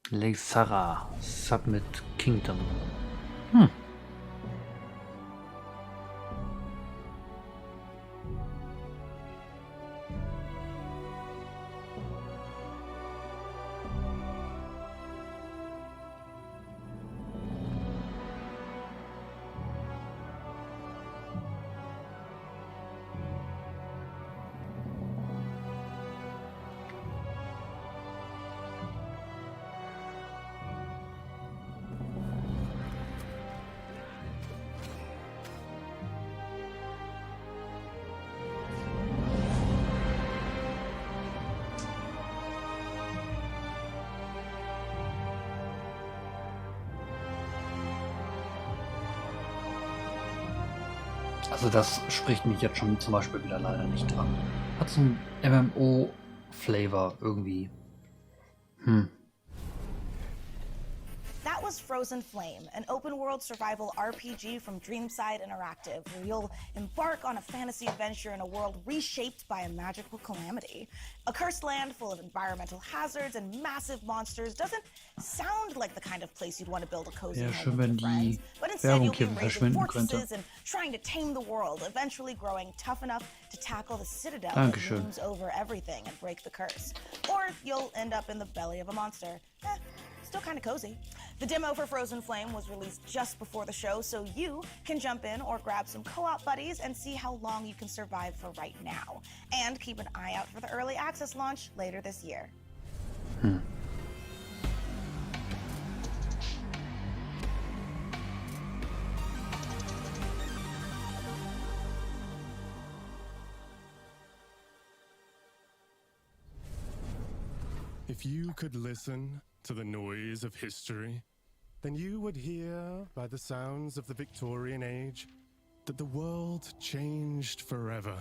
Lesara, Summit Kingdom. Also das spricht mich jetzt schon zum Beispiel wieder leider nicht dran. Hat so ein MMO-Flavor irgendwie. That was was Frozen Flame, an open-world survival RPG from Dreamside Interactive, where you'll embark on a fantasy adventure in a world reshaped by a magical calamity. A cursed land full of environmental hazards and massive monsters doesn't sound like the kind of place you'd want to build a cozy home with your friends, but instead you'll be raising fortresses and trying to tame the world, eventually growing tough enough to tackle the citadel that looms over everything and break the curse. Or you'll end up in the belly of a monster. Still kind of cozy. The demo for Frozen Flame was released just before the show, so you can jump in or grab some co-op buddies and see how long you can survive for right now. And keep an eye out for the early access launch later this year. If you could listen to the noise of history, then you would hear by the sounds of the Victorian age that the world changed forever.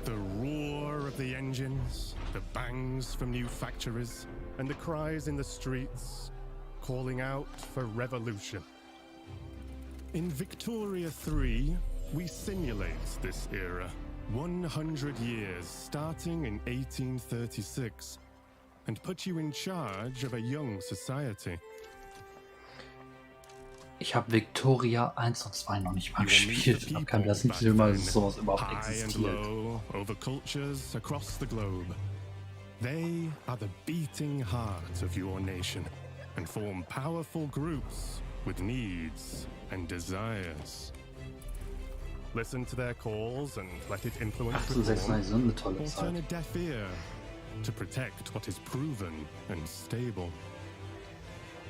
The roar of the engines, the bangs from new factories, and the cries in the streets calling out for revolution. In Victoria 3, we simulate this era, 100 years starting in 1836, and put you in charge of a young society. Ich habe Victoria 1 und 2 noch nicht mal gespielt. Ich kann das nicht sehen, dass sowas überhaupt existiert. Over cultures across the globe. They are the beating heart of your nation and form powerful groups with needs and desires. Listen to their calls and let it influence reform, or turn a deaf ear to protect what is proven and stable.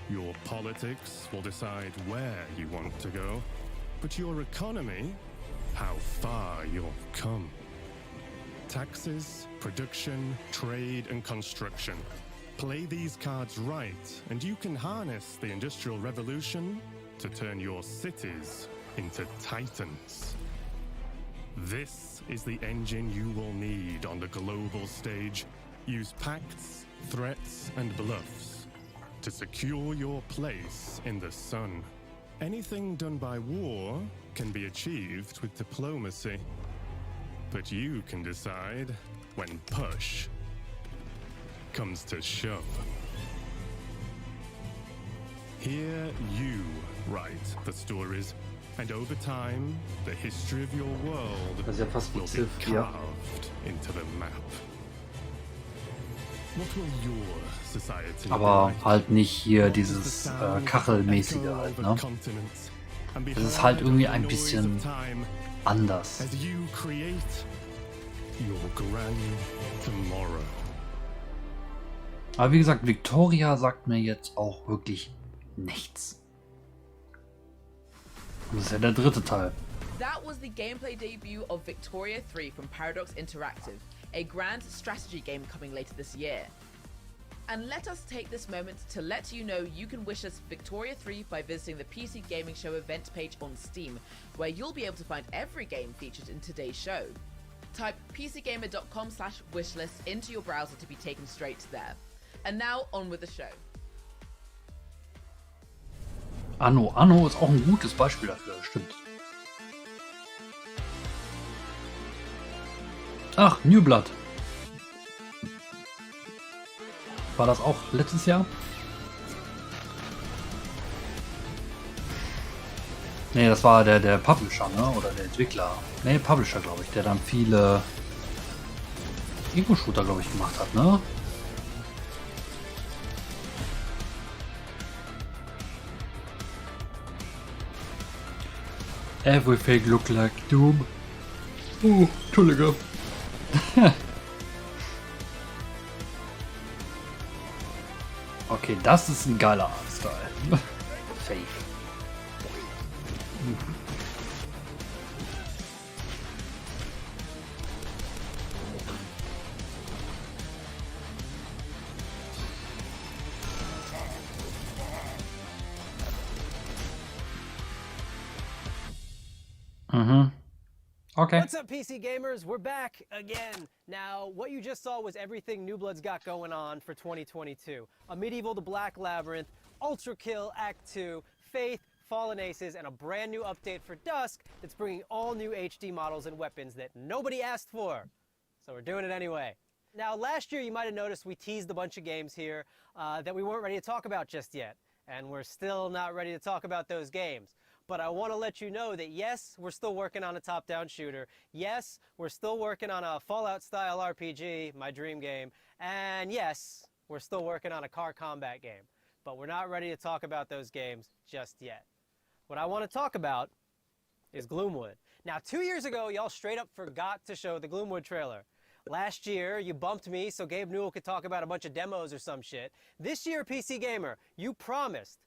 Your politics will decide where you want to go, but your economy, how far you'll come. Taxes, production, trade, and construction. Play these cards right, and you can harness the Industrial Revolution to turn your cities into titans. This is the engine you will need on the global stage. Use pacts, threats, and bluffs to secure your place in the sun. Anything done by war can be achieved with diplomacy, but you can decide when push comes to shove. Here you write the stories, and over time, the history of your world will be carved into the map. Aber halt nicht hier dieses Kachelmäßige halt, ne? Es ist halt irgendwie ein bisschen anders. Aber wie gesagt, Victoria sagt mir jetzt auch wirklich nichts. Das ist ja der dritte Teil. That was the gameplay debut of Victoria 3 from Paradox Interactive, a grand strategy game coming later this year. And let us take this moment to let you know you can wish us Victoria 3 by visiting the PC Gaming Show event page on Steam, where you'll be able to find every game featured in today's show. Type pcgamer.com/wishlist into your browser to be taken straight there. And now on with the show. Anno. Anno ist auch ein gutes Beispiel dafür, stimmt. Ach, New Blood. War das auch letztes Jahr? Ne, das war der Publisher, ne? Oder der Entwickler. Ne, Publisher, glaube ich, der dann viele Ego-Shooter, glaube ich, gemacht hat, ne? Everything look like Doom. Oh, Entschuldige. Okay, das ist ein geiler Artstyle. Safe. Okay. What's up, PC gamers? We're back again. Now, what you just saw was everything New Blood's got going on for 2022. A Medieval the Black Labyrinth, Ultra Kill Act 2, Faith, Fallen Aces, and a brand new update for Dusk that's bringing all new HD models and weapons that nobody asked for. So we're doing it anyway. Now, last year you might have noticed we teased a bunch of games here that we weren't ready to talk about just yet. And we're still not ready to talk about those games. But I want to let you know that yes, we're still working on a top-down shooter. Yes, we're still working on a Fallout-style RPG, my dream game. And yes, we're still working on a car combat game. But we're not ready to talk about those games just yet. What I want to talk about is Gloomwood. Now, 2 years ago, y'all straight up forgot to show the Gloomwood trailer. Last year, you bumped me so Gabe Newell could talk about a bunch of demos or some shit. This year, PC Gamer, you promised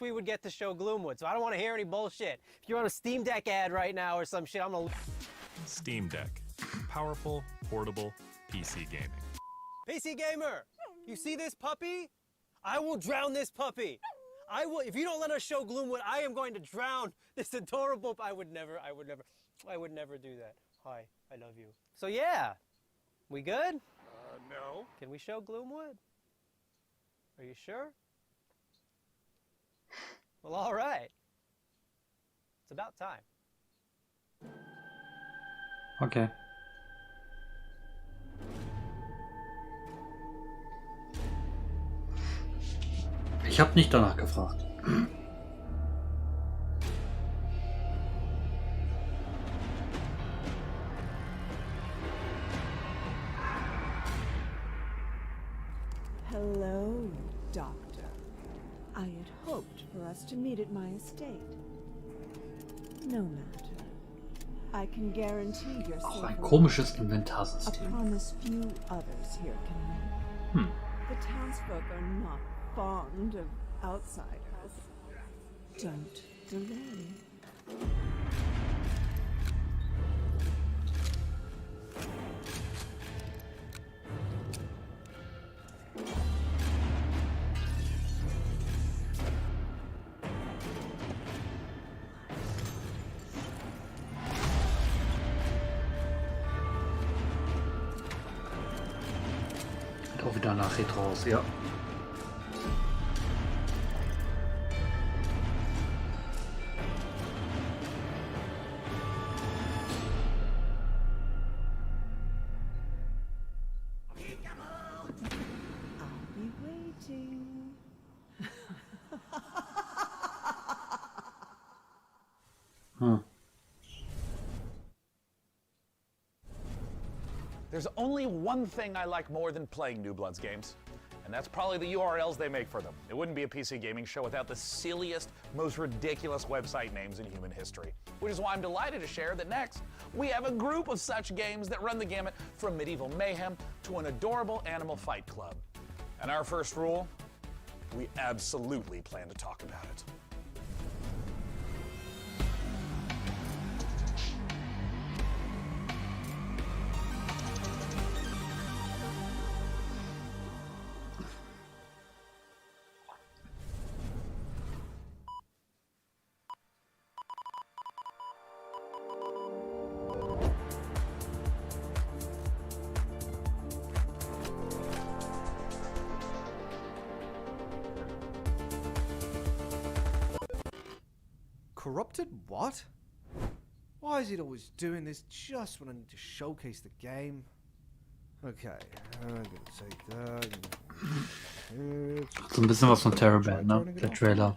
we would get to show Gloomwood, so I don't want to hear any bullshit. If you're on a Steam Deck ad right now or some shit, I'm gonna... Steam Deck. Powerful, portable, PC gaming. PC Gamer, you see this puppy? I will drown this puppy. I will, if you don't let us show Gloomwood, I am going to drown this adorable... I would never do that. Hi, I love you. So yeah, we good? No. Can we show Gloomwood? Are you sure? Well, all right. It's about time. Okay. Ich habe nicht danach gefragt. Hello, Doctor. I had hoped for us to meet at my estate. No matter. I can guarantee your Auch ein safety. komisches A Inventarsystem. promise few others here can make. The townsfolk are not fond of outsiders. Don't delay. Auch wieder Nachricht raus, ja. I'll be waiting. There's only one thing I like more than playing New Blood's games, and that's probably the URLs they make for them. It wouldn't be a PC gaming show without the silliest, most ridiculous website names in human history. Which is why I'm delighted to share that next, we have a group of such games that run the gamut from medieval mayhem to an adorable animal fight club. And our first rule, we absolutely plan to talk about it. Corrupted what? Why is it always doing this just when I need to showcase the game? Okay, I'm gonna take that. So ein bisschen was von Terrorband, ne? Der Trailer.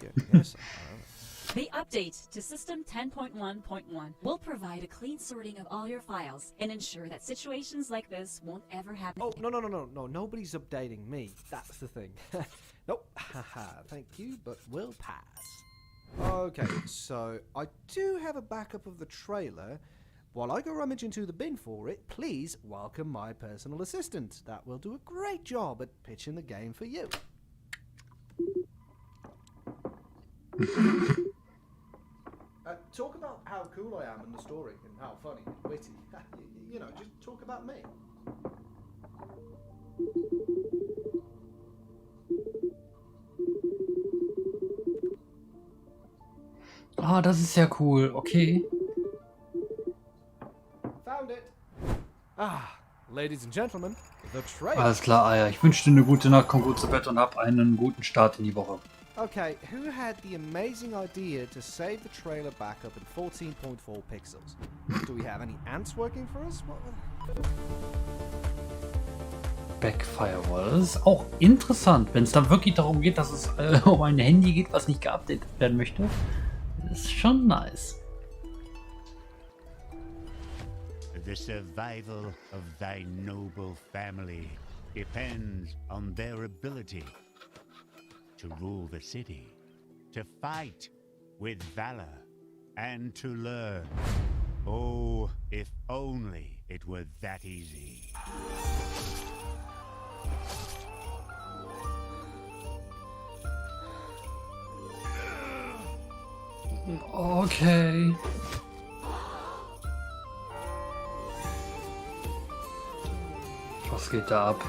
The update to System 10.1.1 will provide a clean sorting of all your files and ensure that situations like this won't ever happen. Oh, no, nobody's updating me. That's the thing. Nope, haha, thank you, but we'll pass. Okay, so I do have a backup of the trailer. While I go rummage into the bin for it, please welcome my personal assistant. That will do a great job at pitching the game for you. Talk about how cool I am in the story and how funny and witty. You know, just talk about me. Ah, das ist ja cool, okay. Ladies and gentlemen, the trailer. Alles klar, Eier. Ich wünsche dir eine gute Nacht, komm gut zu Bett und hab einen guten Start in die Woche. Okay, who had the amazing idea to save the trailer back up in 14.4 pixels? Do we have any ants working for us? Backfirewall. Das ist auch interessant, wenn es dann wirklich darum geht, dass es um ein Handy geht, was nicht geupdatet werden möchte. Das ist schon nice. The survival of thy noble family depends on their ability to rule the city, to fight with valor, and to learn. Oh, if only it were that easy. Okay. Was geht da ab?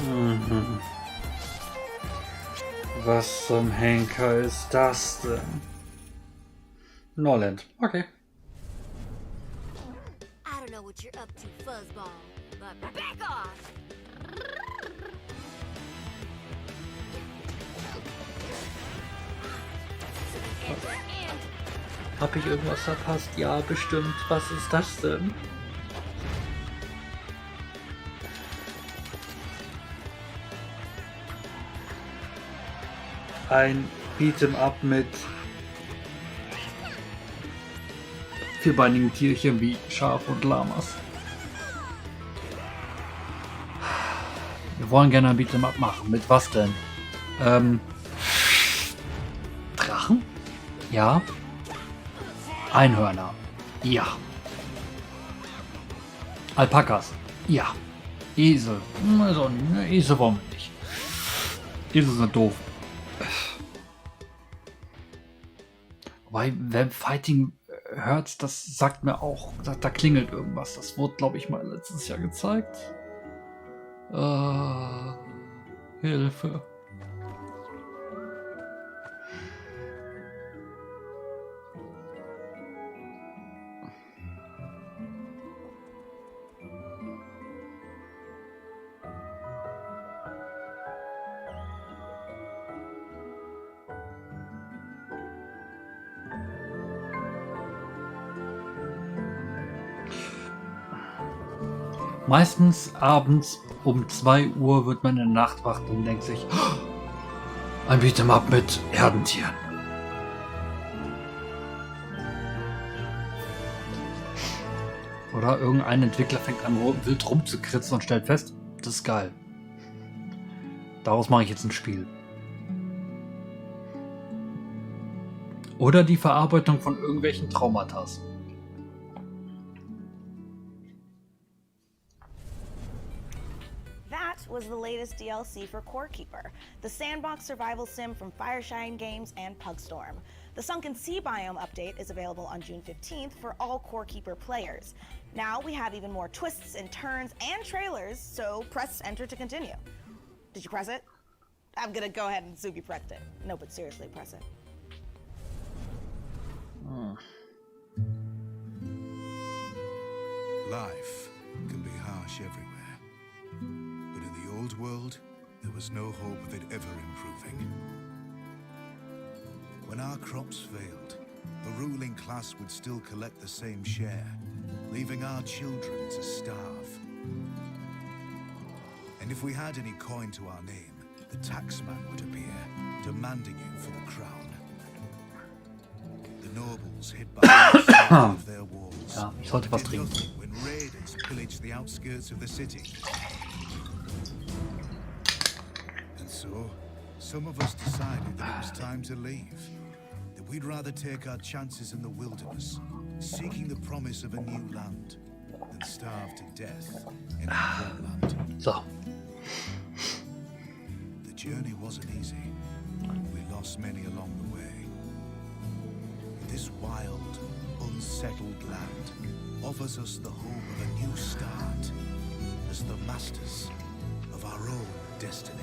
Mhm. Was zum Henker ist das denn? Norland. Okay. I don't know what you're up to, fuzzball, but back off! Hab ich irgendwas verpasst? Ja, bestimmt. Was ist das denn? Ein Beat'em-up mit vierbeinigen Tierchen wie Schaf und Lamas. Wir wollen gerne ein Beat'em-up machen. Mit was denn? Drachen? Ja. Einhörner? Ja. Alpakas? Ja. Esel? Also, Esel wollen wir nicht. Esel sind doof. Wobei, wenn Fighting hört, das sagt mir auch, da klingelt irgendwas. Das wurde, glaube ich, mal letztes Jahr gezeigt. Hilfe. Meistens abends um 2 Uhr wird man in der Nacht wach und denkt sich, oh, ein Beat'em-up mit Herdentieren. Oder irgendein Entwickler fängt an, wild rumzukritzen und stellt fest, das ist geil. Daraus mache ich jetzt ein Spiel. Oder die Verarbeitung von irgendwelchen Traumata. Was the latest DLC for Core Keeper, the sandbox survival sim from Fireshine Games and Pugstorm. The Sunken Sea Biome update is available on June 15th for all Core Keeper players. Now we have even more twists and turns and trailers, so press enter to continue. Did you press it? I'm gonna go ahead and assume you pressed it. No, but seriously, press it. Life can be harsh everywhere. But in the old world, there was no hope of it ever improving. When our crops failed, the ruling class would still collect the same share, leaving our children to starve. And if we had any coin to our name, the taxman would appear, demanding it for the crown. The nobles hid behind the side of their walls. Ja, ich sollte was trinken. When raiders pillaged the outskirts of the city. And so, some of us decided that it was time to leave. That we'd rather take our chances in the wilderness, seeking the promise of a new land, than starve to death in our homeland. So. The journey wasn't easy. We lost many along the way. This wild, unsettled land offers us the hope of a new start as the masters of our own destiny.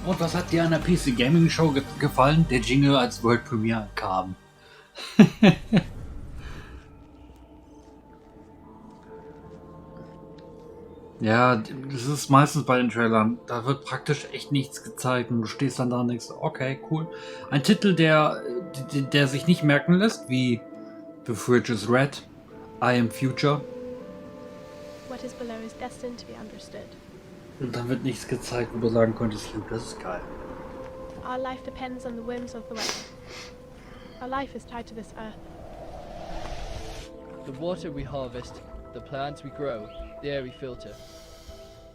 Und was hat dir an der PC Gaming Show gefallen? Der Jingle als World Premiere kam. Ja, das ist meistens bei den Trailern. Da wird praktisch echt nichts gezeigt und du stehst dann da und denkst, okay, cool. Ein Titel, der sich nicht merken lässt, wie The Fridge is Red, I Am Future. What is below is destined to be understood. Und dann wird nichts gezeigt, wo du sagen könntest, das ist geil. Our life depends on the whims of the weather. Our life is tied to this earth. The water we harvest, the plants we grow, the air we filter.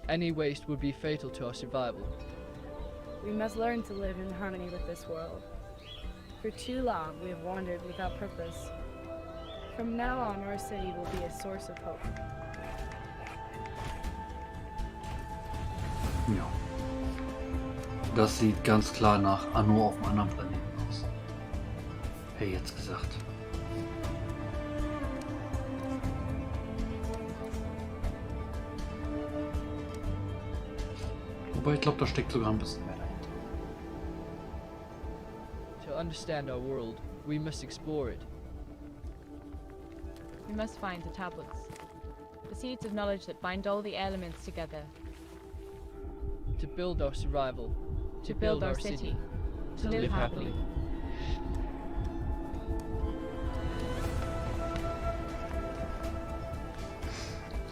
Any waste would be fatal to our survival. We must learn to live in harmony with this world. For too long we have wandered without purpose. From now on, our city will be a source of hope. Ja. Das sieht ganz klar nach Anno auf einem anderen Planeten aus. Hätte ich jetzt gesagt. Wobei ich glaube, da steckt sogar ein bisschen mehr dahinter. To understand our world, we must explore it. We must find the tablets, the seeds of knowledge that bind all the elements together. To build our survival. To build our city. To live happily.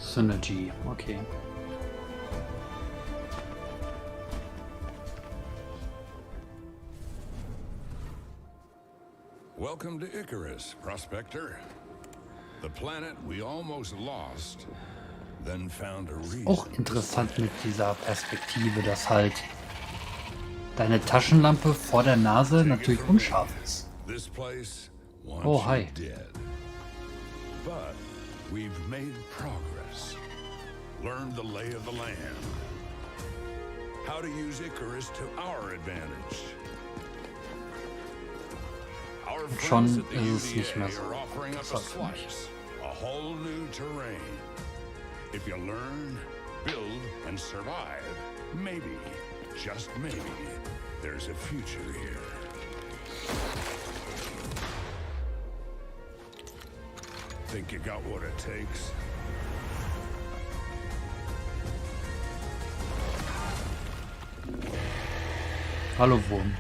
Synergy, okay. Welcome to Icarus, Prospector. The planet we almost lost, then found a reason. Auch interessant mit dieser Perspektive, dass halt deine Taschenlampe vor der Nase natürlich unscharf ist. Oh, hi. But we've made progress. Learned the lay of the land. How to use Icarus to our advantage. Schon ist es nicht mehr so. Das heißt für mich. A whole new terrain. If you learn, build, and survive, maybe, just maybe, there's a future here. Think you got what it takes? Hallo Wurm.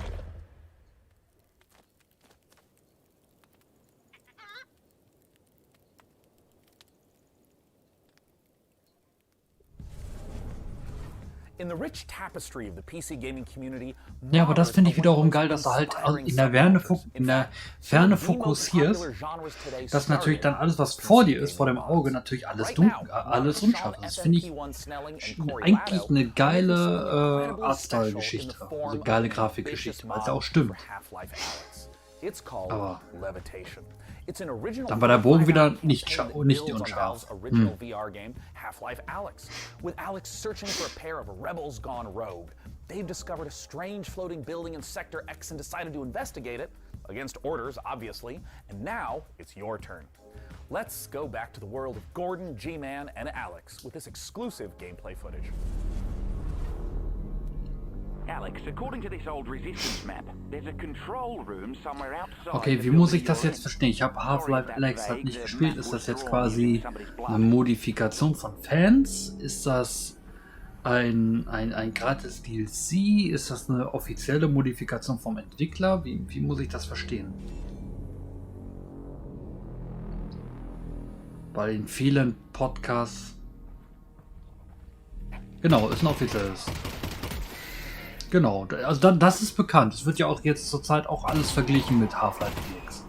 Ja, aber das finde ich wiederum geil, dass du halt in der Ferne fokussierst, dass natürlich dann alles, was vor dir ist, vor dem Auge, natürlich alles dunkel, alles unscharf ist. Das finde ich eigentlich eine geile Artstyle-Geschichte, also geile Grafikgeschichte, weil es ja auch stimmt. Aber dann war der Bogen wieder nicht unscharf. VR game, Life Alyx. With Alyx searching for a pair of rebels gone rogue, they've discovered a strange floating building in Sector X and decided to investigate it, against orders, obviously, and now it's your turn. Let's go back to the world of Gordon, G-Man, and Alyx with this exclusive gameplay footage. Alyx, according to this old resistance map, there's a control room somewhere outside. Okay, wie muss ich das jetzt verstehen? Ich habe Half-Life Alyx halt nicht gespielt. Ist das jetzt quasi eine Modifikation von Fans? Ist das ein gratis DLC? Ist das eine offizielle Modifikation vom Entwickler? Wie muss ich das verstehen? Weil in vielen Podcasts... Genau, ist ein offizielles... Genau, also das ist bekannt. Es wird ja auch jetzt zurzeit auch alles verglichen mit Half-Life Alyx.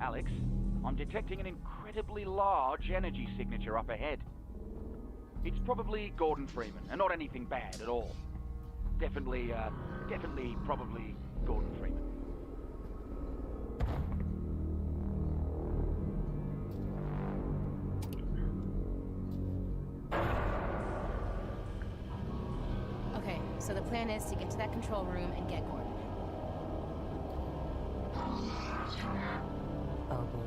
Alyx, I'm detecting an incredibly large energy signature up ahead. It's probably Gordon Freeman, and not anything bad at all. Definitely, probably Gordon Freeman. Okay, so the plan is to get to that control room and get Gordon. Oh boy.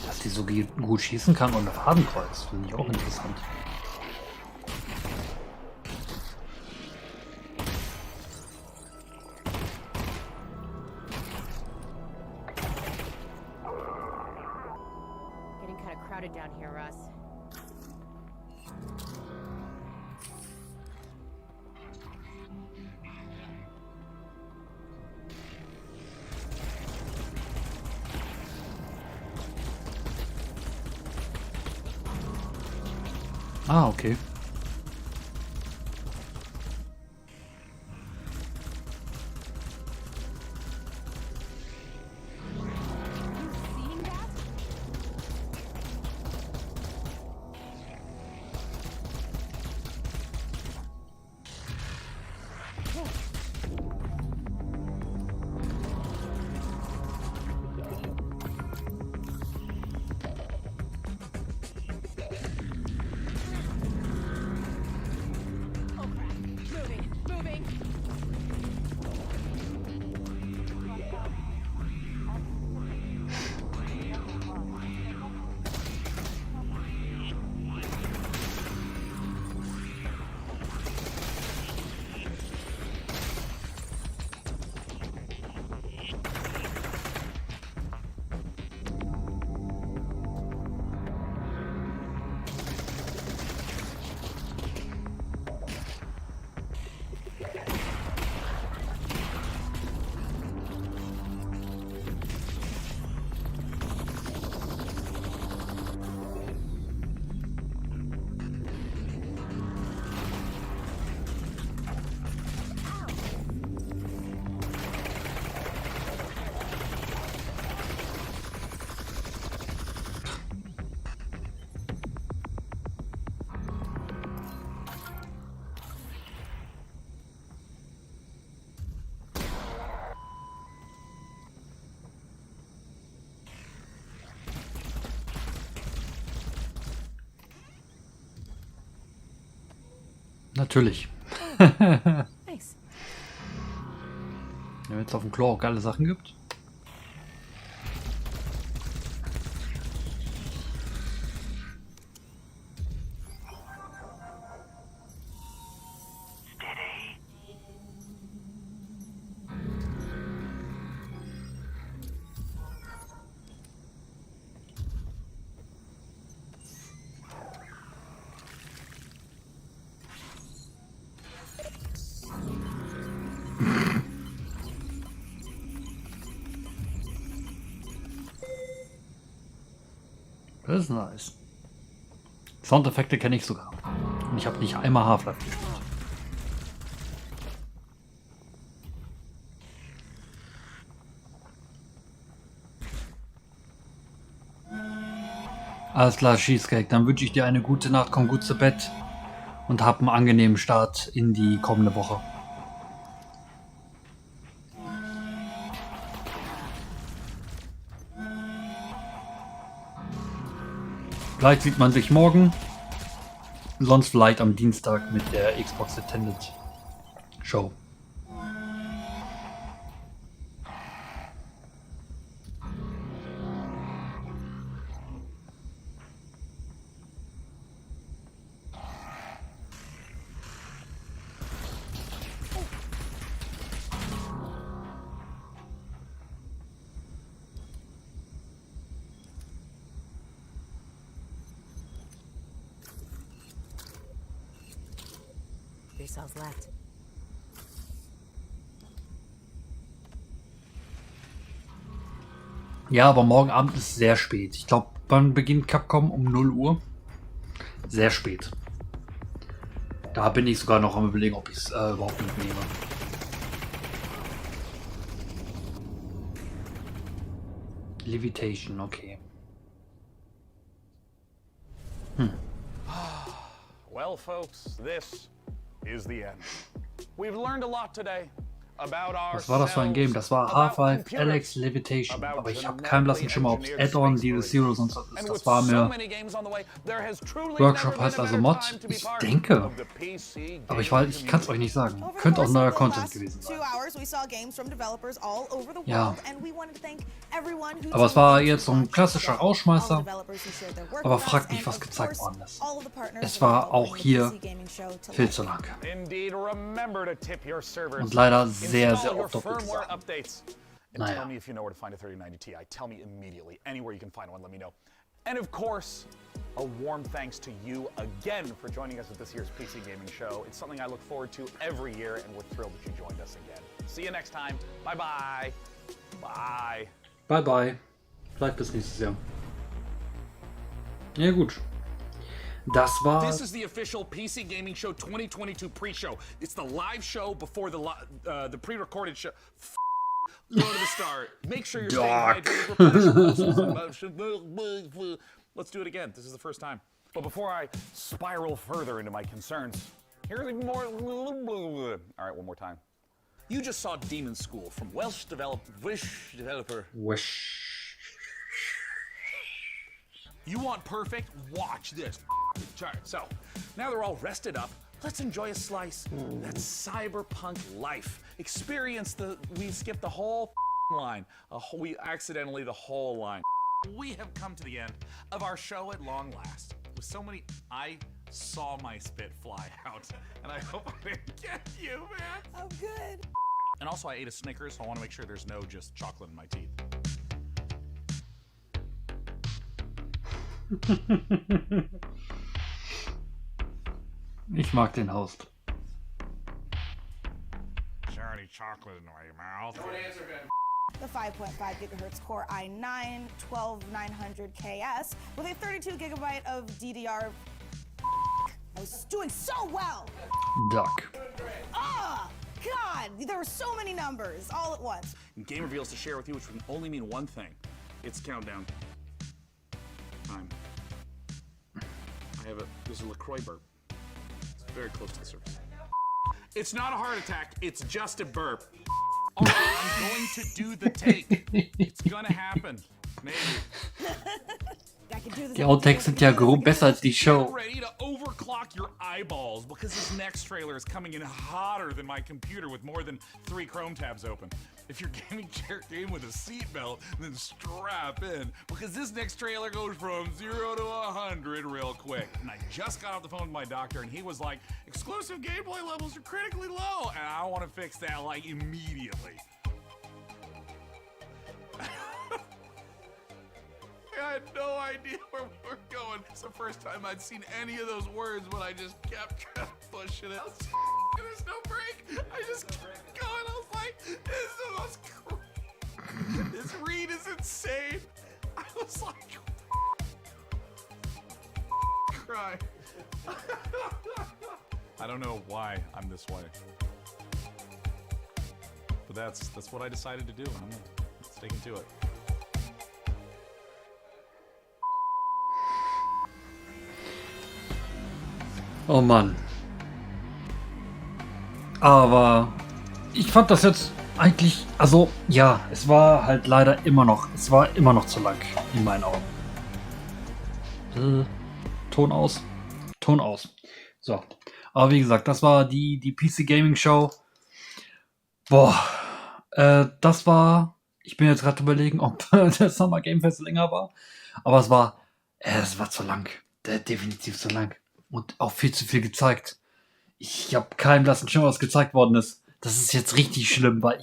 Dass die so gut schießen kann und Fadenkreuz, finde ich auch interessant. Getting kind of crowded down here, Russ. Ah, okay. Natürlich. Thanks. Wenn es auf dem Klo auch geile Sachen gibt. Das ist nice. Soundeffekte kenne ich sogar. Und ich habe nicht einmal Half-Life gespielt. Alles klar, Cheesecake. Dann wünsche ich dir eine gute Nacht, komm gut zu Bett und hab einen angenehmen Start in die kommende Woche. Vielleicht sieht man sich morgen, sonst vielleicht am Dienstag mit der Xbox Attended Show. 30 cells left. Ja, aber morgen Abend ist sehr spät. Ich glaube, wann beginnt Capcom? Um 0 Uhr? Sehr spät. Da bin ich sogar noch am Überlegen, ob ich es überhaupt mitnehme. Levitation, okay. Well, folks, this is the end. We've learned a lot today. Was war das für ein Game? Das war Life Alyx Levitation. Aber ich habe keinen blassen Schimmer, ob es Add-on, diese Zero sonst was ist. Das war mir... Workshop heißt also Mod? Ich denke. Aber ich kann es euch nicht sagen. Könnte auch neuer Content gewesen sein. Ja. Aber es war jetzt so ein klassischer Rausschmeißer. Aber fragt nicht, was gezeigt worden ist. Es war auch hier viel zu lang. Und leider sehr, sehr oft doppelt gesagt. And tell me if you know where to find a 3090 Ti. Tell me immediately. Anywhere you can find one, let me know. And of course, a warm thanks to you again for joining us at this year's PC Gaming Show. It's something I look forward to every year, and we're thrilled that you joined us again. See you next time. Bye-bye. Bye. Bye-bye. Vielleicht bis nächstes Jahr. Ja gut. Das war... This is the official PC Gaming Show 2022 pre-show. It's the live show before the pre-recorded show. Go to the start. Make sure you're staying hydrated. Let's do it again. This is the first time. But before I spiral further into my concerns, here's more. All right, one more time. You just saw Demon School from Welsh developer. You want perfect? Watch this. All right, so now they're all rested up. Let's enjoy a slice. That's cyberpunk life. We skipped the whole line. We accidentally the whole line. We have come to the end of our show at long last. With so many, I saw my spit fly out, and I hope I didn't get you, man. Oh, good. And also, I ate a Snickers, so I want to make sure there's no just chocolate in my teeth. Ich mag den Host. Is there any chocolate in my mouth? The 5.5 gigahertz Core i9 12900KS with a 32 gigabyte of DDR. I was doing so well. Duck. Ah, God, there were so many numbers all at once. And game reveals to share with you, which can only mean one thing. It's countdown time. There's a LaCroix burp. It's very close to the surface. It's not a heart attack, it's just a burp. All right, I'm going to do the take. It's gonna happen. Maybe. Die Outtakes sind ja grob besser als die Show. Ready to overclock your eyeballs because this next trailer is coming in hotter than my computer with more than 3 Chrome tabs open. If your gaming chair came with a seatbelt, then strap in because this next trailer goes from 0 to 100 real quick. And I just got off the phone with my doctor and he was like, exclusive gameplay levels are critically low. And I want to fix that like immediately. I had no idea where we were going. It's the first time I'd seen any of those words, but I just kept pushing it. There's no break. I just kept going. I was like, this is the most... This read is insane. I was like... Cry. I don't know why I'm this way. But that's what I decided to do. I'm sticking to it. Oh Mann. Aber ich fand das jetzt eigentlich, also ja, es war halt leider immer noch zu lang in meinen Augen. Ton aus. Ton aus. So. Aber wie gesagt, das war die PC Gaming Show. Boah. Das war, ich bin jetzt gerade überlegen, ob der Summer Game Fest länger war. Aber es war zu lang. Definitiv zu lang. Und auch viel zu viel gezeigt. Ich habe keinen blassen Schimmer, was gezeigt worden ist. Das ist jetzt richtig schlimm, weil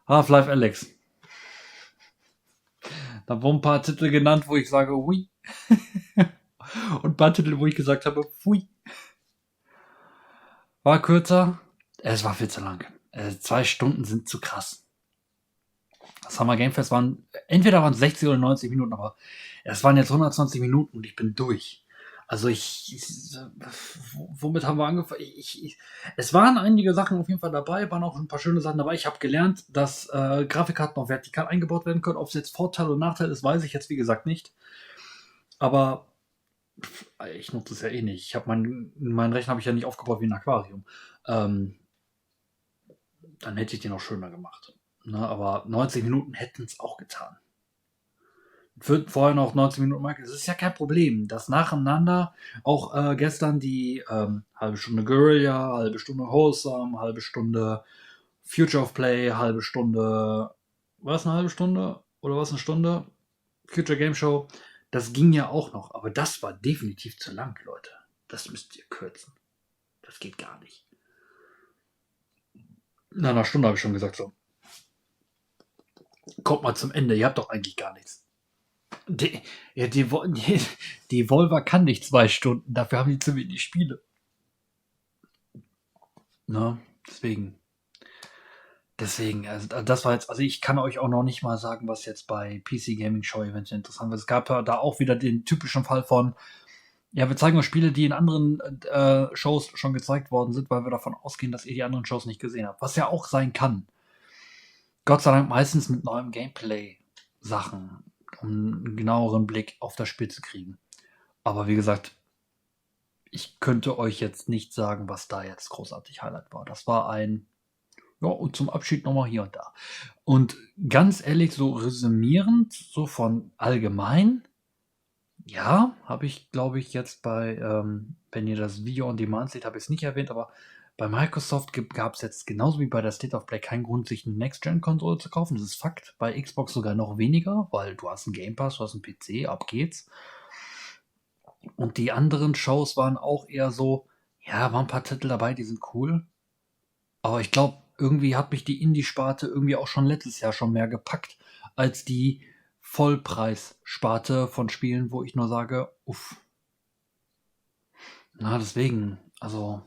Life Alyx. Da wurden ein paar Titel genannt, wo ich sage, ui. Und ein paar Titel, wo ich gesagt habe, pfui. War kürzer. Es war viel zu lang. 2 Stunden sind zu krass. Das Summer Game Fest entweder waren es 60 oder 90 Minuten, aber es waren jetzt 120 Minuten und ich bin durch. Also womit haben wir angefangen? Es waren einige Sachen auf jeden Fall dabei, waren auch ein paar schöne Sachen dabei. Ich habe gelernt, dass Grafikkarten auch vertikal eingebaut werden können. Ob es jetzt Vorteil oder Nachteil ist, weiß ich jetzt wie gesagt nicht. Aber ich nutze es ja eh nicht. Ich habe meinen Rechner habe ich ja nicht aufgebaut wie ein Aquarium. Dann hätte ich den auch schöner gemacht. Ne, aber 90 Minuten hätten es auch getan. Wird vorher noch 90 Minuten Marke. Das ist ja kein Problem. Das nacheinander, auch gestern die halbe Stunde Guerilla, halbe Stunde Wholesome, halbe Stunde Future of Play, halbe Stunde. War es eine halbe Stunde? Oder war es eine Stunde? Future Game Show. Das ging ja auch noch. Aber das war definitiv zu lang, Leute. Das müsst ihr kürzen. Das geht gar nicht. Na, einer Stunde habe ich schon gesagt so. Kommt mal zum Ende. Ihr habt doch eigentlich gar nichts. Die Volver kann nicht 2 Stunden. Dafür haben die zu wenig Spiele. Na, deswegen, also das war jetzt, also ich kann euch auch noch nicht mal sagen, was jetzt bei PC Gaming Show Events interessant war. Es gab ja da auch wieder den typischen Fall von, ja, wir zeigen euch Spiele, die in anderen Shows schon gezeigt worden sind, weil wir davon ausgehen, dass ihr die anderen Shows nicht gesehen habt. Was ja auch sein kann. Gott sei Dank meistens mit neuem Gameplay-Sachen, um einen genaueren Blick auf das Spiel zu kriegen. Aber wie gesagt, ich könnte euch jetzt nicht sagen, was da jetzt großartig Highlight war. Das war und zum Abschied nochmal hier und da. Und ganz ehrlich, so resümierend, so von allgemein, ja, habe ich, glaube ich, jetzt bei, wenn ihr das Video on Demand seht, habe ich es nicht erwähnt, aber bei Microsoft gab es jetzt genauso wie bei der State of Play keinen Grund, sich eine Next-Gen-Konsole zu kaufen. Das ist Fakt. Bei Xbox sogar noch weniger, weil du hast einen Game Pass, du hast einen PC, ab geht's. Und die anderen Shows waren auch eher so, ja, waren ein paar Titel dabei, die sind cool. Aber ich glaube, irgendwie hat mich die Indie-Sparte irgendwie auch schon letztes Jahr schon mehr gepackt, als die Vollpreis-Sparte von Spielen, wo ich nur sage, uff. Na, deswegen, also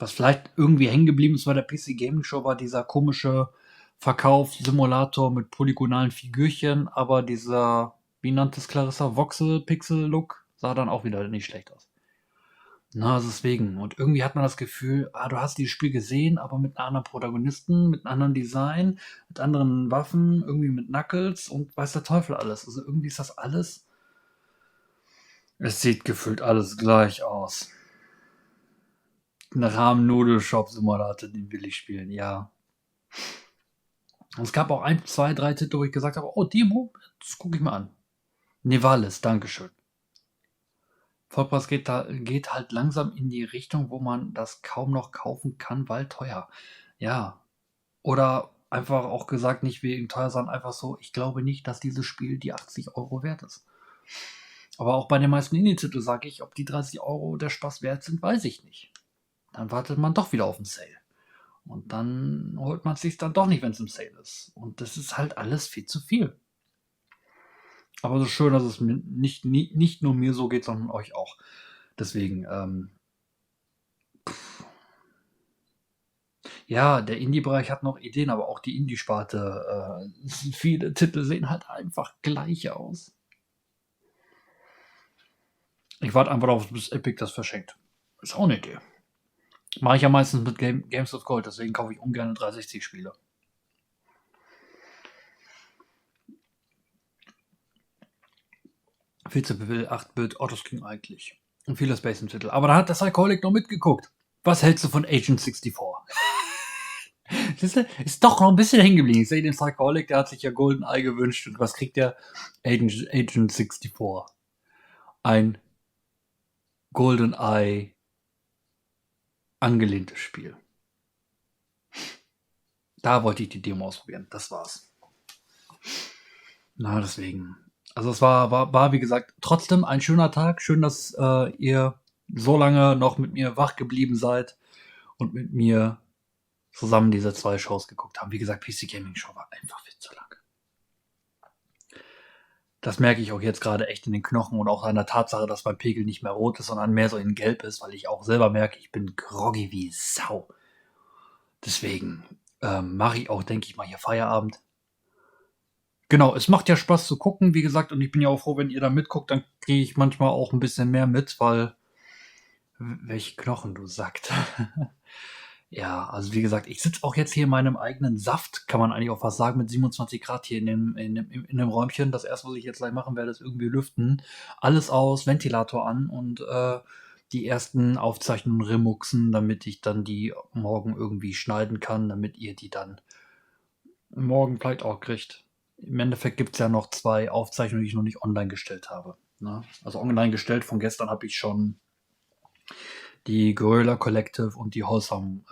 was vielleicht irgendwie hängen geblieben ist bei der PC Gaming Show, war dieser komische Verkaufssimulator mit polygonalen Figürchen, aber dieser, wie nannte es Clarissa, Voxel-Pixel-Look sah dann auch wieder nicht schlecht aus. Na, deswegen. Und irgendwie hat man das Gefühl, du hast dieses Spiel gesehen, aber mit einem anderen Protagonisten, mit einem anderen Design, mit anderen Waffen, irgendwie mit Knuckles und weiß der Teufel alles. Also irgendwie ist das alles. Es sieht gefühlt alles gleich aus. Ein Rahmen-Nudelshop-Simulator, den will ich spielen, ja. Und es gab auch 1, 2, 3 Titel, wo ich gesagt habe, oh, Demo, das gucke ich mal an. Nivalis, Dankeschön. Vollpreis geht halt langsam in die Richtung, wo man das kaum noch kaufen kann, weil teuer. Ja. Oder einfach auch gesagt, nicht wegen teuer, sondern einfach so, ich glaube nicht, dass dieses Spiel die 80 Euro wert ist. Aber auch bei den meisten Indie-Titeln sage ich, ob die 30 Euro der Spaß wert sind, weiß ich nicht. Dann wartet man doch wieder auf den Sale. Und dann holt man es sich dann doch nicht, wenn es im Sale ist. Und das ist halt alles viel zu viel. Aber so schön, dass es nicht nur mir so geht, sondern euch auch. Deswegen, ja, der Indie-Bereich hat noch Ideen, aber auch die Indie-Sparte, viele Titel sehen halt einfach gleich aus. Ich warte einfach darauf, bis Epic das verschenkt. Ist auch eine Idee. Mache ich ja meistens mit Games of Gold, deswegen kaufe ich ungern 360-Spiele. Viel 8-Bit, Autoscreen eigentlich. Und viele Space im Titel. Aber da hat der Psycholic noch mitgeguckt. Was hältst du von Agent 64? Ist doch noch ein bisschen hängen geblieben. Ich sehe den Psycholic, der hat sich ja Goldeneye gewünscht. Und was kriegt der? Agent 64. Ein Goldeneye angelehntes Spiel. Da wollte ich die Demo ausprobieren. Das war's. Na, deswegen. Also es war wie gesagt, trotzdem ein schöner Tag. Schön, dass ihr so lange noch mit mir wach geblieben seid und mit mir zusammen diese 2 Shows geguckt haben. Wie gesagt, PC Gaming Show war einfach viel zu lang. Das merke ich auch jetzt gerade echt in den Knochen und auch an der Tatsache, dass mein Pegel nicht mehr rot ist, sondern mehr so in gelb ist, weil ich auch selber merke, ich bin groggy wie Sau. Deswegen mache ich auch, denke ich mal, hier Feierabend. Genau, es macht ja Spaß zu gucken, wie gesagt, und ich bin ja auch froh, wenn ihr da mitguckt, dann kriege ich manchmal auch ein bisschen mehr mit, weil welche Knochen, du Sack. Ja, also wie gesagt, ich sitze auch jetzt hier in meinem eigenen Saft, kann man eigentlich auch fast sagen, mit 27 Grad hier in dem Räumchen. Das erste, was ich jetzt gleich machen werde, ist irgendwie lüften. Alles aus, Ventilator an und die ersten Aufzeichnungen remuxen, damit ich dann die morgen irgendwie schneiden kann, damit ihr die dann morgen vielleicht auch kriegt. Im Endeffekt gibt es ja noch 2 Aufzeichnungen, die ich noch nicht online gestellt habe. Ne? Also online gestellt, von gestern habe ich schon die Guerrilla Collective und die Wholesome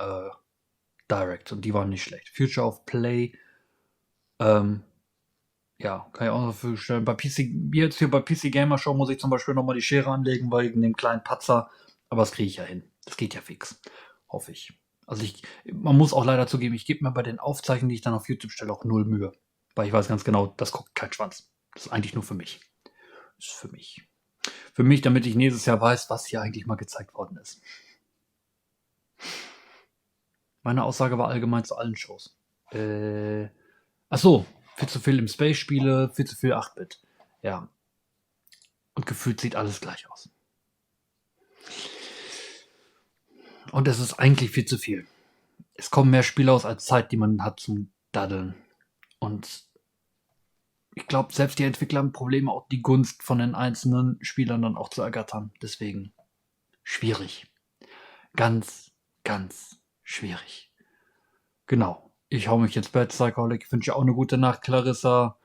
Direct und die waren nicht schlecht. Future of Play, ja, kann ich auch noch vorstellen. Bei PC, jetzt hier bei PC Gamer Show muss ich zum Beispiel nochmal die Schere anlegen, wegen dem kleinen Patzer, aber das kriege ich ja hin. Das geht ja fix, hoffe ich. Also man muss auch leider zugeben, ich gebe mir bei den Aufzeichnungen, die ich dann auf YouTube stelle, auch 0 Mühe. Weil ich weiß ganz genau, das guckt kein Schwanz. Das ist eigentlich nur für mich. Das ist für mich. Für mich, damit ich nächstes Jahr weiß, was hier eigentlich mal gezeigt worden ist. Meine Aussage war allgemein zu allen Shows. Achso, viel zu viel im Space-Spiele, viel zu viel 8-Bit. Ja. Und gefühlt sieht alles gleich aus. Und es ist eigentlich viel zu viel. Es kommen mehr Spiele aus als Zeit, die man hat zum Daddeln. Und ich glaube, selbst die Entwickler haben Probleme, auch die Gunst von den einzelnen Spielern dann auch zu ergattern. Deswegen schwierig. Ganz, ganz schwierig. Genau. Ich hau mich ins Bett, Psycholic. Ich wünsche dir auch eine gute Nacht, Clarissa.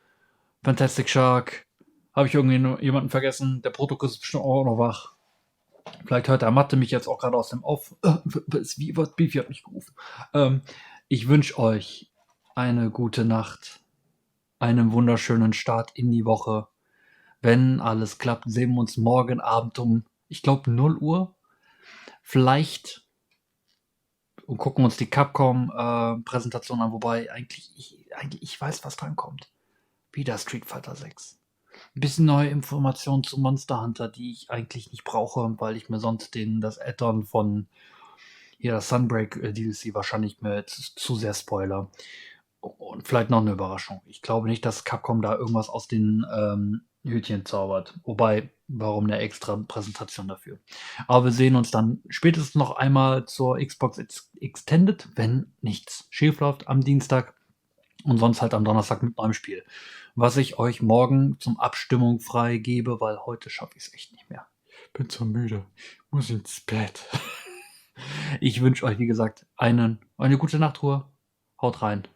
Fantastic Shark. Habe ich irgendwie jemanden vergessen? Der Protokoll ist bestimmt auch noch wach. Vielleicht hört der Mathe mich jetzt auch gerade aus dem Off. Bifi hat mich gerufen. Ich wünsche euch eine gute Nacht. Einen wunderschönen Start in die Woche. Wenn alles klappt, sehen wir uns morgen Abend um, ich glaube, 0 Uhr. Vielleicht. Und gucken uns die Capcom-Präsentation an. Wobei, ich weiß, was dran kommt. Wieder Street Fighter 6. Ein bisschen neue Informationen zu Monster Hunter, die ich eigentlich nicht brauche, weil ich mir sonst das Add-on von hier das Sunbreak DLC wahrscheinlich mir zu sehr spoiler. Und vielleicht noch eine Überraschung. Ich glaube nicht, dass Capcom da irgendwas aus den Hütchen zaubert. Wobei, warum eine extra Präsentation dafür? Aber wir sehen uns dann spätestens noch einmal zur Xbox Extended, wenn nichts schief läuft am Dienstag. Und sonst halt am Donnerstag mit neuem Spiel. Was ich euch morgen zum Abstimmung freigebe, weil heute schaffe ich es echt nicht mehr. Bin zu müde. Muss ins Bett. Ich wünsche euch, wie gesagt, eine gute Nachtruhe. Haut rein.